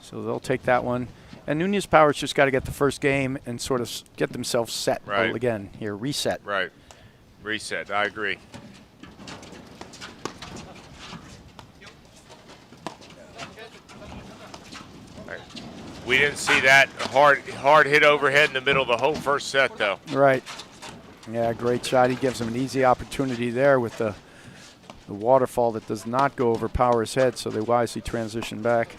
So they'll take that one. And Nunez Powers just got to get the first game and sort of get themselves set again here. Reset. Right. Reset. I agree. We didn't see that hard hit overhead in the middle of the whole first set, though. Right. Yeah, great shot. He gives him an easy opportunity there with the waterfall that does not go over Powers' head, so they wisely transition back.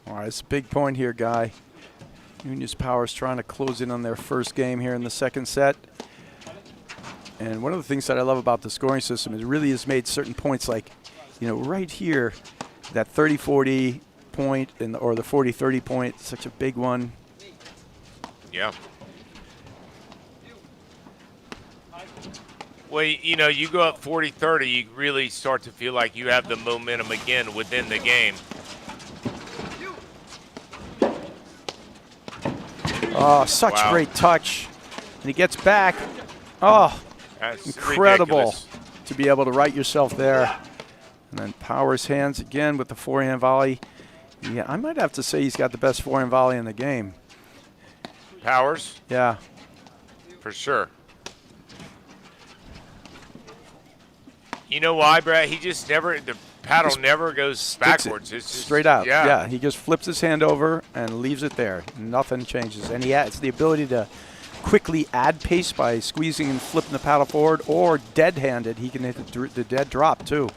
All right, it's a big point here, Guy. Nunez Powers trying to close in on their first game here in the second set. And one of the things that I love about the scoring system is it really has made certain points like, right here, that 30-40 point or the 40-30 point, such a big one. Yeah. Well, you go up 40-30, you really start to feel like you have the momentum again within the game. Oh, such great touch. And he gets back. Oh, that's incredible ridiculous. To be able to right yourself there. And then Powers hands again with the forehand volley. Yeah, I might have to say he's got the best forehand volley in the game. Powers. Yeah. For sure. You know why, Brad? He just never, the paddle never goes backwards. It's just, straight out. Yeah. He just flips his hand over and leaves it there. Nothing changes. And he has the ability to quickly add pace by squeezing and flipping the paddle forward, or dead-handed. He can hit the dead drop, too.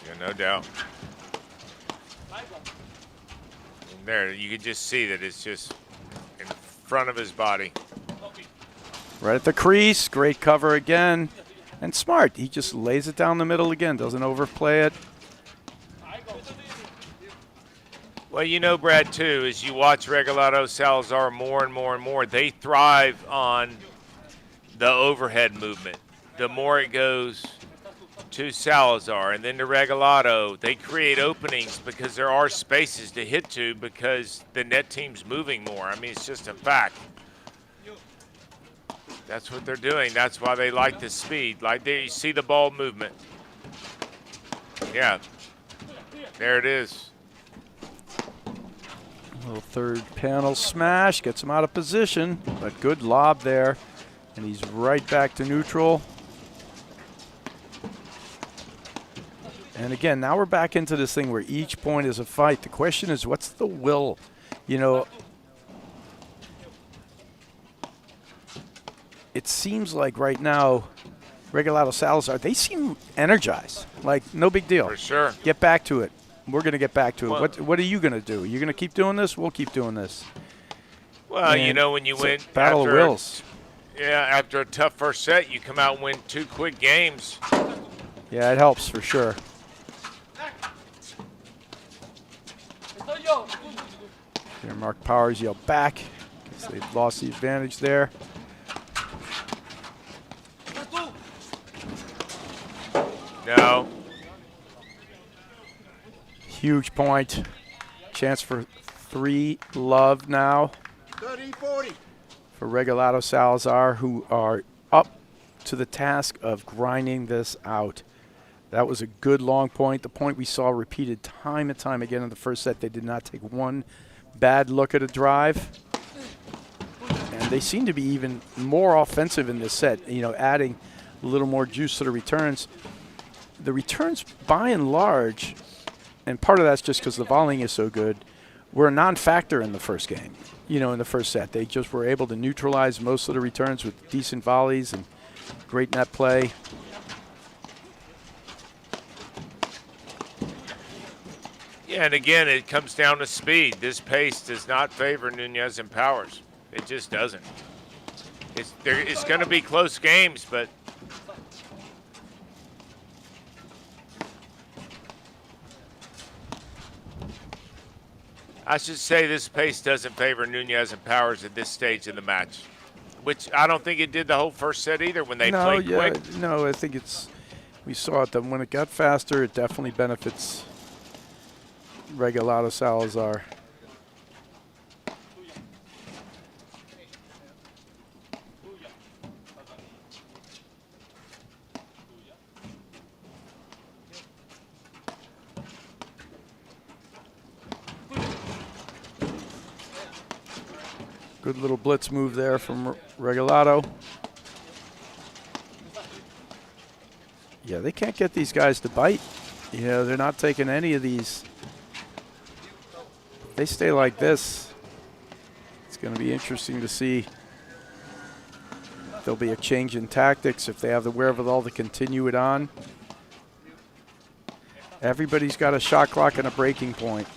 Yeah, no doubt. And there, you can just see that it's just in front of his body. Right at the crease. Great cover again. And smart. He just lays it down the middle again. Doesn't overplay it. Well, you know, Brad, too, as you watch Regalado, Salazar more and more and more, they thrive on the overhead movement. The more it goes to Salazar and then to Regalado, they create openings because there are spaces to hit to because the net team's moving more. I mean, it's just a fact. That's what they're doing. That's why they like the speed. Like there, you see the ball movement. Yeah, there it is. Little third panel smash. Gets him out of position, but good lob there. And he's right back to neutral. And again, now we're back into this thing where each point is a fight. The question is, what's the will? You know, it seems like right now, Regalado, Salazar, they seem energized. Like, no big deal. For sure. Get back to it. We're going to get back to it. What are you going to do? You're going to keep doing this? We'll keep doing this. Well, And you know, when you win battle of wills. Yeah, after a tough first set, you come out and win 2 quick games. Yeah, it helps for sure. Here, Mark Powers yell back because they've lost the advantage there. No. Huge point. Chance for 3 love now 30-40. for Regalado, Salazar, who are up to the task of grinding this out. That was a good long point. The point we saw repeated time and time again in the first set. They did not take one bad look at a drive. And they seem to be even more offensive in this set, you know, adding a little more juice to the returns. The returns, by and large, and part of that's just because the volleying is so good, were a non-factor in the first game, you know, in the first set. They just were able to neutralize most of the returns with decent volleys and great net play. Yeah, and again, it comes down to speed. This pace does not favor Nunez and Powers. It just doesn't. It's going to be close games, but I should say this pace doesn't favor Nunez and Powers at this stage of the match, which I don't think it did the whole first set either when they played quick. No, I think we saw it that when it got faster, it definitely benefits Regalado, Salazar. Good little blitz move there from Regalado. Yeah, they can't get these guys to bite. You know, they're not taking any of these. If they stay like this, it's going to be interesting to see if there'll be a change in tactics, if they have the wherewithal to continue it on. Everybody's got a shot clock and a breaking point.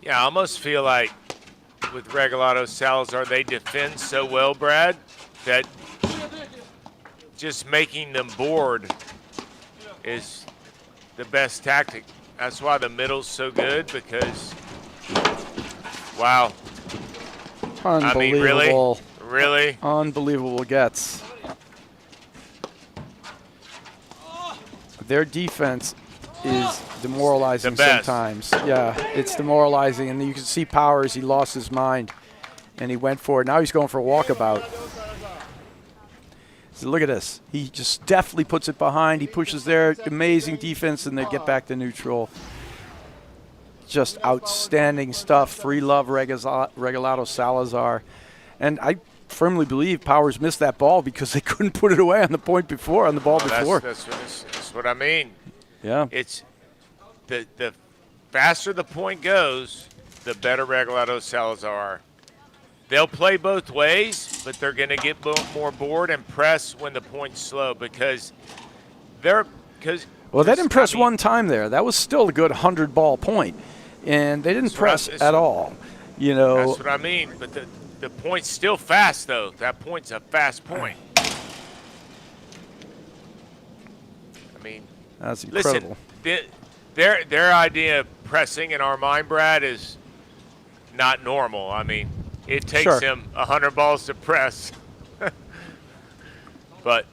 Yeah, I almost feel like with Regalado, Salazar, they defend so well, Brad, that just making them bored is the best tactic. That's why the middle's so good, because, wow. Unbelievable. I mean, really? Really? Unbelievable gets. Their defense is demoralizing sometimes. Yeah, it's demoralizing. And you can see Powers, he lost his mind, and he went for it. Now he's going for a walkabout. So look at this. He just deftly puts it behind. He pushes there. Amazing defense, and they get back to neutral. Just outstanding stuff. 3 love Regalado Salazar. And I firmly believe Powers missed that ball because they couldn't put it away on the point before, on the ball before. That's what I mean. Yeah. It's the faster the point goes, the better Regalado Salazar are. They'll play both ways, but they're going to get more bored and press when the point's slow because they're – well, they didn't press one time there. That was still a good 100-ball point, and they didn't press at all. You know, that's what I mean. But the point's still fast, though. That point's a fast point. I mean, that's incredible. Listen, their idea of pressing in our mind, Brad, is not normal. I mean, it takes him 100 balls to press. But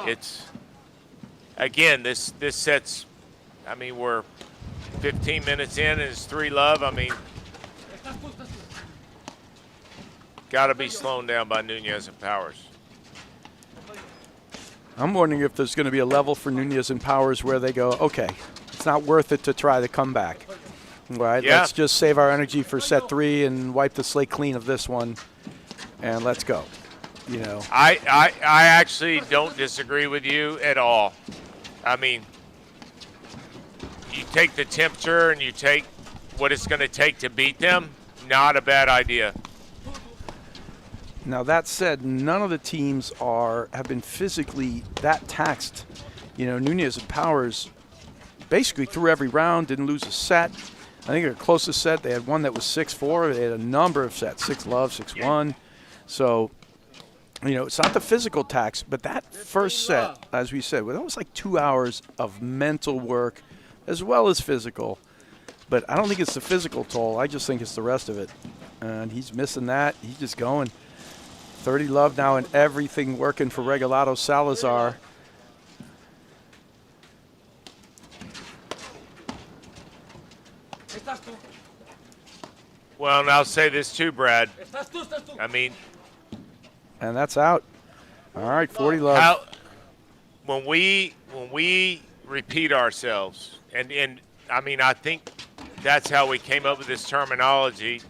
it's again, this set's. I mean, we're 15 minutes in, and it's 3 love. I mean, got to be slowed down by Nunez and Powers. I'm wondering if there's going to be a level for Nunez and Powers where they go, okay, it's not worth it to try the comeback. Right? Yeah. Let's just save our energy for set 3 and wipe the slate clean of this one, and let's go. You know, I actually don't disagree with you at all. I mean, you take the temperature and you take what it's going to take to beat them, not a bad idea. Now that said, none of the teams have been physically that taxed. You know, Nunez and Powers basically through every round, didn't lose a set. I think their closest set, they had one that was 6-4. They had a number of sets, 6 love, 6-1. So, you know, it's not the physical tax, but that first set, as we said, well, that was like 2 hours of mental work as well as physical. But I don't think it's the physical toll. I just think it's the rest of it. And he's missing that. He's just going. 30 love now and everything working for Regalado Salazar. Well, and I'll say this too, Brad. I mean, and that's out. All right, 40 love. When we repeat ourselves, and I mean, I think that's how we came up with this terminology.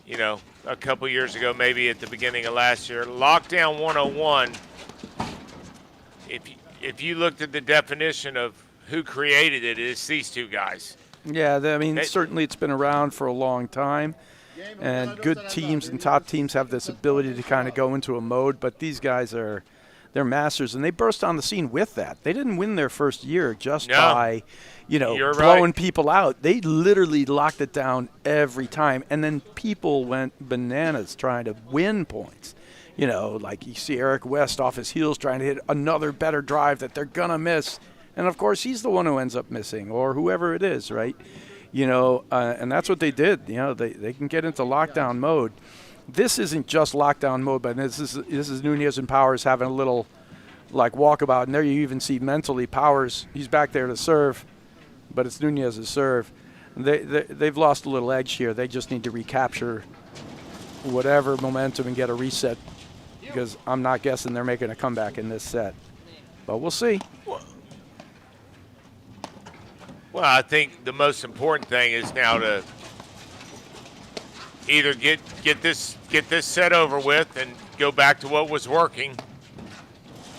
You know, a couple years ago, maybe at the beginning of last year, Lockdown 101. If you looked at the definition of who created it, it's these two guys. Yeah, I mean, certainly it's been around for a long time, and good teams and top teams have this ability to kind of go into a mode, but these guys they're masters, and they burst on the scene with that. They didn't win their first year just by, you know, blowing people out. They literally locked it down every time, and then people went bananas trying to win points. You know, like you see Eric West off his heels trying to hit another better drive that they're going to miss. And, of course, he's the one who ends up missing, or whoever it is, right? You know, and that's what they did. You know, they can get into lockdown mode. This isn't just lockdown mode, but this is Nunez and Powers having a little, like, walkabout. And there you even see mentally Powers, he's back there to serve, but it's Nunez's serve. They've lost a little edge here. They just need to recapture whatever momentum and get a reset, because I'm not guessing they're making a comeback in this set. But we'll see. Well, I think the most important thing is now to either get this set over with and go back to what was working,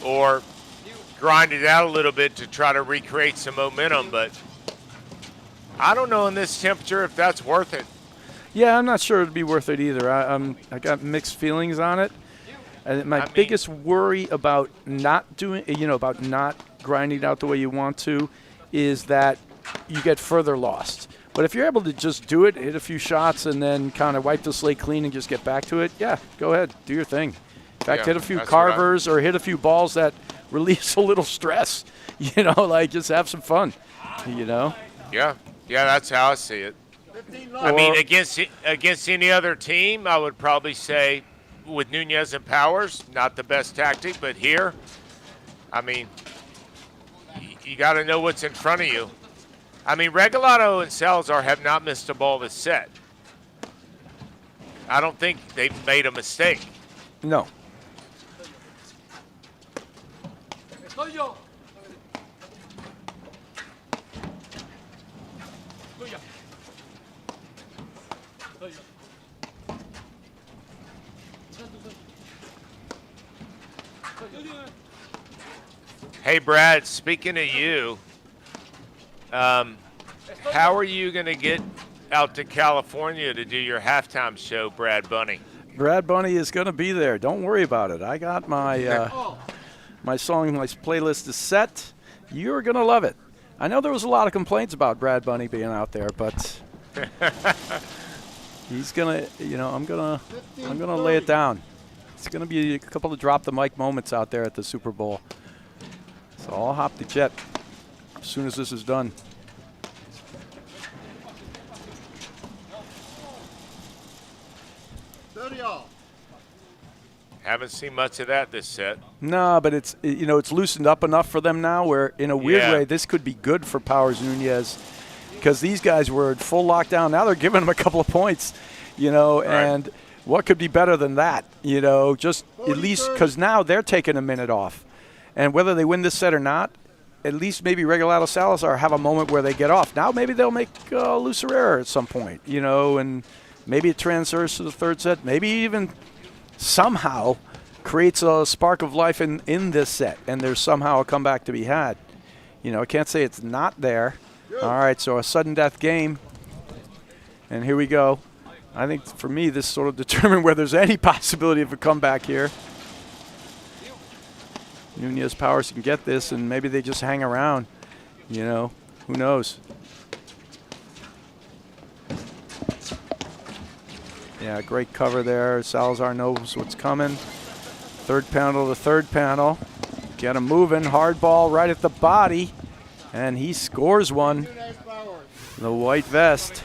or grind it out a little bit to try to recreate some momentum. But I don't know in this temperature if that's worth it. Yeah, I'm not sure it'd be worth it either. I got mixed feelings on it. And my biggest worry about not doing, you know, about not grinding out the way you want to, is that you get further lost. But if you're able to just do it, hit a few shots, and then kind of wipe the slate clean and just get back to it, yeah, go ahead, do your thing. In fact, hit a few carvers or hit a few balls that release a little stress. You know, like just have some fun, you know? Yeah, that's how I see it. I mean, against any other team, I would probably say with Nunez and Powers, not the best tactic, but here, I mean, you got to know what's in front of you. I mean, Regalado and Salazar have not missed a ball this set. I don't think they've made a mistake. No. Hey, Brad, speaking of you, how are you going to get out to California to do your halftime show, Brad Bunny? Brad Bunny is going to be there. Don't worry about it. I got my my playlist is set. You're going to love it. I know there was a lot of complaints about Brad Bunny being out there, but he's going to, you know, I'm going to lay it down. It's going to be a couple of drop the mic moments out there at the Super Bowl. So I'll hop the jet as soon as this is done. Haven't seen much of that this set. No, but it's, you know, it's loosened up enough for them now where in a weird way this could be good for Powers Nunez because these guys were in full lockdown. Now they're giving them a couple of points, you know, and what could be better than that, you know, just at least because now they're taking a minute off. And whether they win this set or not, at least maybe Regalado Salazar have a moment where they get off. Now maybe they'll make a looser error at some point, you know, and maybe it transfers to the third set. Maybe even somehow creates a spark of life in this set, and there's somehow a comeback to be had. You know, I can't say it's not there. All right, so a sudden death game. And here we go. I think for me, this sort of determined whether there's any possibility of a comeback here. Nunez Powers can get this, and maybe they just hang around. You know, who knows? Yeah, great cover there. Salazar knows what's coming. Third panel to third panel. Get him moving. Hard ball right at the body. And he scores one. The white vest.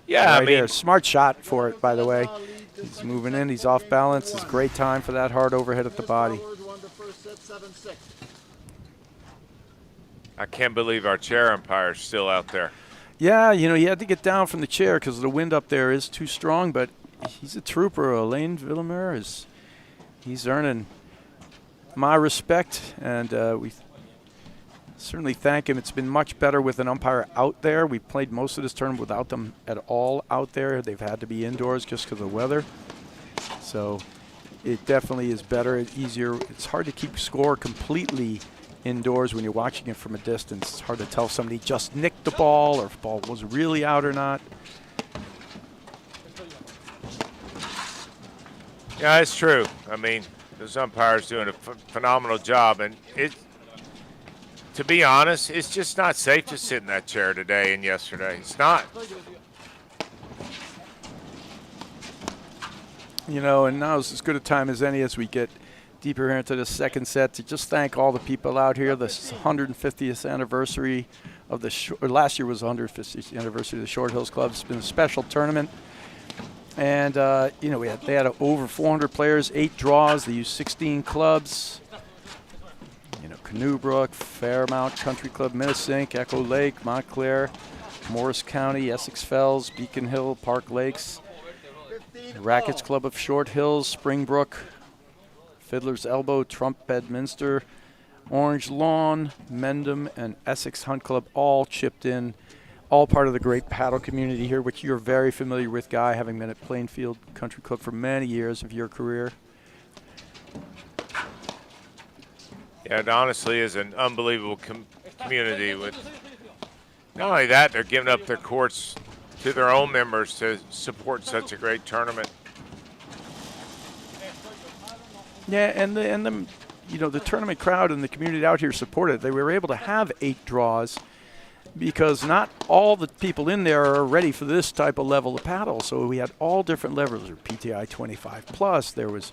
Yeah, right I mean, here. Smart shot for it, by the way. He's moving in. He's off balance. It's a great time for that hard overhead at the body. I can't believe our chair umpire's still out there. Yeah, you know, he had to get down from the chair because the wind up there is too strong, but he's a trooper. Alain Villemer he's earning my respect, and we certainly thank him. It's been much better with an umpire out there. We've played most of this tournament without them at all out there. They've had to be indoors just because of the weather. So it definitely is better, easier. It's hard to keep score completely indoors when you're watching it from a distance. It's hard to tell if somebody just nicked the ball or if the ball was really out or not. Yeah, it's true. I mean, those umpires doing a phenomenal job, and to be honest, it's just not safe to sit in that chair today and yesterday. It's not. You know, and now is as good a time as any as we get deeper here into the second set to just thank all the people out here. This 150th anniversary of the last year was the 150th anniversary of the Short Hills Club. It's been a special tournament, and you know, they had over 400 players, 8 draws. They used 16 clubs. You know, Canoebrook, Fairmount Country Club, Minnesink, Echo Lake, Montclair, Morris County, Essex Fells, Beacon Hill, Park Lakes, Rackets Club of Short Hills, Springbrook, Fiddler's Elbow, Trump Bedminster, Orange Lawn, Mendham, and Essex Hunt Club all chipped in, all part of the great paddle community here, which you're very familiar with, Guy, having been at Plainfield Country Club for many years of your career. Yeah, it honestly is an unbelievable community. With not only that, they're giving up their courts to their own members to support such a great tournament. Yeah, and the you know, the tournament crowd and the community out here supported. They were able to have 8 draws because not all the people in there are ready for this type of level of paddle. So we had all different levels. There were PTI 25 plus. There was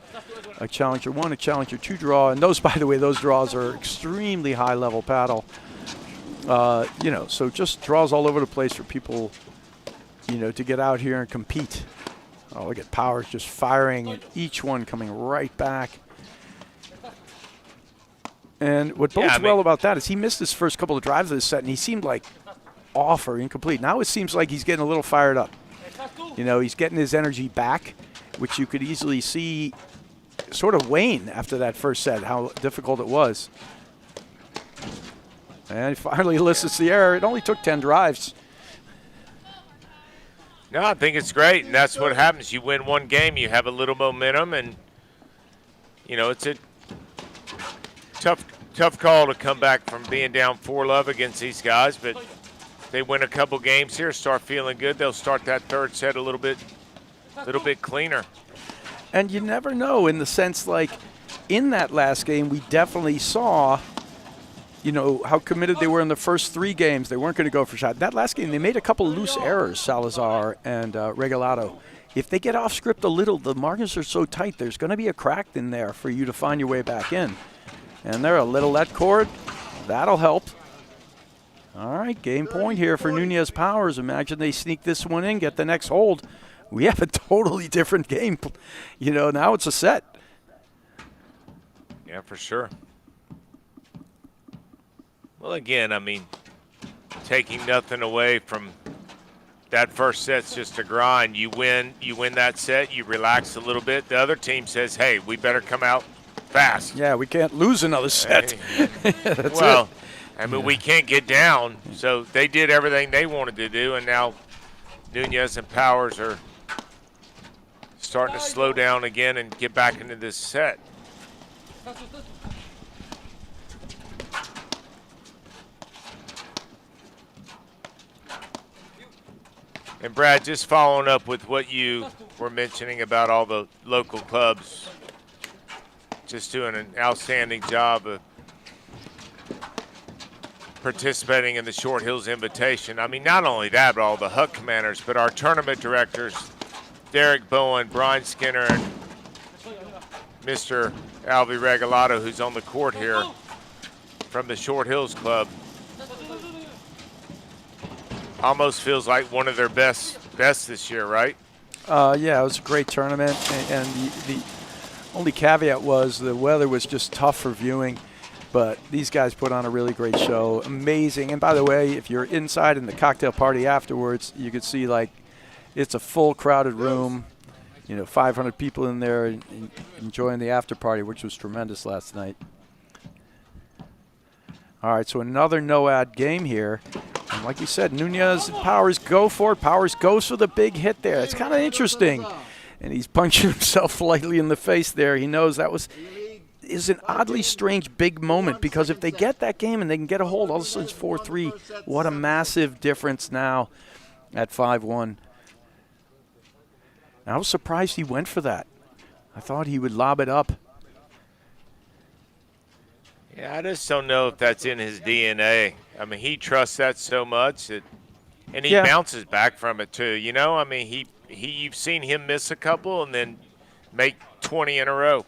a Challenger 1, a Challenger 2 draw, and those, by the way, those draws are extremely high level paddle. You know, so just draws all over the place for people, you know, to get out here and compete. Oh, look at Powers just firing, and each one coming right back. And what bodes well about that is he missed his first couple of drives of this set, and he seemed like off or incomplete. Now it seems like he's getting a little fired up. You know, he's getting his energy back, which you could easily see sort of wane after that first set, how difficult it was. And he finally elicits the error. It only took 10 drives. No, I think it's great, and that's what happens. You win one game, you have a little momentum, and, you know, it's a tough call to come back from being down 4-love against these guys, but they win a couple games here, start feeling good. They'll start that third set a little bit cleaner. And you never know, in the sense, like, in that last game, we definitely saw, you know, how committed they were in the first 3 games. They weren't going to go for shot. That last game, they made a couple loose errors, Salazar and Regalado. If they get off script a little, the margins are so tight, there's going to be a crack in there for you to find your way back in. And they're a little let cord. That'll help. All right, game point here for Nunez Powers. Imagine they sneak this one in, get the next hold. We have a totally different game. You know, now it's a set. Yeah, for sure. Well, again, I mean, taking nothing away from that first set's just a grind. You win that set, you relax a little bit. The other team says, hey, we better come out fast. Yeah, we can't lose another set. That's well, it. I mean, we can't get down. So they did everything they wanted to do, and now Nunez and Powers are starting to slow down again and get back into this set. And Brad, just following up with what you were mentioning about all the local clubs just doing an outstanding job of participating in the Short Hills Invitation. I mean, not only that, but all the Huck commanders, but our tournament directors, Derek Bowen, Brian Skinner, and Mr. Alvy Regalado, who's on the court here from the Short Hills Club. Almost feels like one of their best this year, right? Yeah, it was a great tournament, and the only caveat was the weather was just tough for viewing, but these guys put on a really great show. Amazing. And by the way, if you're inside in the cocktail party afterwards, you could see, like, it's a full crowded room, you know, 500 people in there enjoying the after party, which was tremendous last night. All right, so another no-ad game here. And like you said, Nunez and Powers go for it. Powers goes for the big hit there. It's kind of interesting. And he's punching himself lightly in the face there. He knows that is an oddly strange big moment, because if they get that game and they can get a hold, all of a sudden it's 4-3. What a massive difference now at 5-1. I was surprised he went for that. I thought he would lob it up. Yeah, I just don't know if that's in his DNA. I mean, he trusts that so much, and he bounces back from it too. You know, I mean, you've seen him miss a couple and then make 20 in a row.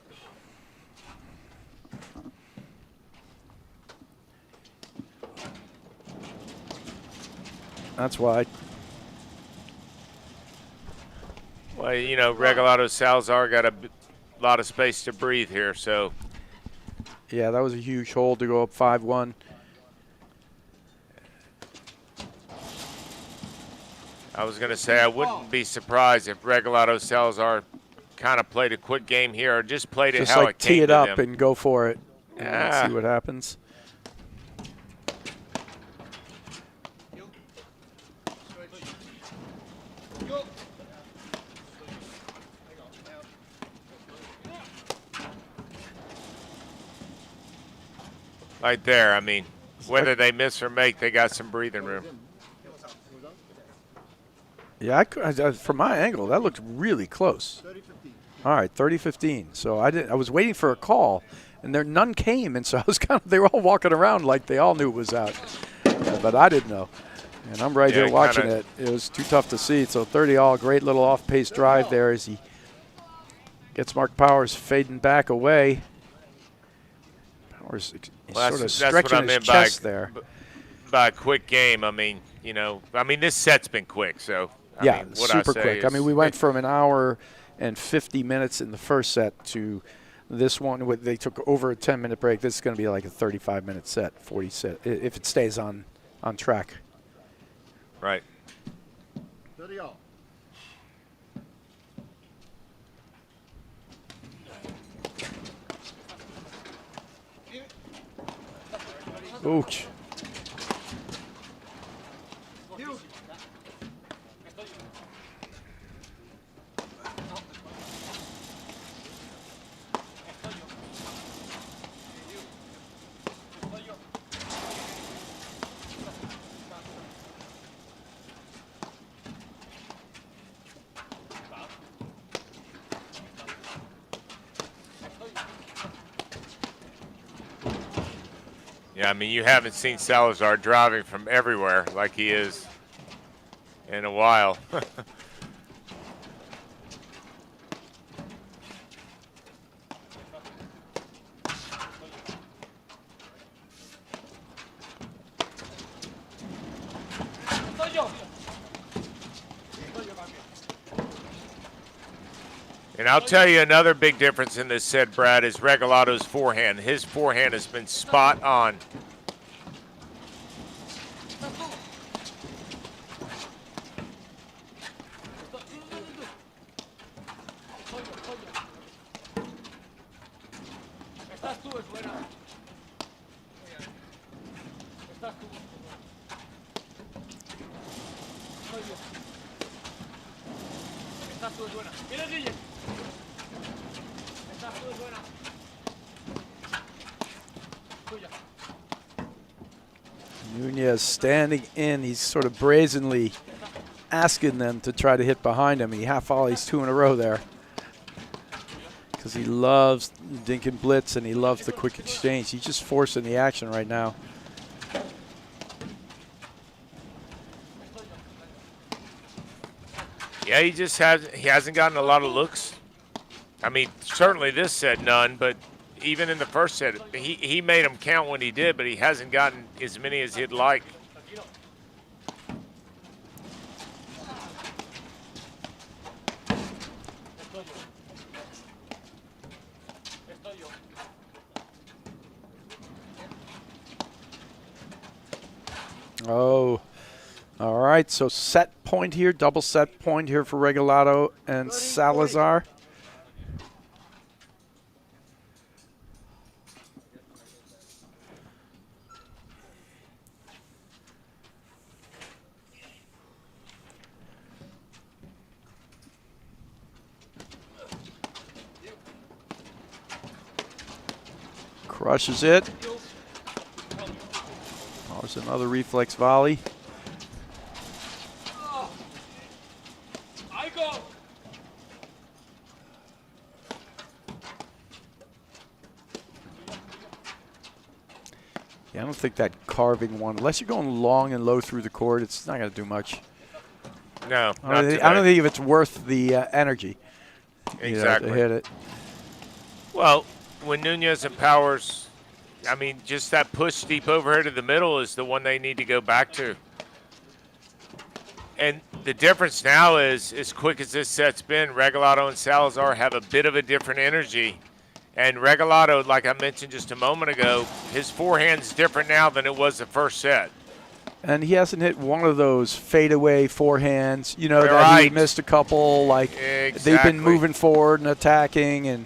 That's why. Well, you know, Regalado Salazar got a lot of space to breathe here, so. Yeah, that was a huge hold to go up 5-1. I was going to say I wouldn't be surprised if Regalado Salazar kind of played a quick game here, or just played it just how like it came tee it to up them. and go for it. And see what happens. Right there, I mean, whether they miss or make, they got some breathing room. Yeah, from my angle, that looked really close. All right, 30-15. So I was waiting for a call, and none came, and so I was they were all walking around like they all knew it was out, but I didn't know. And I'm right here watching it. It was too tough to see. So 30-all, great little off-pace drive there as he gets Mark Powers fading back away. Powers sort of stretching his chest there. by a quick game, I mean, this set's been quick. So, I mean, what super I say quick. is, I mean, we went from an hour and 50 minutes in the first set to this one. They took over a 10-minute break. This is going to be like a 35-minute set, 40 set, if it stays on track. Right. Ouch. Yeah, I mean, you haven't seen Salazar driving from everywhere like he is in a while. And I'll tell you another big difference in this set, Brad, is Regalado's forehand. His forehand has been spot on. Nunez standing in. He's sort of brazenly asking them to try to hit behind him. He half volleys 2 in a row there because he loves dink and blitz and he loves the quick exchange. He's just forcing the action right now. Yeah, he hasn't gotten a lot of looks. I mean, certainly this set none, but even in the first set, he made them count when he did, but he hasn't gotten as many as he'd like. Oh, all right. So set point here, double set point here for Regalado and Salazar. Crushes it. There's another reflex volley. Yeah, I don't think that carving one, unless you're going long and low through the court, it's not going to do much. No, I don't think if it's worth the energy. Exactly. To hit it. Well, when Nunez and Powers, I mean, just that push deep overhead to the middle is the one they need to go back to. And the difference now is, as quick as this set's been, Regalado and Salazar have a bit of a different energy. And Regalado, like I mentioned just a moment ago, his forehand's different now than it was the first set. And he hasn't hit one of those fadeaway forehands, that he missed a couple. Like, exactly. They've been moving forward and attacking. And,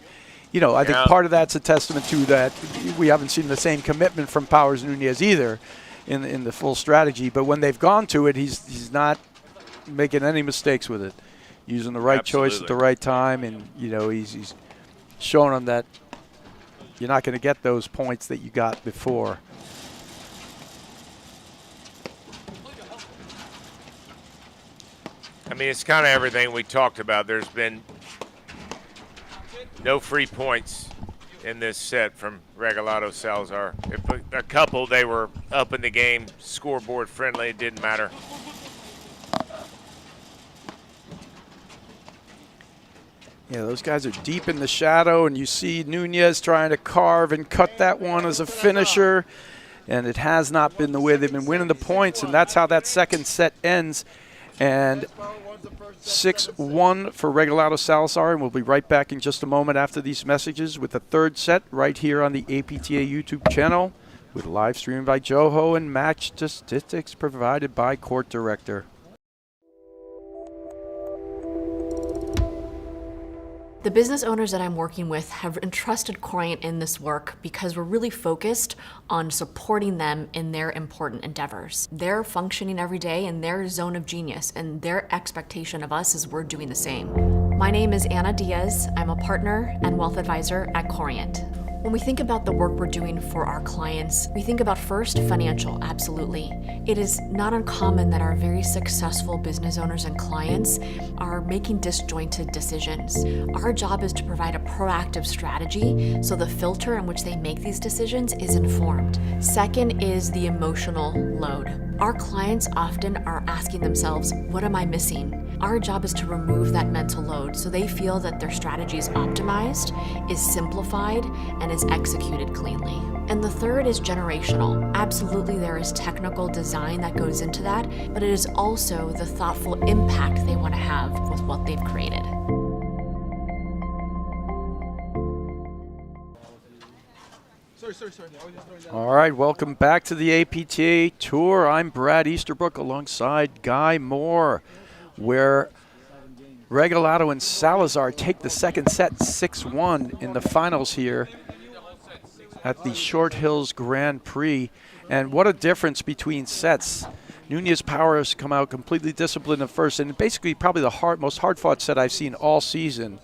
I think part of that's a testament to that we haven't seen the same commitment from Powers Nunez either in the full strategy. But when they've gone to it, he's not making any mistakes with it. Using the right choice at the right time. And, he's showing them that you're not going to get those points that you got before. I mean, it's kind of everything we talked about. There's been no free points in this set from Regalado Salazar. If a couple, they were up in the game, scoreboard friendly, it didn't matter. Yeah, those guys are deep in the shadow, and you see Nunez trying to carve and cut that one as a finisher. and it has not been the way they've been winning the points, and that's how that second set ends. And 6-1 for Regalado Salazar, and we'll be right back in just a moment after these messages with the third set right here on the APTA YouTube channel with live streaming by Joho and match statistics provided by Court Director. The business owners that I'm working with have entrusted Corient in this work because we're really focused on supporting them in their important endeavors. They're functioning every day in their zone of genius, and their expectation of us is we're doing the same. My name is Anna Diaz. I'm a partner and wealth advisor at Corient. When we think about the work we're doing for our clients, we think about first financial, absolutely. It is not uncommon that our very successful business owners and clients are making disjointed decisions. Our job is to provide a proactive strategy so the filter in which they make these decisions is informed. Second is the emotional load. Our clients often are asking themselves, what am I missing? Our job is to remove that mental load so they feel that their strategy is optimized, is simplified, and is executed cleanly. And the third is generational. Absolutely, there is technical design that goes into that, but it is also the thoughtful impact they want to have with what they've created. All right, welcome back to the APTA Tour. I'm Brad Easterbrook alongside Guy Moore, where Regalado and Salazar take the second set 6-1 in the finals here at the Short Hills Grand Prix. And what a difference between sets. Nunez Power has come out completely disciplined at first, and basically probably the most hard-fought set I've seen all season.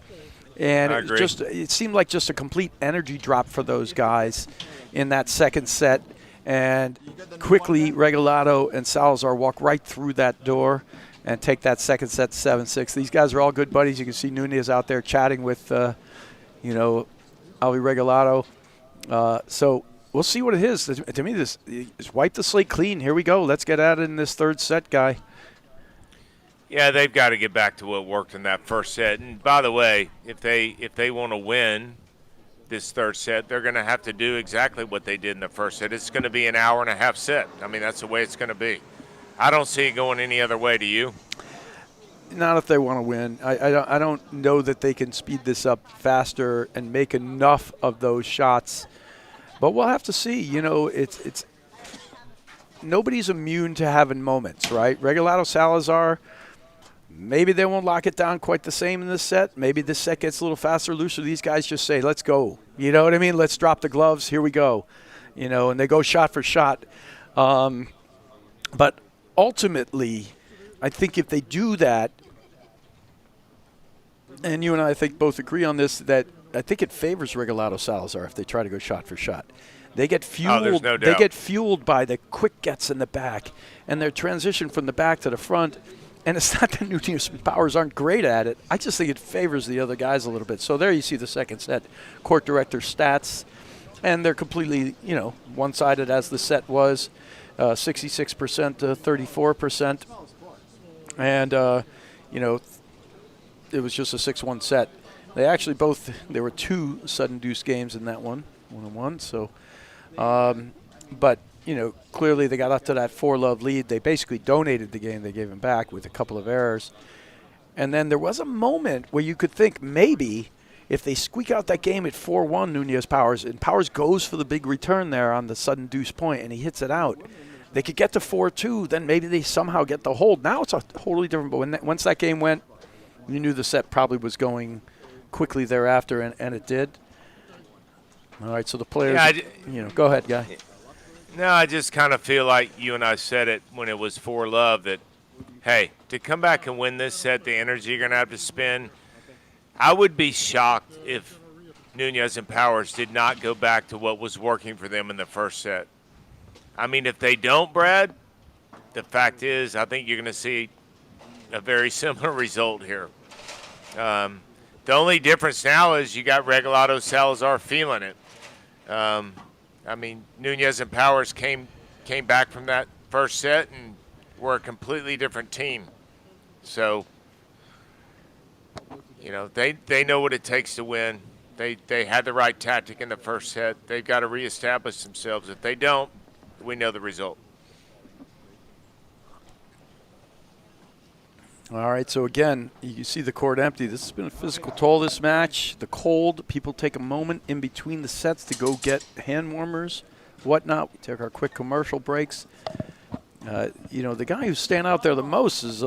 And it seemed like just a complete energy drop for those guys in that second set. And quickly, Regalado and Salazar walk right through that door and take that second set 7-6. These guys are all good buddies. You can see Nunez out there chatting with, Alvi Regalado. So we'll see what it is. To me, this is wipe the slate clean. Here we go. Let's get at it in this third set, Guy. Yeah, they've got to get back to what worked in that first set. And by the way, if they want to win this third set, they're going to have to do exactly what they did in the first set. It's going to be an hour-and-a-half set. I mean, that's the way it's going to be. I don't see it going any other way. Do you? Not if they want to win. I don't know that they can speed this up faster and make enough of those shots. But we'll have to see. You know, it's nobody's immune to having moments, right? Regalado Salazar, maybe they won't lock it down quite the same in this set. Maybe this set gets a little faster, looser. These guys just say, let's go. You know what I mean? Let's drop the gloves. Here we go. You know, and they go shot for shot. But ultimately, I think if they do that, and you and I think both agree on this, that I think it favors Regalado Salazar if they try to go shot for shot. They get fueled. There's no doubt. They get fueled by the quick gets in the back and their transition from the back to the front. And it's not that Nunez Powers aren't great at it. I just think it favors the other guys a little bit. So there you see the second set. Court Director stats, and they're completely, one-sided as the set was, 66% to 34%. And, it was just a 6-1 set. They actually there were two sudden deuce games in that one, 1-1. So, but, clearly they got up to that 4-love lead. They basically donated the game. They gave him back with a couple of errors. And then there was a moment where you could think maybe if they squeak out that game at 4-1, Nunez Powers, and Powers goes for the big return there on the sudden deuce point, and he hits it out, they could get to 4-2, then maybe they somehow get the hold. Now it's a totally different, but once that game went, you knew the set probably was going quickly thereafter, and it did. All right, so the players, go ahead, Guy. No, I just kind of feel like you and I said it when it was 4-love that, hey, to come back and win this set, the energy you're going to have to spend, I would be shocked if Nunez and Powers did not go back to what was working for them in the first set. I mean, if they don't, Brad, the fact is I think you're going to see a very similar result here. The only difference now is you got Regalado Salazar feeling it. I mean, Nunez and Powers came back from that first set and were a completely different team. So, they know what it takes to win. They had the right tactic in the first set. They've got to reestablish themselves. If they don't, we know the result. All right, so again, you see the court empty. This has been a physical toll, this match. The cold, people take a moment in between the sets to go get hand warmers, whatnot. We take our quick commercial breaks. You know, the guy who's staying out there the most is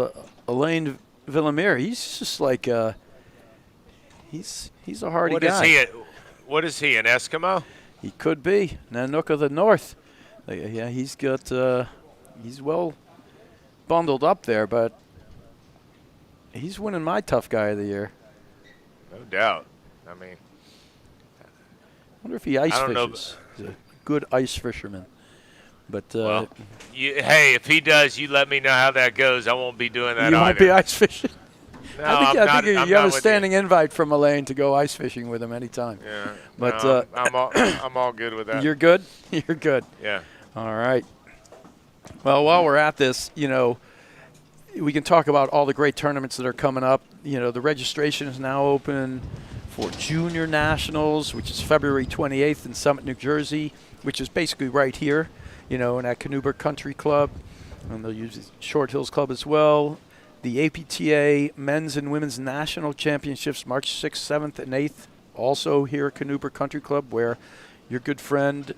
Alain Villemere. He's just like, he's a hardy guy. What is he, an Eskimo? He could be. Nanook of the North. Yeah, he's got, he's well bundled up there, but he's winning my tough guy of the year. No doubt. I mean, I wonder if he ice fishes. He's a good ice fisherman. But well, hey, if he does, you let me know how that goes. I won't be doing that you either. might be ice fishing. No, I think you have a standing invite from Elaine to go ice fishing with him anytime. Yeah, but no, I'm all good with that. You're good? You're good. Yeah. All right. Well, while we're at this, you know, we can talk about all the great tournaments that are coming up. You know, the registration is now open for Junior Nationals, which is February 28th in Summit, New Jersey, which is basically right here, you know, in that Canuber Country Club. And they'll use the Short Hills Club as well. The APTA Men's and Women's National Championships, March 6th, 7th, and 8th, also here at Canuber Country Club, where your good friend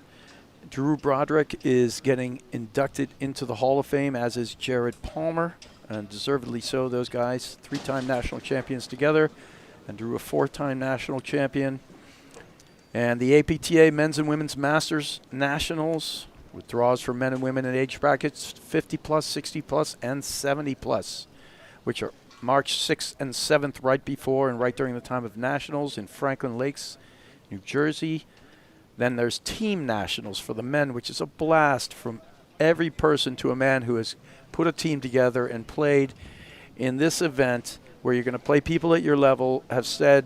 Drew Broderick is getting inducted into the Hall of Fame, as is Jared Palmer, and deservedly so. Those guys, 3-time national champions together, and Drew a 4-time national champion. And the APTA Men's and Women's Masters Nationals, with draws for men and women in age brackets 50+, 60+, and 70+, which are March 6th and 7th, right before and right during the time of Nationals in Franklin Lakes, New Jersey. Then there's Team Nationals for the men, which is a blast from every person to a man who has put a team together and played in this event, where you're going to play people at your level, have said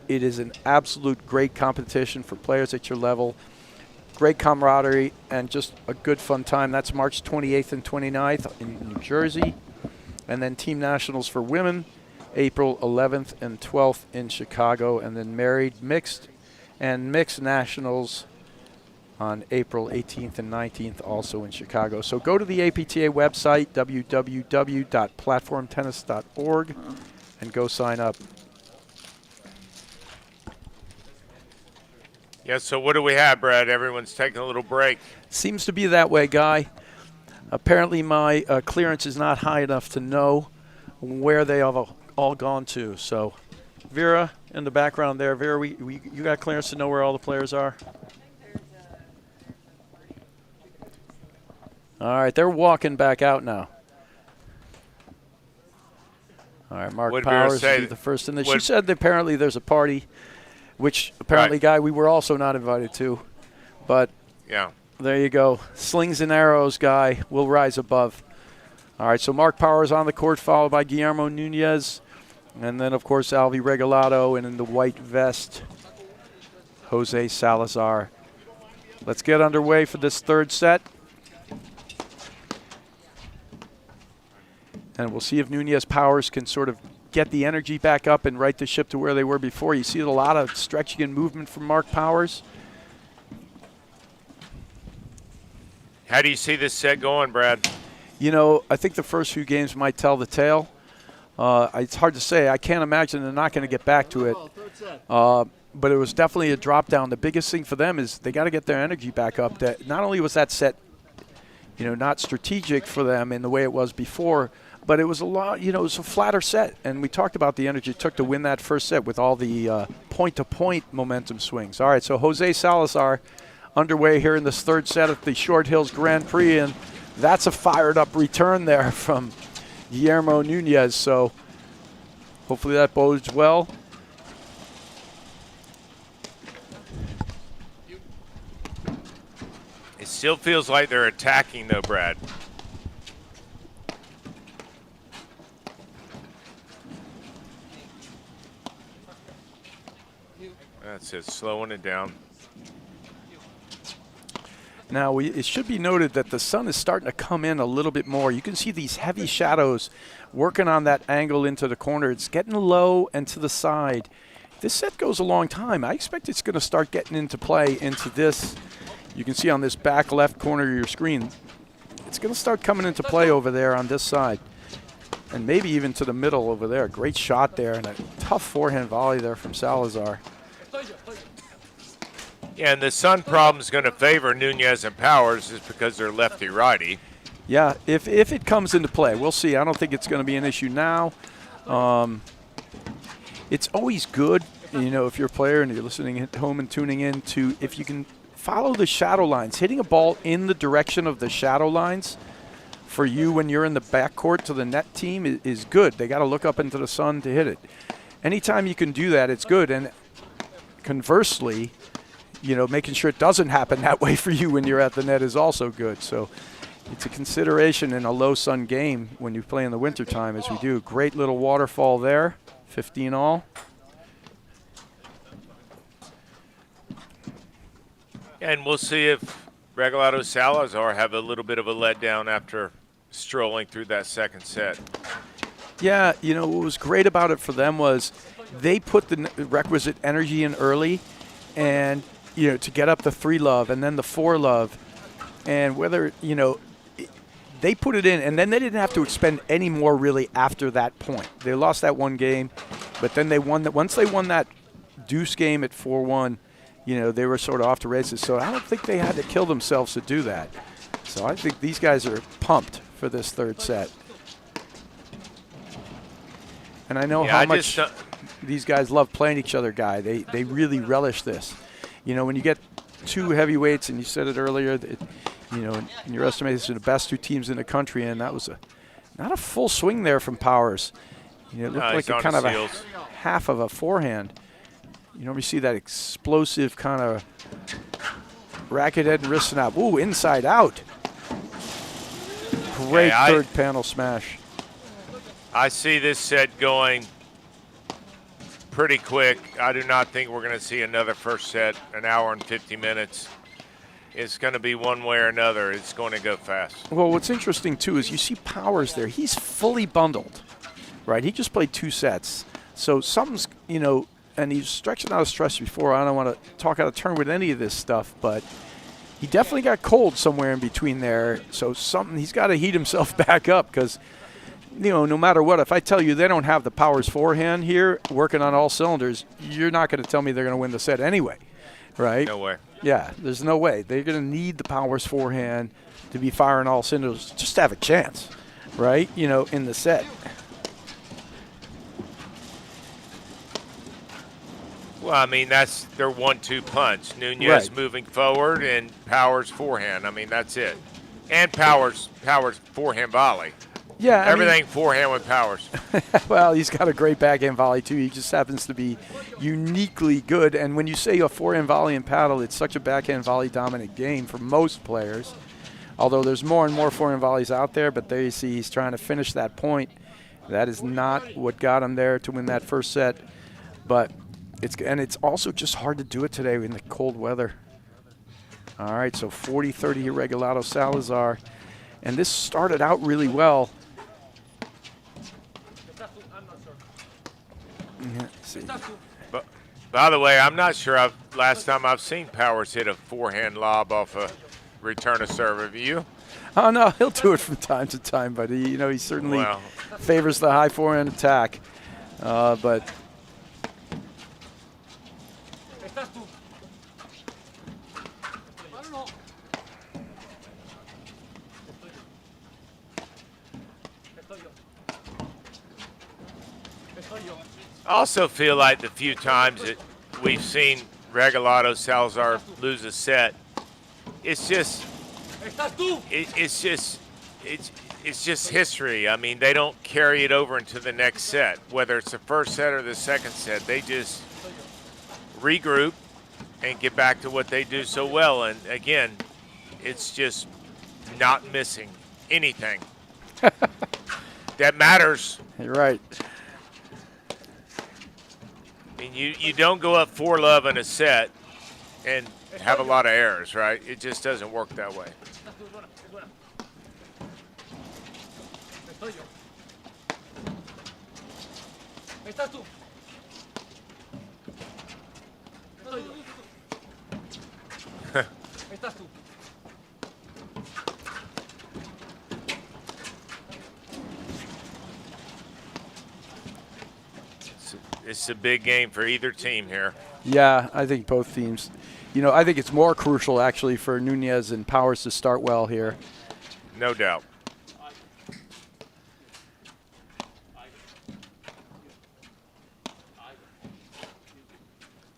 it is an absolute great competition for players at your level. Great camaraderie and just a good fun time. That's March 28th and 29th in New Jersey. And then Team Nationals for women, April 11th and 12th in Chicago. And then married, mixed, and mixed nationals on April 18th and 19th, also in Chicago. So go to the APTA website, www.platformtennis.org, and go sign up. Yeah, so what do we have, Brad? Everyone's taking a little break. Seems to be that way, Guy. Apparently my clearance is not high enough to know where they have all gone to. So, Vera, in the background there. Vera, you got clearance to know where all the players are? All right, they're walking back out now. All right, Mark Powers will be the first in this. She said that apparently there's a party, which apparently, Guy, we were also not invited to. But yeah, there you go. Slings and arrows, Guy, will rise above. All right, so Mark Powers on the court, followed by Guillermo Nunez. And then, of course, Alvi Regalado, and in the white vest, Jose Salazar. Let's get underway for this third set. And we'll see if Nunez Powers can sort of get the energy back up and right the ship to where they were before. You see a lot of stretching and movement from Mark Powers. How do you see this set going, Brad? You know, I think the first few games might tell the tale. It's hard to say. I can't imagine they're not going to get back to it. But it was definitely a drop down. The biggest thing for them is they got to get their energy back up. That not only was that set, you know, not strategic for them in the way it was before, but it was a lot, you know, it was a flatter set. And we talked about the energy it took to win that first set with all the point-to-point momentum swings. All right, so Jose Salazar underway here in this third set of the Short Hills Grand Prix, and that's a fired-up return there from Guillermo Nunez. So hopefully that bodes well. It still feels like they're attacking, though, Brad. That's it, slowing it down. Now, it should be noted that the sun is starting to come in a little bit more. You can see these heavy shadows working on that angle into the corner. It's getting low and to the side. This set goes a long time. I expect it's going to start getting into play into this, You can see on this back left corner of your screen, it's going to start coming into play over there on this side. And maybe even to the middle over there. Great shot there and a tough forehand volley there from Salazar. Yeah, and the sun problem is going to favor Nunez and Powers is because they're lefty-righty. Yeah, if it comes into play, we'll see. I don't think it's going to be an issue now. It's always good, you know, if you're a player and you're listening at home and tuning in, to if you can follow the shadow lines. Hitting a ball in the direction of the shadow lines for you when you're in the backcourt to the net team is good. They got to look up into the sun to hit it. Anytime you can do that, it's good. And conversely, you know, making sure it doesn't happen that way for you when you're at the net is also good. So it's a consideration in a low sun game when you play in the wintertime, as we do. Great little waterfall there, 15 all. And we'll see if Regalado Salazar have a little bit of a letdown after strolling through that second set. Yeah, you know, what was great about it for them was they put the requisite energy in early, and, you know, to get up the 3-love and then the 4-love. And whether, you know, they put it in, and then they didn't have to expend any more really after that point. They lost that one game, but then they won that. Once they won that deuce game at 4-1, you know, they were sort of off the races. So I don't think they had to kill themselves to do that. So I think these guys are pumped for this third set. And I know how much these guys love playing each other, Guy. They really relish this. You know, when you get two heavyweights, and you said it earlier, that, you know, in your estimation, the best two teams in the country, and that was not a full swing there from Powers. You know, it looked like a kind of a half of a forehand. You normally see that explosive kind of racket head and wrist snap. Ooh, inside out. Great third panel smash. I see this set going pretty quick. I do not think we're going to see another first set, an hour and 50 minutes. It's going to be one way or another. It's going to go fast. Well, what's interesting, too, is you see Powers there. He's fully bundled, right? He just played 2 sets. So something's, you know, and he's stretching out of stress before. I don't want to talk out of turn with any of this stuff, but he definitely got cold somewhere in between there. So he's got to heat himself back up because, you know, no matter what, if I tell you they don't have the Powers forehand here working on all cylinders, you're not going to tell me they're going to win the set anyway, right? No way. Yeah, there's no way. They're going to need the Powers forehand to be firing all cylinders just to have a chance, right, you know, in the set. Well, I mean, that's their 1-2 punch. Nunez moving forward and Powers forehand. I mean, that's it. And Powers forehand volley. Yeah, everything forehand with Powers. Well, he's got a great backhand volley, too. He just happens to be uniquely good. And when you say a forehand volley and paddle, it's such a backhand volley dominant game for most players. Although there's more and more forehand volleys out there, but there you see he's trying to finish that point. That is not what got him there to win that first set. But it's also just hard to do it today in the cold weather. All right, so 40-30 here, Regalado Salazar. And this started out really well. Let's see. But, by the way, I'm not sure last time I've seen Powers hit a forehand lob off a return of serve. Have you? Oh, no, he'll do it from time to time, but he certainly favors the high forehand attack. But I also feel like the few times that we've seen Regalado Salazar lose a set, it's just history. I mean, they don't carry it over into the next set, whether it's the first set or the second set. They just regroup and get back to what they do so well. And again, it's just not missing anything that matters. You're right. I mean, you don't go up 4-love in a set and have a lot of errors, right? It just doesn't work that way. It's a big game for either team here. Yeah, I think both teams. You know, I think it's more crucial actually for Nunez and Powers to start well here. No doubt.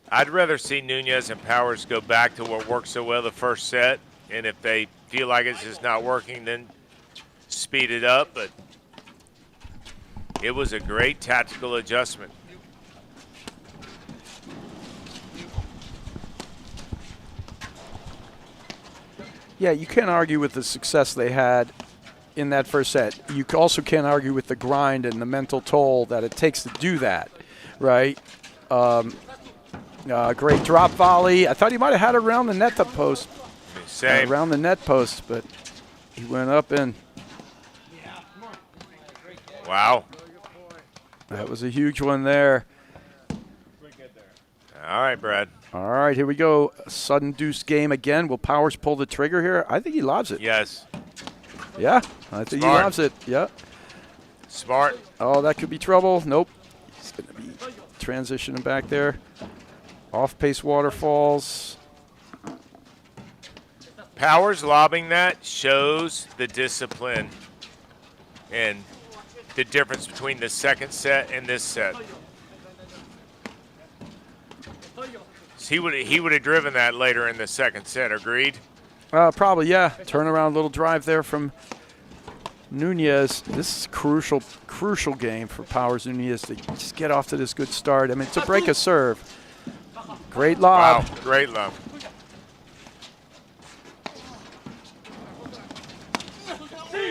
I'd rather see Nunez and Powers go back to what worked so well the first set, and if they feel like it's just not working, then speed it up. But it was a great tactical adjustment. Yeah, you can't argue with the success they had in that first set. You also can't argue with the grind and the mental toll that it takes to do that, right? Great drop volley. I thought he might have had it around the net post. Same. Around the net post, but he went up and. Wow. That was a huge one there. All right, Brad. All right, here we go. A sudden deuce game again. Will Powers pull the trigger here? I think he loves it. Yes. Yeah, I think he loves it. Yeah. Smart. Oh, that could be trouble. Nope. He's going to be transitioning back there. Off-pace waterfalls. Powers lobbing that shows the discipline and the difference between the second set and this set. He would have driven that later in the second set. Agreed? Probably, yeah. Turnaround little drive there from Nunez. This is a crucial game for Powers Nunez to just get off to this good start. I mean, to break a serve. Great lob. Wow, great lob.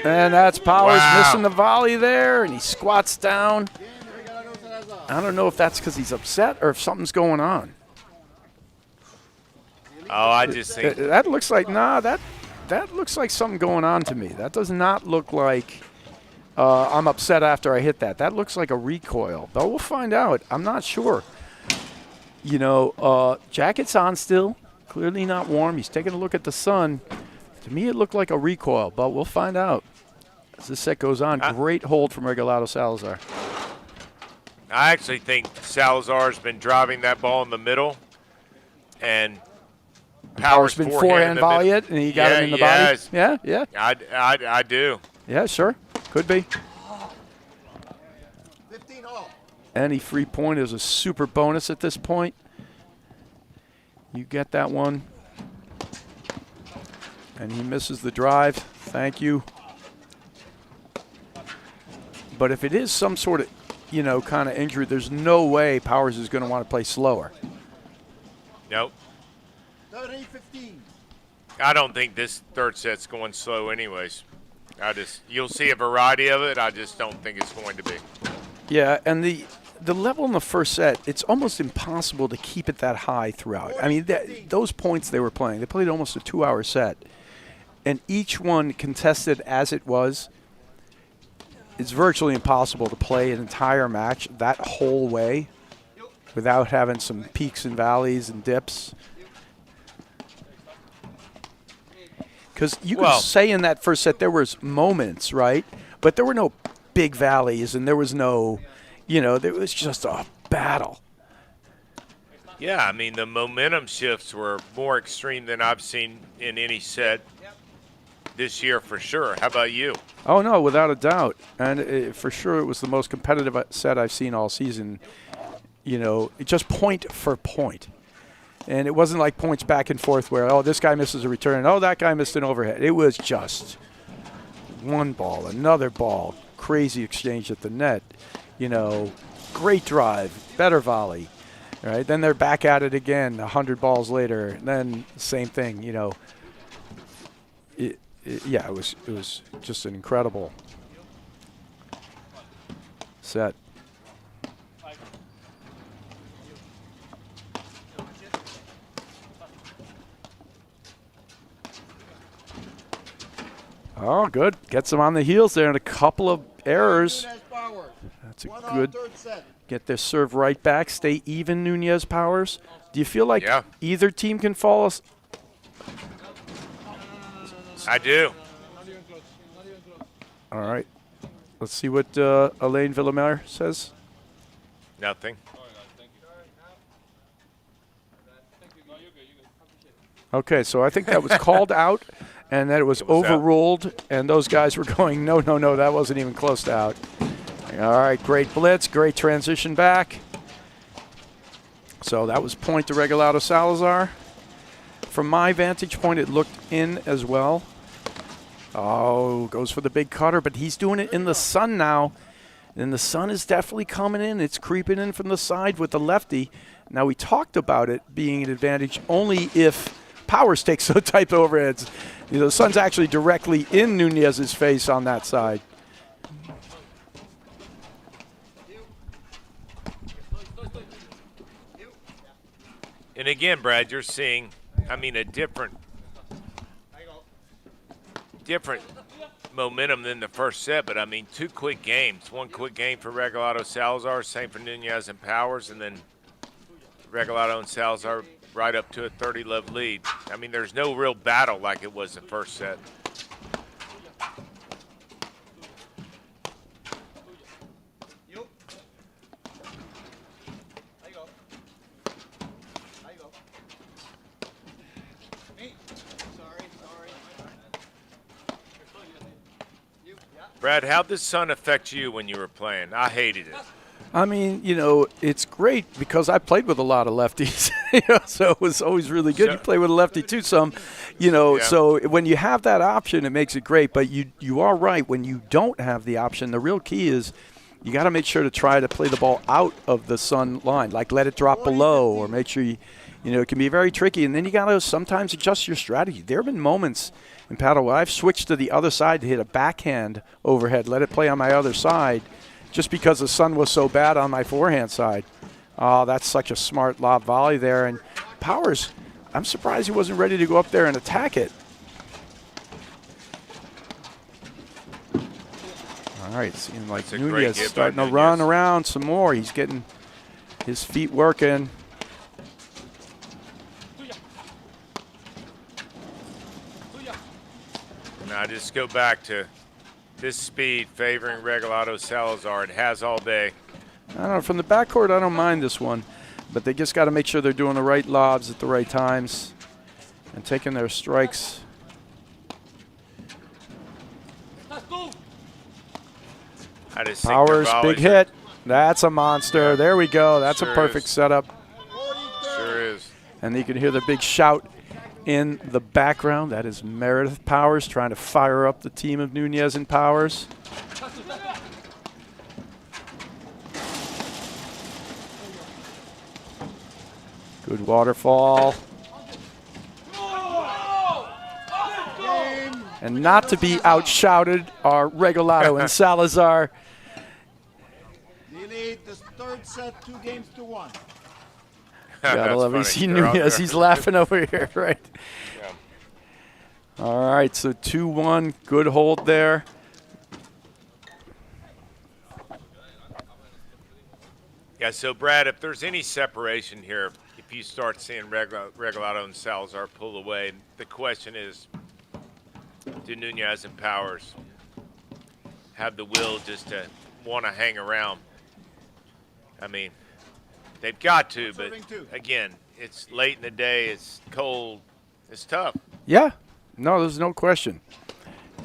And that's Powers missing the volley there, and he squats down. I don't know if that's because he's upset or if something's going on. Oh, I just think that looks like that looks like something going on to me. That does not look like I'm upset after I hit that. That looks like a recoil, but we'll find out. I'm not sure. You know, jacket's on still, clearly not warm. He's taking a look at the sun. To me, it looked like a recoil, but we'll find out as this set goes on. Great hold from Regalado Salazar. I actually think Salazar's been driving that ball in the middle, and Powers been forehand volley it, and he got it in the body. Yeah, yeah. I do. Yeah, sure. Could be. 15 all. Any free point is a super bonus at this point. You get that one. And he misses the drive. Thank you. But if it is some sort of, you know, kind of injury, there's no way Powers is going to want to play slower. Nope. 30-15. I don't think this third set's going slow anyways. You'll see a variety of it. I just don't think it's going to be. Yeah, and the level in the first set, it's almost impossible to keep it that high throughout. I mean, those points they were playing, they played almost a 2-hour set. And each one contested as it was. It's virtually impossible to play an entire match that whole way without having some peaks and valleys and dips. Because you could say in that first set there was moments, right? But there were no big valleys and there was no, you know, there was just a battle. Yeah, I mean, the momentum shifts were more extreme than I've seen in any set this year for sure. How about you? Oh, no, without a doubt. And for sure it was the most competitive set I've seen all season, you know, just point for point. And it wasn't like points back and forth where, oh, this guy misses a return, oh, that guy missed an overhead. It was just one ball, another ball, crazy exchange at the net, you know, great drive, better volley, right? Then they're back at it again 100 balls later, and then same thing, you know. It was just an incredible set. Oh, good. Gets them on the heels there and a couple of errors. That's a good. Get their serve right back. Stay even, Nunez Powers. Do you feel like either team can fall I do. All right. Let's see what Alain Villamere says. Nothing. Okay, so I think that was called out and that it was overruled, and those guys were going, no, no, no, that wasn't even close to out. All right, great blitz, great transition back. So that was point to Regalado Salazar. From my vantage point, it looked in as well. Oh, goes for the big cutter, but he's doing it in the sun now. And the sun is definitely coming in. It's creeping in from the side with the lefty. Now, we talked about it being an advantage only if Powers takes the type of overheads. You know, the sun's actually directly in Nunez's face on that side. And again, Brad, you're seeing, I mean, a different momentum than the first set, but I mean, 2 quick games. 1 quick game for Regalado Salazar, same for Nunez and Powers, and then Regalado and Salazar right up to a 30-love lead. I mean, there's no real battle like it was the first set. Brad, how'd the sun affect you when you were playing? I hated it. I mean, you know, it's great because I played with a lot of lefties, you know, so it was always really good. You play with a lefty too, some, you know, so when you have that option, it makes it great. But you are right. When you don't have the option, the real key is you got to make sure to try to play the ball out of the sun line, like let it drop below, or make sure you know, it can be very tricky. And then you got to sometimes adjust your strategy. There have been moments in paddle where I've switched to the other side to hit a backhand overhead, let it play on my other side, just because the sun was so bad on my forehand side. Oh, that's such a smart lob volley there. And Powers, I'm surprised he wasn't ready to go up there and attack it. All right, seems like Nunez starting to run around some more. He's getting his feet working. I just go back to this speed favoring Regalado Salazar. It has all day. I don't know, from the backcourt, I don't mind this one, but they just got to make sure they're doing the right lobs at the right times and taking their strikes. Powers, big hit. That's a monster. Yeah. There we go. That's a perfect setup. Sure is. And you can hear the big shout in the background. That is Meredith Powers trying to fire up the team of Nunez and Powers. Good waterfall. And not to be outshouted are Regalado and Salazar. You lead the third set 2-1. Gotta love it. See Nunez, he's laughing over here, right? Yeah. All right, so 2-1, good hold there. Yeah, so Brad, if there's any separation here, if you start seeing Regalado and Salazar pull away, the question is, do Nunez and Powers have the will just to want to hang around? I mean, they've got to, but again, it's late in the day, it's cold, it's tough. Yeah, no, there's no question.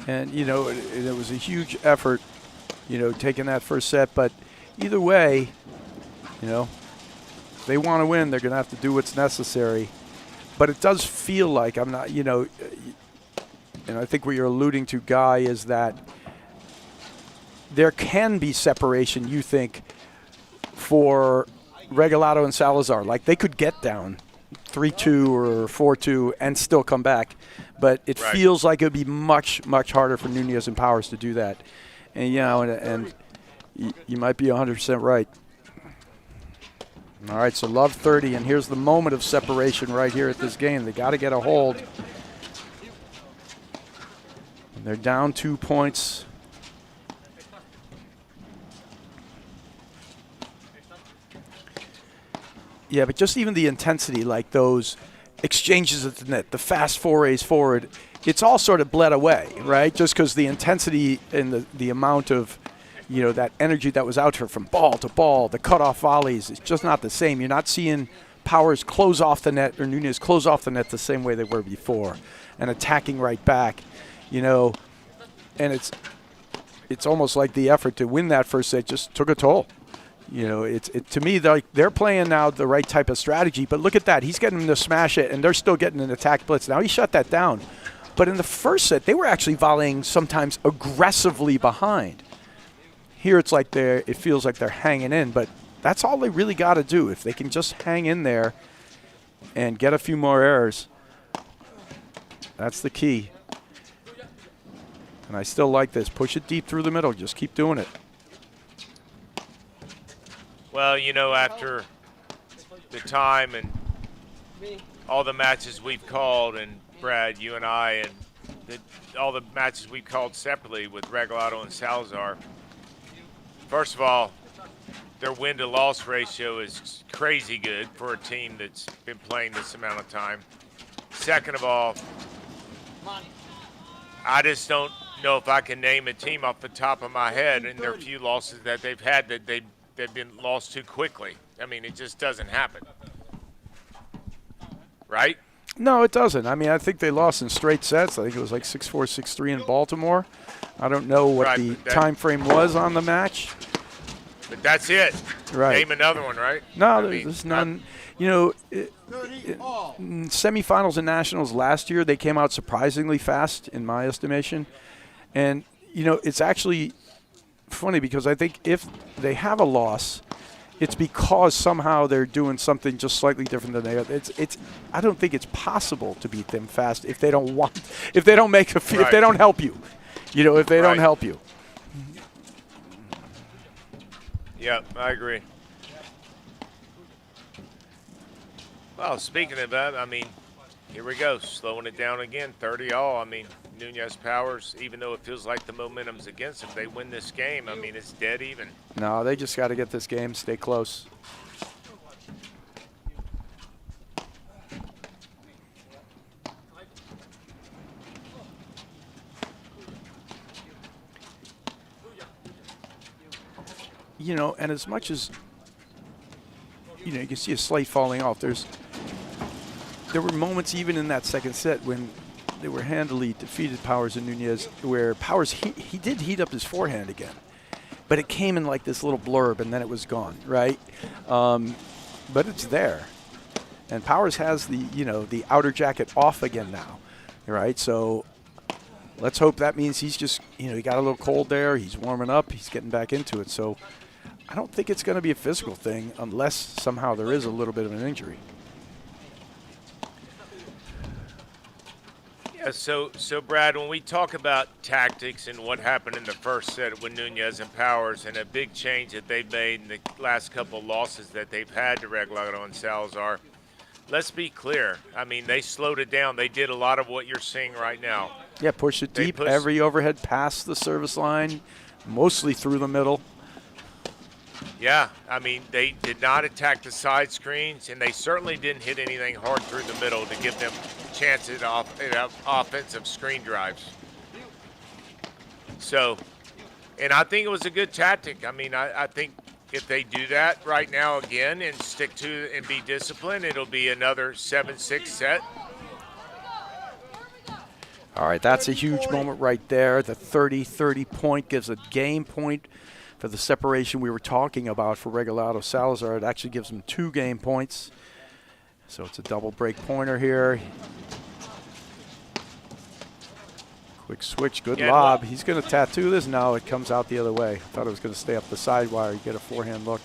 And, you know, it was a huge effort, you know, taking that first set. But either way, you know, if they want to win, they're going to have to do what's necessary. But it does feel like I'm not, you know, and I think what you're alluding to, Guy, is that there can be separation, you think, for Regalado and Salazar. Like, they could get down 3-2 or 4-2 and still come back. But it feels like it would be much, much harder for Nunez and Powers to do that. And, you know, and you might be 100% right. All right, so love 30, and here's the moment of separation right here at this game. They got to get a hold. And they're down 2 points. Yeah, but just even the intensity, like those exchanges at the net, the fast forays forward, it's all sort of bled away, right? Just because the intensity and the amount of, that energy that was out here from ball to ball, the cutoff volleys, it's just not the same. You're not seeing Powers close off the net or Nunez close off the net the same way they were before and attacking right back, and it's almost like the effort to win that first set just took a toll. To me, they're playing now the right type of strategy, but look at that. He's getting them to smash it, and they're still getting an attack blitz. Now he shut that down. But in the first set, they were actually volleying sometimes aggressively behind. Here it's like it feels like they're hanging in, but that's all they really got to do. If they can just hang in there and get a few more errors, that's the key. And I still like this. Push it deep through the middle. Just keep doing it. Well, after the time and all the matches we've called, and Brad, you and I, and all the matches we've called separately with Regalado and Salazar, first of all, their win-to-loss ratio is crazy good for a team that's been playing this amount of time. Second of all, I just don't know if I can name a team off the top of my head in their few losses that they've had that they've been lost too quickly. I mean, it just doesn't happen. Right? No, it doesn't. I mean, I think they lost in straight sets. I think it was like 6-4, 6-3 in Baltimore. I don't know what the time frame was on the match. But that's it. Right. Name another one, right? No, there's none. In semifinals and nationals last year, they came out surprisingly fast, in my estimation. And, it's actually funny because I think if they have a loss, it's because somehow they're doing something just slightly different than they are. I don't think it's possible to beat them fast if they don't want, if they don't make if they don't help you, if they don't help you. Yeah, I agree. Well, speaking of that, I mean, here we go, slowing it down again, 30-all. I mean, Nunez Powers, even though it feels like the momentum's against them, they win this game. I mean, it's dead even. No, they just got to get this game, stay close. And as much as, you can see a slate falling off, there were moments even in that second set when they were handily defeated, Powers and Nunez, where Powers, he did heat up his forehand again. But it came in like this little blurb, and then it was gone, right? But it's there. And Powers has the outer jacket off again now, right? So let's hope that means he's just, he got a little cold there. He's warming up. He's getting back into it. So I don't think it's going to be a physical thing unless somehow there is a little bit of an injury. Yeah, so Brad, when we talk about tactics and what happened in the first set with Nunez and Powers and a big change that they've made in the last couple losses that they've had to Regalado and Salazar, let's be clear. I mean, they slowed it down. They did a lot of what you're seeing right now. Yeah, push it deep, every overhead past the service line, mostly through the middle. Yeah, I mean, they did not attack the side screens, and they certainly didn't hit anything hard through the middle to give them chances at offensive screen drives. So, and I think it was a good tactic. I mean, I think if they do that right now again and stick to it and be disciplined, it'll be another 7-6 set. All right, that's a huge moment right there. The 30-30 point gives a game point for the separation we were talking about for Regalado Salazar. It actually gives them 2 game points. So it's a double break pointer here. Quick switch, good lob. He's going to tattoo this. No, it comes out the other way. Thought it was going to stay up the side wire. You get a forehand look.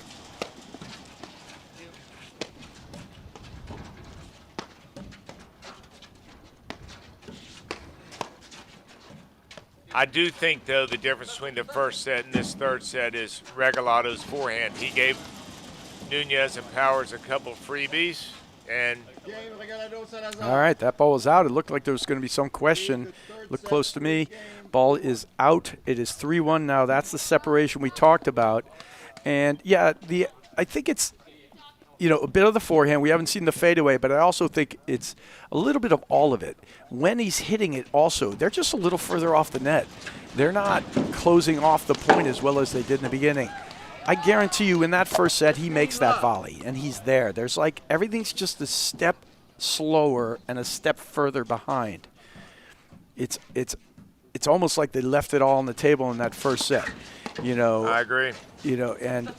I do think, though, the difference between the first set and this third set is Regalado's forehand. He gave Nunez and Powers a couple freebies. And all right, that ball was out. It looked like there was going to be some question. Looked close to me. Ball is out. It is 3-1 now. That's the separation we talked about. And, yeah, I think it's a bit of the forehand. We haven't seen the fadeaway, but I also think it's a little bit of all of it. When he's hitting it also, they're just a little further off the net. They're not closing off the point as well as they did in the beginning. I guarantee you in that first set, he makes that volley, and he's there. There's like everything's just a step slower and a step further behind. It's almost like they left it all on the table in that first set. I agree. And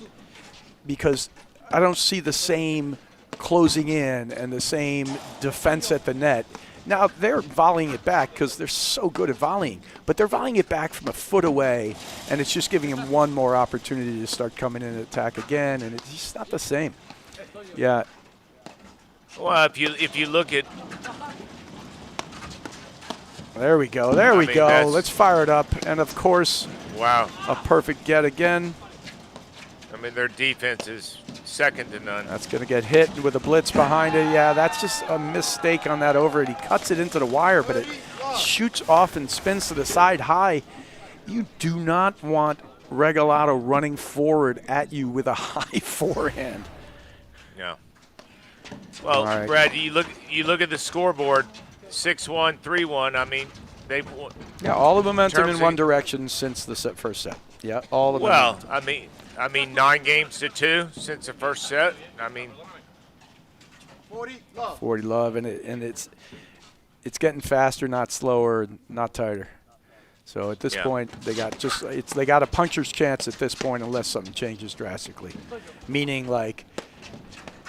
because I don't see the same closing in and the same defense at the net. Now, they're volleying it back because they're so good at volleying, but they're volleying it back from a foot away, and it's just giving them one more opportunity to start coming in and attack again, and it's just not the same. Yeah. Well, if you look at... There we go. There we go. Let's fire it up. And, of course, wow, a perfect get again. I mean, their defense is second to none. That's going to get hit with a blitz behind it. Yeah, that's just a mistake on that over it. He cuts it into the wire, but it shoots off and spins to the side high. You do not want Regalado running forward at you with a high forehand. No. Well, right. Brad, you look at the scoreboard, 6-1, 3-1. I mean, they've won. Yeah, all the momentum in one direction since the first set. Yeah, all of them. Well, I mean, 9 games to 2 since the first set. I mean, 40 love, and it's getting faster, not slower, not tighter. So at this point, they got a puncher's chance at this point unless something changes drastically. Meaning, like,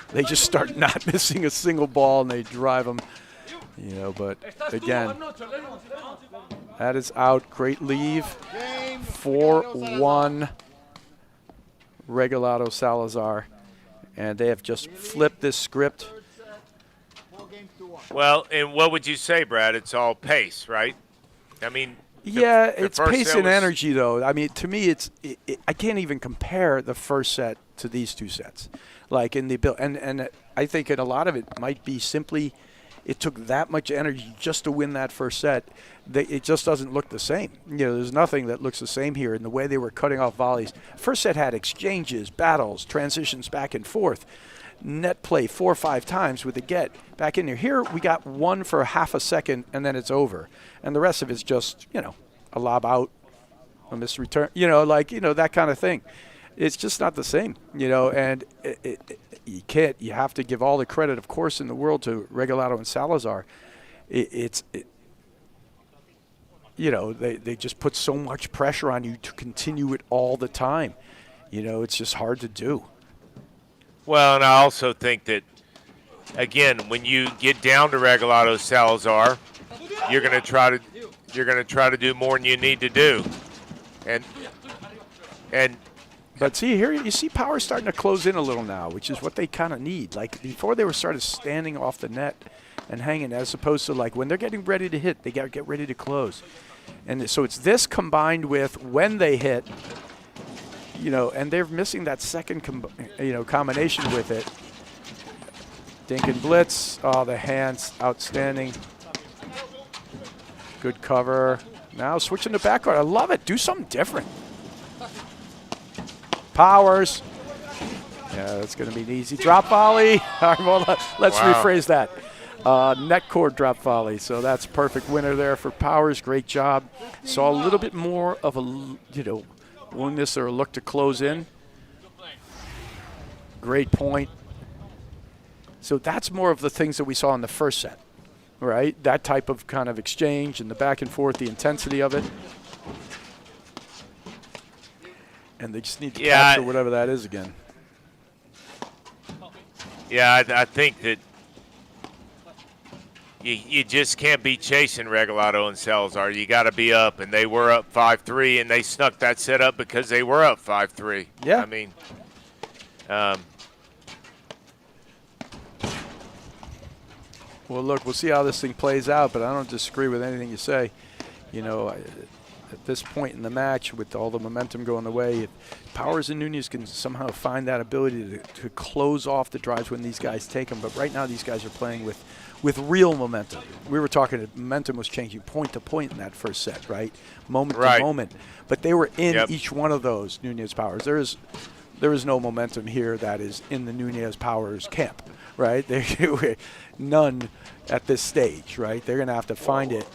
they just start not missing a single ball and they drive them. But again, that is out. Great leave. 4-1 Regalado Salazar. And they have just flipped this script. Well, and what would you say, Brad? It's all pace, right? I mean, yeah, it's pace and energy, though. I mean, to me, I can't even compare the first set to these two sets. Like in the build, and I think a lot of it might be simply it took that much energy just to win that first set. It just doesn't look the same. There's nothing that looks the same here in the way they were cutting off volleys. First set had exchanges, battles, transitions back and forth, net play 4 or 5 times with the get back in there. Here we got one for half a second and then it's over, and the rest of it's just a lob out, a missed return, that kind of thing. It's just not the same, and you can't. You have to give all the credit, of course, in the world to Regalado and Salazar. They just put so much pressure on you to continue it all the time. It's just hard to do. Well, and I also think that, again, when you get down to Regalado Salazar, you're going to try to do more than you need to do, and. But see, here you see power starting to close in a little now, which is what they kind of need. Like before they were started standing off the net and hanging, as opposed to like when they're getting ready to hit, they got to get ready to close. And so it's this combined with when they hit, and they're missing that second combination with it. Dink and blitz, the hands outstanding. Good cover. Now switching to backcourt. I love it. Do something different. Powers. Yeah, that's going to be an easy drop volley. All right, well, let's rephrase that. Net cord drop volley. So that's a perfect winner there for Powers. Great job. Saw a little bit more of a, willingness or a look to close in. Great point. So that's more of the things that we saw in the first set, right? That type of kind of exchange and the back and forth, the intensity of it. And they just need to capture whatever that is again. Yeah, I think that you just can't be chasing Regalado and Salazar. You got to be up, and they were up 5-3, and they snuck that set up because they were up 5-3. Yeah. I mean, well, look, we'll see how this thing plays out, but I don't disagree with anything you say. At this point in the match, with all the momentum going the way, if Powers and Nunez can somehow find that ability to close off the drives when these guys take them. But right now, these guys are playing with real momentum. We were talking, momentum was changing point to point in that first set, right? Moment to moment. But they were in each one of those, Nunez, Powers. There's there is no momentum here that is in the Nunez Powers camp, right? None at this stage, right? They're going to have to find it,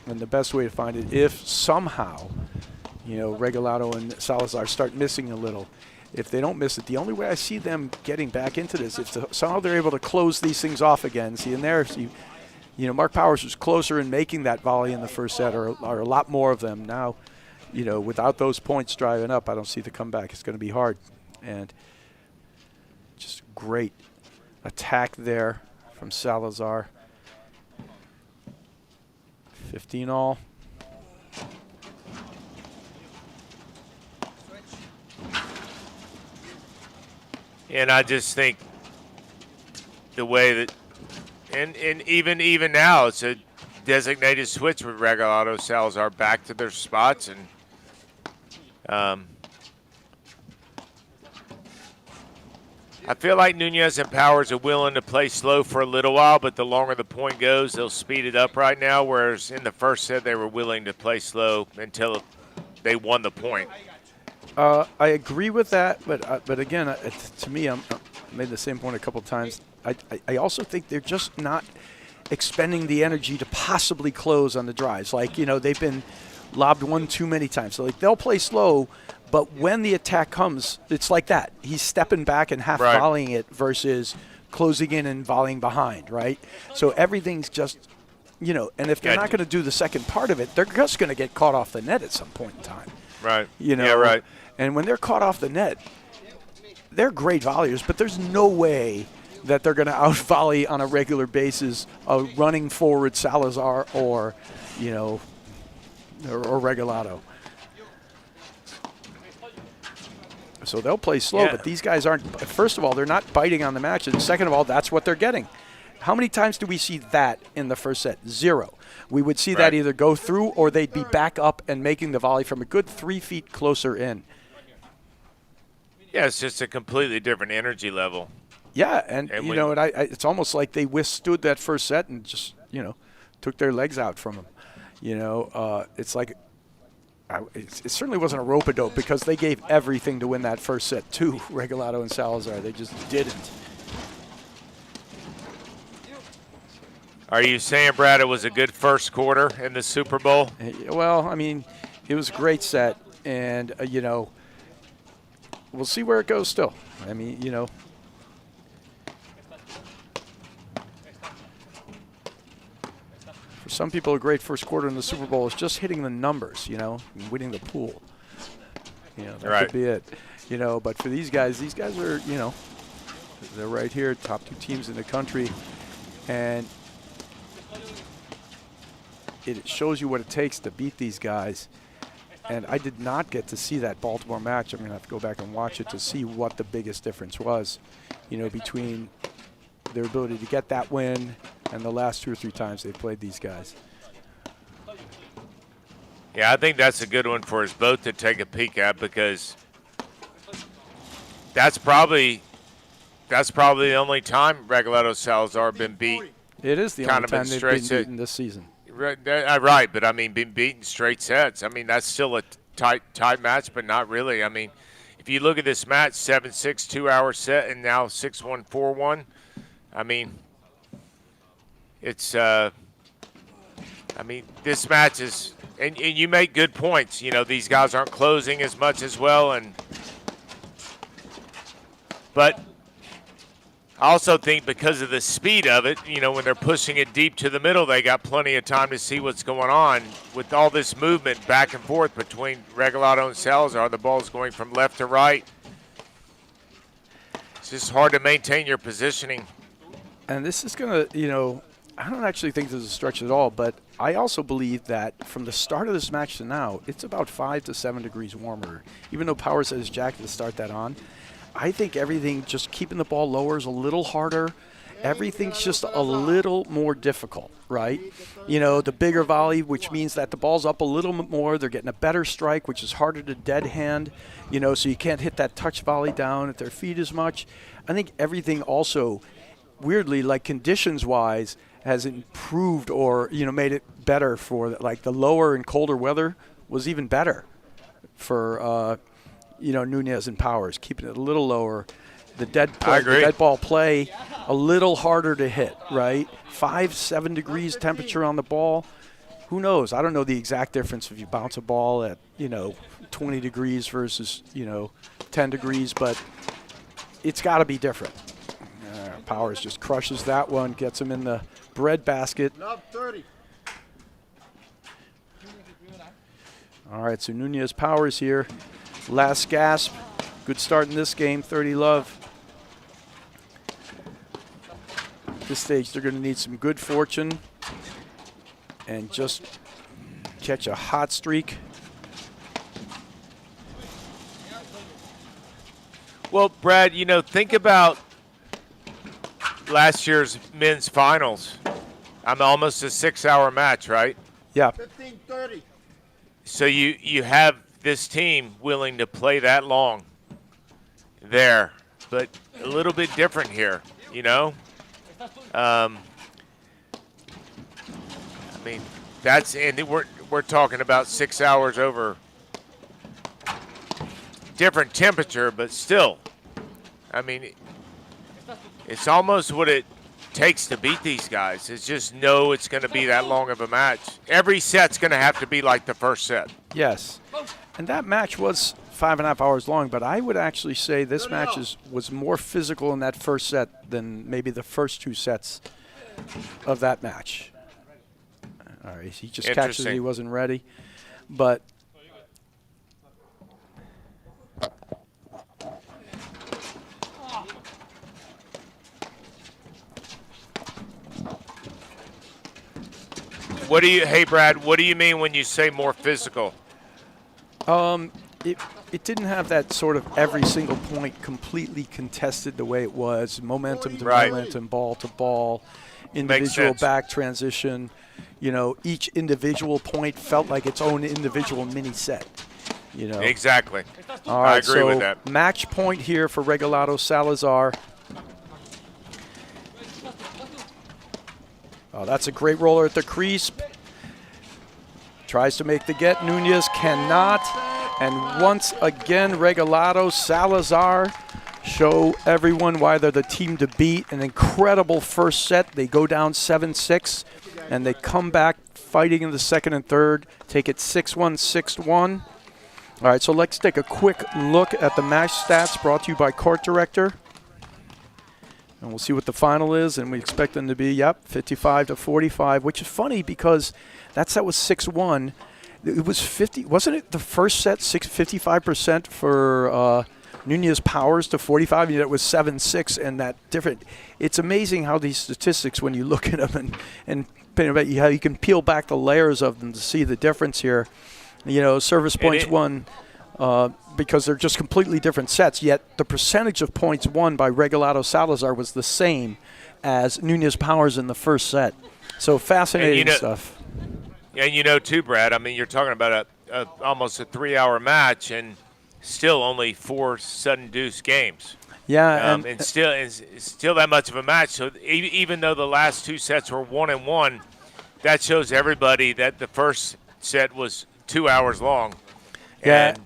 and the best way to find it, if somehow, Regalado and Salazar start missing a little. If they don't miss it, the only way I see them getting back into this, if somehow they're able to close these things off again. Mark Powers was closer in making that volley in the first set, or a lot more of them. Now, without those points driving up, I don't see the comeback. It's going to be hard. And just great attack there from Salazar. 15 all. And I just think the way that, and even now, it's a designated switch with Regalado, Salazar back to their spots, and I feel like Nunez and Powers are willing to play slow for a little while, but the longer the point goes, they'll speed it up right now, whereas in the first set they were willing to play slow until they won the point. I agree with that, but again, to me, I made the same point a couple of times. I also think they're just not expending the energy to possibly close on the drives. Like, they've been lobbed one too many times. So, they'll play slow, but when the attack comes, it's like that. He's stepping back and half volleying it versus closing in and volleying behind, right? So everything's just, and if they're not going to do the second part of it, they're just going to get caught off the net at some point in time. Right. Yeah, right. And when they're caught off the net, they're great volleyers, but there's no way that they're going to out-volley on a regular basis a running forward Salazar or Regalado. So they'll play slow, but these guys aren't. First of all, they're not biting on the match, and second of all, that's what they're getting. How many times do we see that in the first set? 0. We would see that either go through or they'd be back up and making the volley from a good 3 feet closer in. Yeah, it's just a completely different energy level. Yeah, and it's almost like they withstood that first set and just, took their legs out from them. It's like it certainly wasn't a rope-a-dope because they gave everything to win that first set too, Regalado and Salazar. They just didn't. Are you saying, Brad, it was a good first quarter in the Super Bowl? Well, it was a great set, and, we'll see where it goes still. For some people, a great first quarter in the Super Bowl is just hitting the numbers, and winning the pool. That could be it. But for these guys are, they're right here, top 2 teams in the country, and it shows you what it takes to beat these guys. And I did not get to see that Baltimore match. I'm going to have to go back and watch it to see what the biggest difference was, between their ability to get that win and the last 2 or 3 times they played these guys. Yeah, I think that's a good one for us both to take a peek at, because that's probably the only time Regalado Salazar have been beat. It is the only time they've been beaten this season. Right, but being beaten straight sets. That's still a tight match, but not really. If you look at this match, 7-6, 2-hour set, and now 6-1, 4-1. It's this match is, and you make good points. These guys aren't closing as much as well, but I also think because of the speed of it, when they're pushing it deep to the middle, they got plenty of time to see what's going on. With all this movement back and forth between Regalado and Salazar, the ball's going from left to right. It's just hard to maintain your positioning. And this is going to, I don't actually think this is a stretch at all, but I also believe that from the start of this match to now, it's about 5 to 7 degrees warmer. Even though Powers had his jacket to start that on, I think everything, just keeping the ball lower is a little harder. Everything's just a little more difficult, right? The bigger volley, which means that the ball's up a little bit more. They're getting a better strike, which is harder to dead hand, so you can't hit that touch volley down at their feet as much. I think everything also, weirdly, like conditions-wise, has improved or, made it better for, like, the lower and colder weather was even better for, Nunez and Powers, keeping it a little lower. The dead ball play a little harder to hit, right? 5-7 degrees temperature on the ball. Who knows? I don't know the exact difference if you bounce a ball at 20 degrees versus 10 degrees, but it's got to be different. Powers just crushes that one, gets him in the bread basket. Love 30. All right, so Nunez Powers here. Last gasp. Good start in this game, 30 love. At this stage, they're going to need some good fortune and just catch a hot streak. Well, Brad, think about last year's men's finals. I'm almost a 6-hour match, right? Yeah. 15:30. So you have this team willing to play that long there, but a little bit different here, I mean, and we're talking about 6 hours over different temperature, but still, I mean, it's almost what it takes to beat these guys. It's just it's going to be that long of a match. Every set's going to have to be like the first set. Yes, and that match was 5.5 hours long, but I would actually say this match was more physical in that first set than maybe the first 2 sets of that match. All right, he just catches it. He wasn't ready, but Hey Brad, what do you mean when you say more physical? It didn't have that sort of every single point completely contested the way it was, momentum to momentum, ball to ball, individual back transition. Each individual point felt like its own individual mini set. Exactly. All right, I agree with that. Match point here for Regalado Salazar. Oh, that's a great roller at the crease. Tries to make the get. Nunez cannot. And once again, Regalado Salazar show everyone why they're the team to beat. An incredible first set. They go down 7-6, and they come back fighting in the second and third. Take it 6-1, 6-1. All right, so let's take a quick look at the match stats brought to you by Court Director. And we'll see what the final is, and we expect them to be, 55-45, which is funny because that set was 6-1. It was 50. Wasn't it the first set 55% for Nunez Powers to 45? It was 7-6, and that different. It's amazing how these statistics, when you look at them and how you can peel back the layers of them to see the difference here. Service points won. Because they're just completely different sets, yet the percentage of points won by Regalado Salazar was the same as Nunez Powers in the first set. So fascinating stuff. And too, Brad, I mean, you're talking about almost a 3-hour match and still only 4 sudden deuce games. Yeah, and still that much of a match. So even though the last 2 sets were 1-1, that shows everybody that the first set was 2 hours long. Yeah.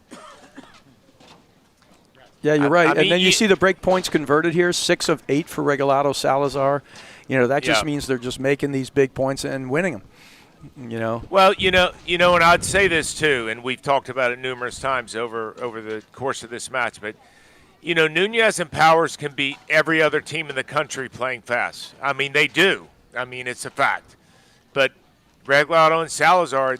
Yeah, you're right. And then you see the break points converted here, 6 of 8 for Regalado Salazar. That just means they're just making these big points and winning them. Well, and I'd say this too, and we've talked about it numerous times over the course of this match, but Nunez and Powers can beat every other team in the country playing fast. I mean, they do. I mean, it's a fact. But Regalado and Salazar,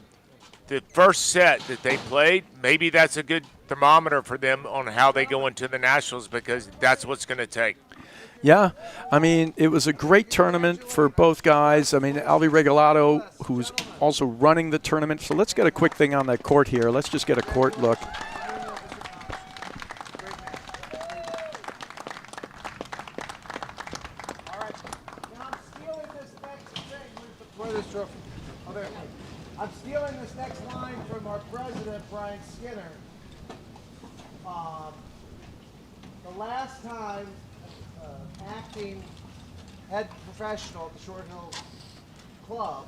the first set that they played, maybe that's a good thermometer for them on how they go into the Nationals, because that's what's going to take. Yeah, I mean, it was a great tournament for both guys. I mean, Alvi Regalado, who's also running the tournament. So let's get a quick thing on that court here. Let's just get a court look. I'm stealing this next line from our president, Brian Skinner. The last time acting head professional at the Short Hills Club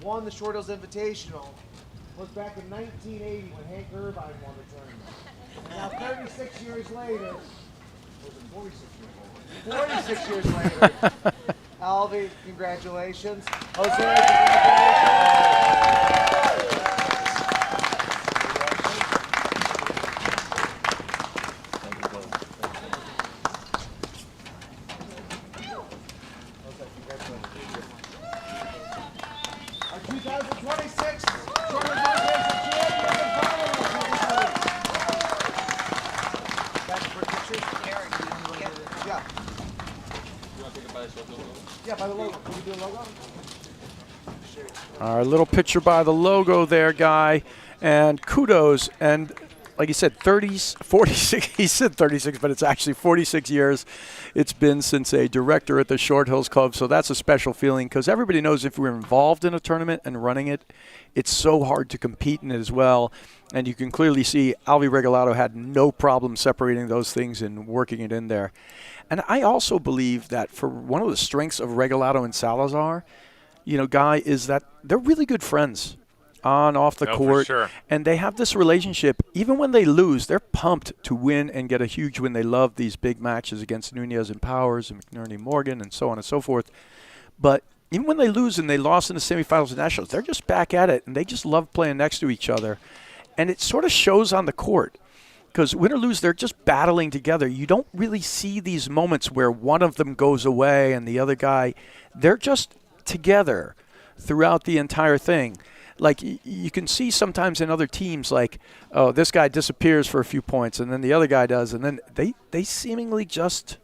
won the Short Hills Invitational was back in 1980 when Hank Irvine won the tournament. And now 36 years later, was it 46 years later? 46 years later. Alvy, congratulations. Jose, congratulations. Our 2026 Tournament Championship champions and finalists. That's for pictures. Eric, yeah. Yeah, by the logo. Can we do a logo? Our little picture by the logo there, Guy. And kudos. And like he said, 46, he said 36, but it's actually 46 years it's been since a director at the Short Hills Club. So that's a special feeling because everybody knows if we're involved in a tournament and running it, it's so hard to compete in it as well. And you can clearly see Alvy Regalado had no problem separating those things and working it in there. And I also believe that for one of the strengths of Regalado and Salazar, you know, Guy, is that they're really good friends on, off the court. For sure. And they have this relationship. Even when they lose, they're pumped to win and get a huge win. They love these big matches against Nunez and Powers and McNerney Morgan and so on and so forth. But even when they lose and they lost in the semifinals of nationals, they're just back at it, and they just love playing next to each other. And it sort of shows on the court. Because win or lose, they're just battling together. You don't really see these moments where one of them goes away and the other guy. They're just together throughout the entire thing. Like you can see sometimes in other teams, like, oh, this guy disappears for a few points, and then the other guy does, and then they seemingly just,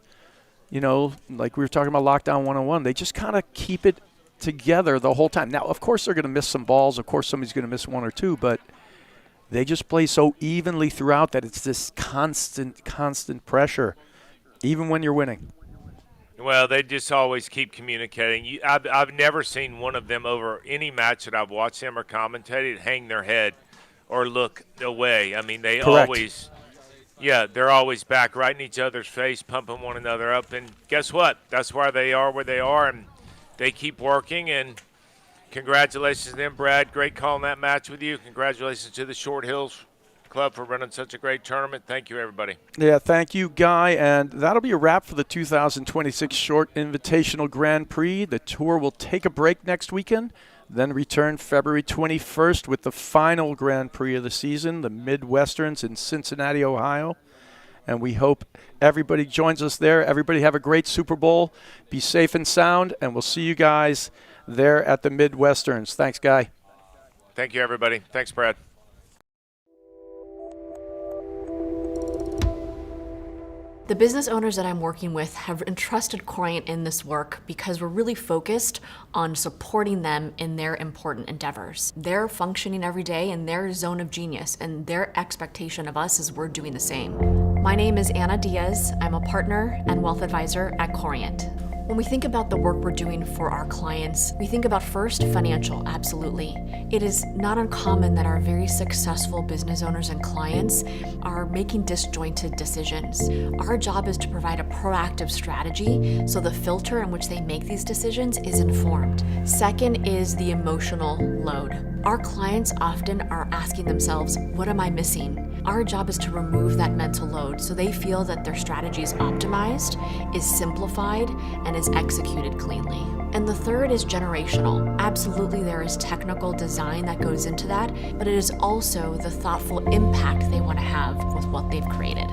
you know, like we were talking about Lockdown 101, they just kind of keep it together the whole time. Now, of course, they're going to miss some balls. Of course, somebody's going to miss one or two, but they just play so evenly throughout that it's this constant pressure, even when you're winning. Well, they just always keep communicating. I've never seen one of them over any match that I've watched them or commentated hang their head or look away. I mean, they Correct. always, they're always back right in each other's face, pumping one another up. And guess what? That's why they are where they are, and they keep working. And congratulations to them, Brad. Great calling that match with you. Congratulations to the Short Hills Club for running such a great tournament. Thank you, everybody. Yeah, thank you, Guy. And that'll be a wrap for the 2026 Short Invitational Grand Prix. The tour will take a break next weekend, then return February 21st with the final Grand Prix of the season, the Midwesterns in Cincinnati, Ohio. And we hope everybody joins us there. Everybody have a great Super Bowl. Be safe and sound, and we'll see you guys there at the Midwesterns. Thanks, Guy. Thank you, everybody. Thanks, Brad. The business owners that I'm working with have entrusted Corient in this work because we're really focused on supporting them in their important endeavors. They're functioning every day in their zone of genius, and their expectation of us is we're doing the same. My name is Anna Diaz. I'm a partner and wealth advisor at Corient. When we think about the work we're doing for our clients, we think about first financial, absolutely. It is not uncommon that our very successful business owners and clients are making disjointed decisions. Our job is to provide a proactive strategy so the filter in which they make these decisions is informed. Second is the emotional load. Our clients often are asking themselves, what am I missing? Our job is to remove that mental load so they feel that their strategy is optimized, is simplified, and is executed cleanly. And the third is generational. Absolutely, there is technical design that goes into that, but it is also the thoughtful impact they want to have with what they've created.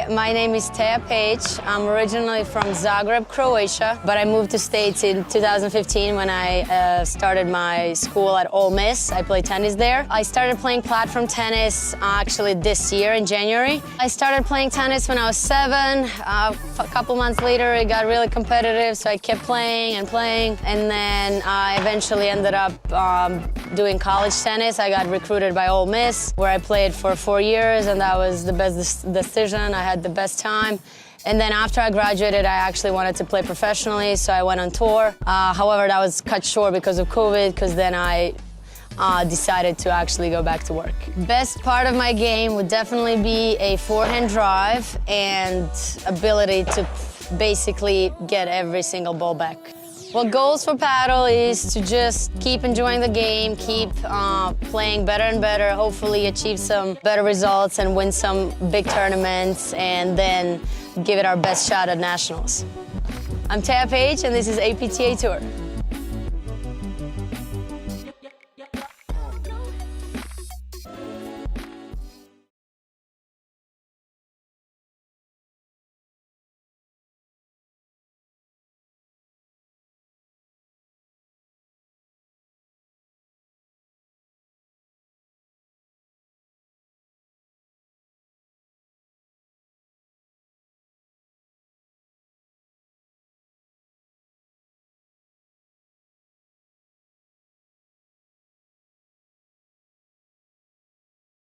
My name is Teja Page. I'm originally from Zagreb, Croatia, but I moved to States in 2015 when I started my school at Ole Miss. I played tennis there. I started playing platform tennis actually this year in January. I started playing tennis when I was 7. A couple months later, it got really competitive, so I kept playing and playing, and then I eventually ended up doing college tennis. I got recruited by Ole Miss, where I played for 4 years, and that was the best decision. I had the best time. And then after I graduated, I actually wanted to play professionally, so I went on tour. However, that was cut short because of COVID, because then I decided to actually go back to work. Best part of my game would definitely be a forehand drive and ability to basically get every single ball back. Well, goals for paddle is to just keep enjoying the game, keep playing better and better, hopefully achieve some better results and win some big tournaments, and then give it our best shot at nationals. I'm Taya Page, and this is APTA Tour.